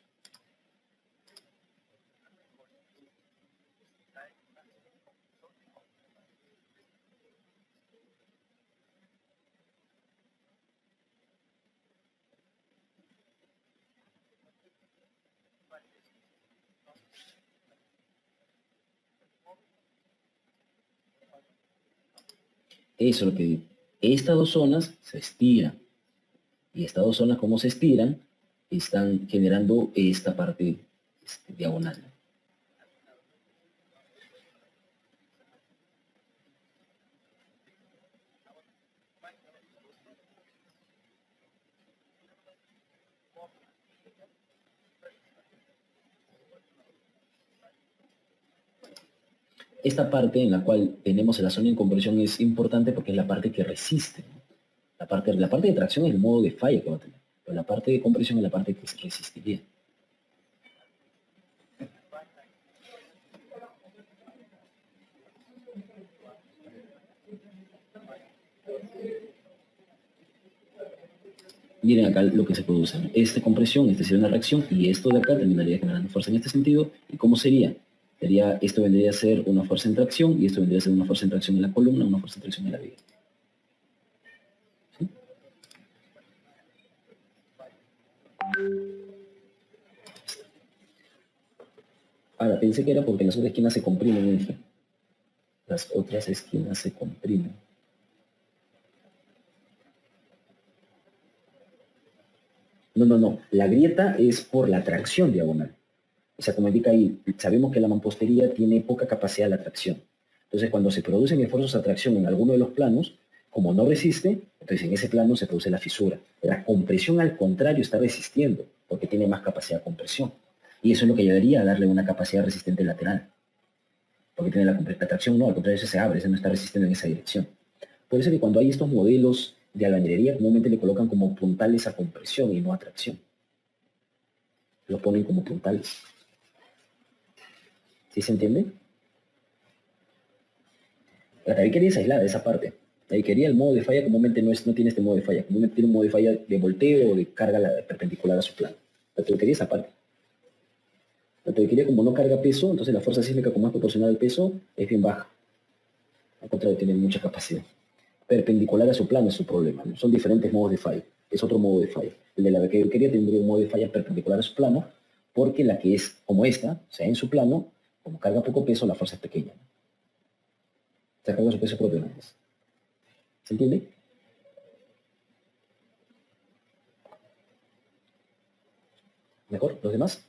Eso es lo que digo. Estas dos zonas se estiran. Y estas dos zonas, como se estiran, están generando esta parte diagonal. Esta parte en la cual tenemos la zona de compresión es importante porque es la parte que resiste, ¿no? La parte de tracción es el modo de falla que va a tener, pero la parte de compresión es la parte que se resistiría. Miren acá lo que se produce, ¿no? Esta compresión, esta sería una reacción, y esto de acá terminaría generando fuerza en este sentido. ¿Y cómo sería? Esto vendría a ser una fuerza en tracción, y esto vendría a ser una fuerza en tracción en la columna, una fuerza en tracción en la viga. ¿Sí? Ahora, pensé que era porque las otras esquinas se comprimen, dije. Las otras esquinas se comprimen. No. La grieta es por la tracción diagonal. O sea, como indica ahí, sabemos que la mampostería tiene poca capacidad de atracción. Entonces, cuando se producen esfuerzos de atracción en alguno de los planos, como no resiste, entonces en ese plano se produce la fisura. La compresión, al contrario, está resistiendo, porque tiene más capacidad de compresión. Y eso es lo que ayudaría a darle una capacidad resistente lateral. Porque tiene la atracción, no, al contrario, ese se abre, ese no está resistiendo en esa dirección. Por eso que cuando hay estos modelos de albañilería, comúnmente le colocan como puntales a compresión y no a tracción. Lo ponen como puntales. ¿Sí se entiende? La tabiquería es aislada, esa parte. La tabiquería, el modo de falla comúnmente no tiene este modo de falla. Comúnmente tiene un modo de falla de volteo o de carga perpendicular a su plano. La tabiquería es esa parte. La tabiquería, como no carga peso, entonces la fuerza sísmica, como es proporcional al peso, es bien baja. Al contrario, tiene mucha capacidad. Perpendicular a su plano es su problema, ¿no? Son diferentes modos de falla. Es otro modo de falla. El de la tabiquería tendría un modo de falla perpendicular a su plano, porque la que es como esta, o sea, en su plano, como carga poco peso, la fuerza es pequeña, ¿no? O sea, carga su peso propio nada más. ¿Se entiende? ¿Mejor? ¿Los demás?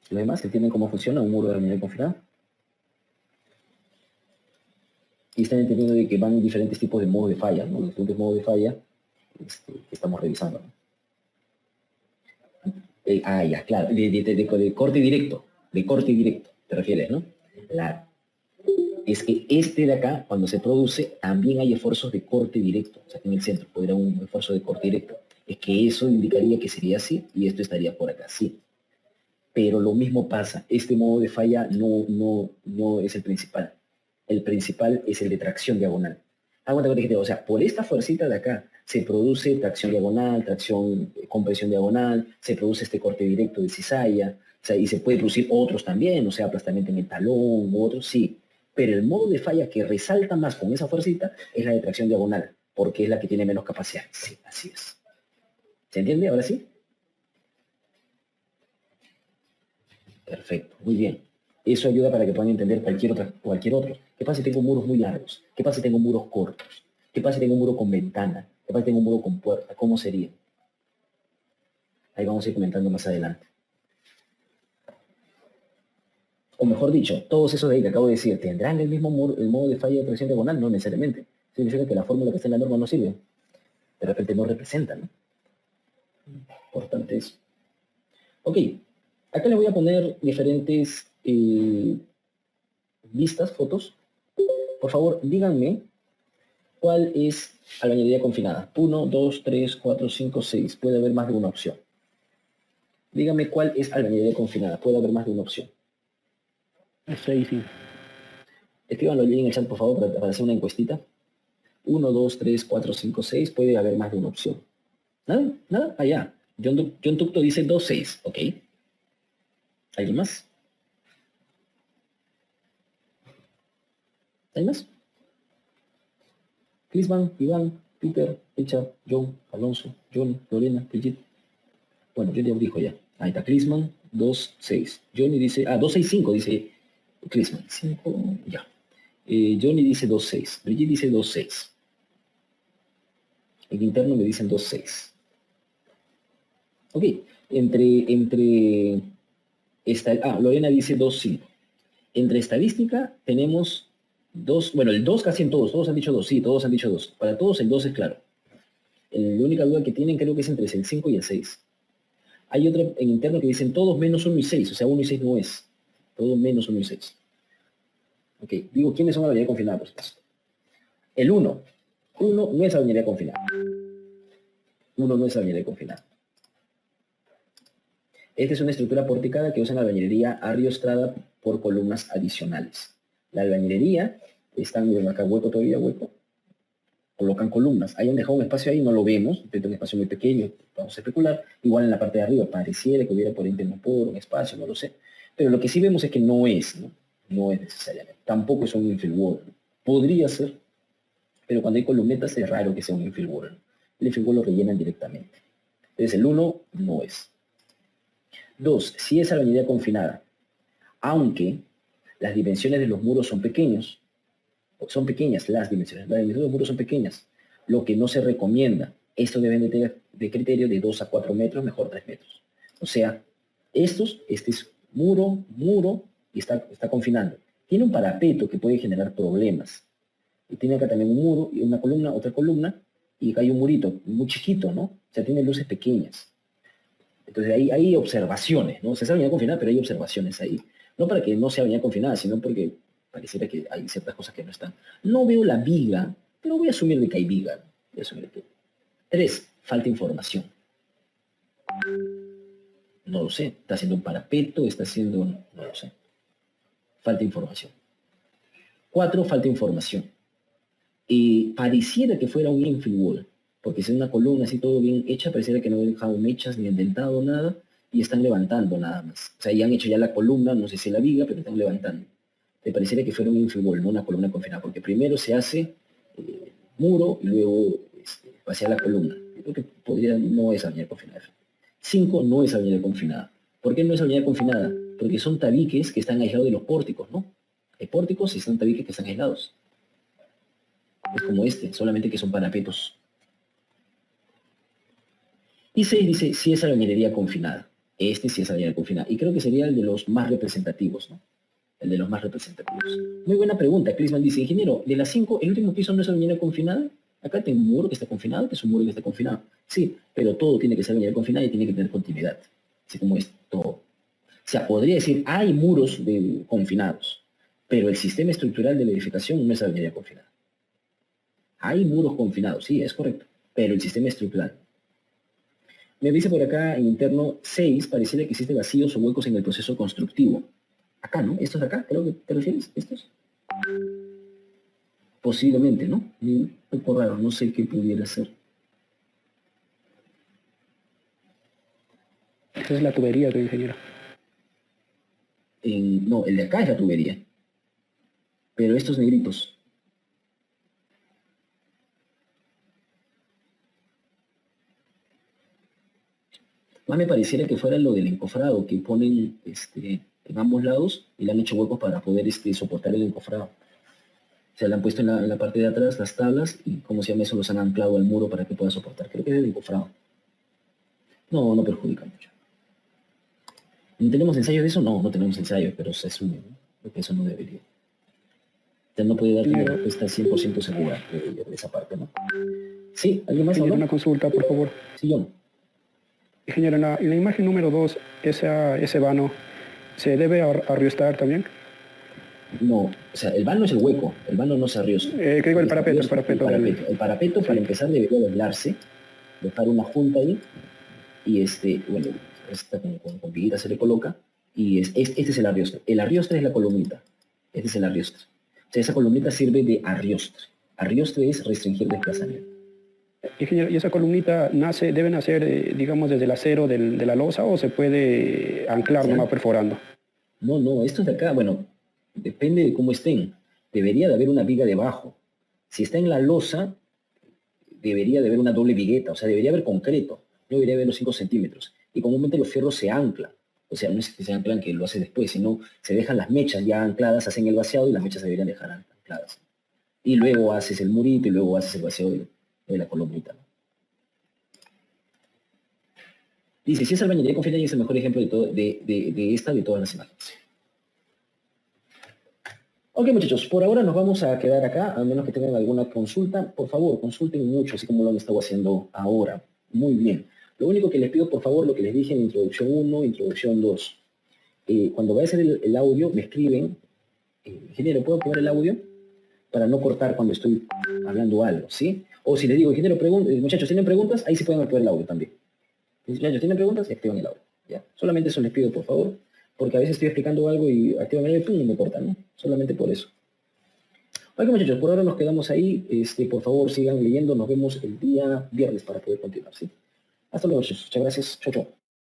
¿Los demás entienden cómo funciona un muro de albañilería confinada? Y están entendiendo de que van diferentes tipos de modos de falla, ¿no? Los diferentes modos de falla que estamos revisando, ¿no? Ya, claro, de corte directo, te refieres, ¿no? Claro. Es que este de acá, cuando se produce, también hay esfuerzos de corte directo. O sea, que en el centro podría haber un esfuerzo de corte directo. Es que eso indicaría que sería así y esto estaría por acá, sí. Pero lo mismo pasa. Este modo de falla no es el principal. El principal es el de tracción diagonal. O sea, por esta fuercita de acá se produce tracción diagonal, compresión diagonal, se produce este corte directo de cizalla, o sea, y se puede producir otros también, o sea, aplastamiento en el talón, u otros, sí. Pero el modo de falla que resalta más con esa fuercita es la de tracción diagonal, porque es la que tiene menos capacidad. Sí, así es. ¿Se entiende? ¿Ahora sí? Perfecto, muy bien. Eso ayuda para que puedan entender cualquier otro. ¿Qué pasa si tengo muros muy largos? ¿Qué pasa si tengo muros cortos? ¿Qué pasa si tengo un muro con ventana? ¿Qué pasa si tengo un muro con puerta? ¿Cómo sería? Ahí vamos a ir comentando más adelante. O mejor dicho, todos esos de ahí que acabo de decir, ¿tendrán el mismo el modo de falla de tracción diagonal? No necesariamente. Significa que la fórmula que está en la norma no sirve. De repente no representa, ¿no? Importante eso. Ok, acá les voy a poner diferentes vistas, fotos. Por favor, díganme cuál es albañilería confinada. 1, 2, 3, 4, 5, 6. Puede haber más de una opción. Díganme cuál es albañilería confinada. Puede haber más de una opción. 6, sí. Escríbanlo allí en el chat, por favor, para hacer una encuestita. 1, 2, 3, 4, 5, 6. Puede haber más de una opción. ¿Nada? ¿Nada? Allá. John Tucto dice 2, 6. Ok. ¿Alguien más? ¿Hay más? Clisman, Iván, Peter, Echa, John, Alonso, Johnny, Lorena, Brigitte. Bueno, yo ya dijo ya. Ahí está Clisman, 2, 6. Johnny dice, 2, 6, 5, dice Clisman. 5, ya. Johnny dice 2, 6. Brigitte dice 2, 6. En interno me dicen 2, 6. Ok. Lorena dice 2, 5. Entre estadística tenemos 2, bueno, el 2 casi en todos han dicho 2, sí, todos han dicho 2. Para todos el 2 es claro. La única duda que tienen creo que es entre el 5 y el 6. Hay otra en interno que dicen todos menos 1 y 6, o sea, 1 y 6 no es. Todo menos 1 y 6. Ok, digo, ¿quiénes son albañilería confinada, por supuesto? El 1. 1 no es albañilería confinada. 1 no es albañilería confinada. Esta es una estructura porticada que usa en albañilería arriostrada por columnas adicionales. La albañilería, están acá hueco todavía, hueco, colocan columnas. Hayan dejado un espacio ahí, no lo vemos, es un espacio muy pequeño, vamos a especular. Igual en la parte de arriba pareciera que hubiera por un espacio, no lo sé. Pero lo que sí vemos es que no es, ¿no? No es necesariamente. Tampoco es un infill wall, ¿no? Podría ser, pero cuando hay columnetas es raro que sea un infill wall, ¿no? El infill wall lo rellenan directamente. Entonces el 1 no es. 2, si es albañilería confinada, aunque las dimensiones de los muros son pequeñas, las dimensiones de los muros son pequeñas, lo que no se recomienda, esto deben de tener de criterio de 2 a 4 metros, mejor 3 metros. O sea, este es muro, y está confinando. Tiene un parapeto que puede generar problemas. Y tiene acá también un muro, y una columna, otra columna, y acá hay un murito muy chiquito, ¿no? O sea, tiene luces pequeñas. Entonces hay observaciones, ¿no? Se sabe venir confinada, pero hay observaciones ahí. No para que no sea venir confinada, sino porque pareciera que hay ciertas cosas que no están. No veo la viga, pero voy a asumir de que hay viga, ¿no? Voy a asumir que... 3, falta información. No lo sé. Está haciendo un parapeto, está haciendo... No lo sé. Falta información. 4, falta información. Pareciera que fuera un infill wall, porque si es una columna así todo bien hecha, pareciera que no he dejado mechas ni endentado nada, y están levantando nada más. O sea, ya han hecho ya la columna, no sé si la viga, pero están levantando. Me parecería que fuera un infibol, no una columna confinada, porque primero se hace muro y luego vacía la columna. Yo creo que no es avenida confinada. 5 no es avenida confinada. ¿Por qué no es avenida confinada? Porque son tabiques que están aislados de los pórticos, ¿no? Hay pórticos y son tabiques que están aislados. Es como este, solamente que son parapetos. Y 6 dice, sí es albañilería confinada. Este sí es albañilería confinada. Y creo que sería el de los más representativos, ¿no? El de los más representativos. Muy buena pregunta. Clisman dice, ingeniero, de las 5, ¿el último piso no es albañilería confinada? Acá tengo un muro que está confinado, que es un muro que está confinado. Sí, pero todo tiene que ser albañilería confinada y tiene que tener continuidad. Así como es todo. O sea, podría decir, hay muros confinados, pero el sistema estructural de la edificación no es albañilería confinada. Hay muros confinados, sí, es correcto, pero el sistema estructural. Me dice por acá en interno 6, pareciera que existen vacíos o huecos en el proceso constructivo. Acá, ¿no? ¿Estos de acá? Creo que te refieres, ¿estos? Posiblemente, ¿no? Un poco raro, no sé qué pudiera ser. Esa es la tubería, ingeniero. No, el de acá es la tubería. Pero estos negritos. Más me pareciera que fuera lo del encofrado, que ponen en ambos lados y le han hecho huecos para poder soportar el encofrado. O sea, le han puesto en la parte de atrás las tablas y, ¿cómo se llama eso? Los han anclado al muro para que pueda soportar. Creo que es el encofrado. No, no perjudica mucho. ¿No tenemos ensayos de eso? No, no tenemos ensayos, pero se asume, ¿no? Creo que eso no debería. Usted no puede dar una respuesta 100% segura de esa parte, ¿no? Sí, ¿alguien más? Ingeniero, una consulta, por favor. Sí, yo. Ingeniero, en la imagen número 2, ese vano, ¿se debe arriostar también? No, o sea, el vano es el hueco, el vano no se arriosca. ¿Qué digo? El parapeto. El parapeto, para empezar, debería doblarse, dejar una junta ahí, y bueno, con viguita se le coloca, y este es el arriostre. El arriostre es la columnita, este es el arriostre. O sea, esa columnita sirve de arriostre. Arriostre es restringir desplazamiento. Ingeniero, ¿y esa columnita debe nacer, digamos, desde el acero de la losa o se puede anclar nomás perforando? No, estos de acá, bueno, depende de cómo estén. Debería de haber una viga debajo. Si está en la losa, debería de haber una doble vigueta, o sea, debería haber concreto, no debería haber los 5 centímetros. Y comúnmente los fierros se anclan. O sea, no es que se anclan que lo hace después, sino se dejan las mechas ya ancladas, hacen el vaciado y las mechas se deberían dejar ancladas. Y luego haces el murito y luego haces el vaciado de la columnita, ¿no? Dice, si es albañilería confinada, es el mejor ejemplo de todas las imágenes. Ok, muchachos, por ahora nos vamos a quedar acá, a menos que tengan alguna consulta. Por favor, consulten mucho, así como lo han estado haciendo ahora. Muy bien. Lo único que les pido, por favor, lo que les dije en introducción 1, introducción 2. Cuando vaya a hacer el audio, me escriben, ingeniero, ¿puedo activar el audio? Para no cortar cuando estoy hablando algo, ¿sí? O si les digo, ingeniero, muchachos, ¿tienen preguntas? Ahí sí pueden activar el audio también. Muchachos, ¿tienen preguntas? Activan el audio, ¿ya? Solamente eso les pido, por favor, porque a veces estoy explicando algo y activan el audio y me cortan, ¿no? Solamente por eso. Ok, muchachos, por ahora nos quedamos ahí. Por favor, sigan leyendo. Nos vemos el día viernes para poder continuar, ¿sí? Hasta luego, muchachos. Muchas gracias. Chau, chau.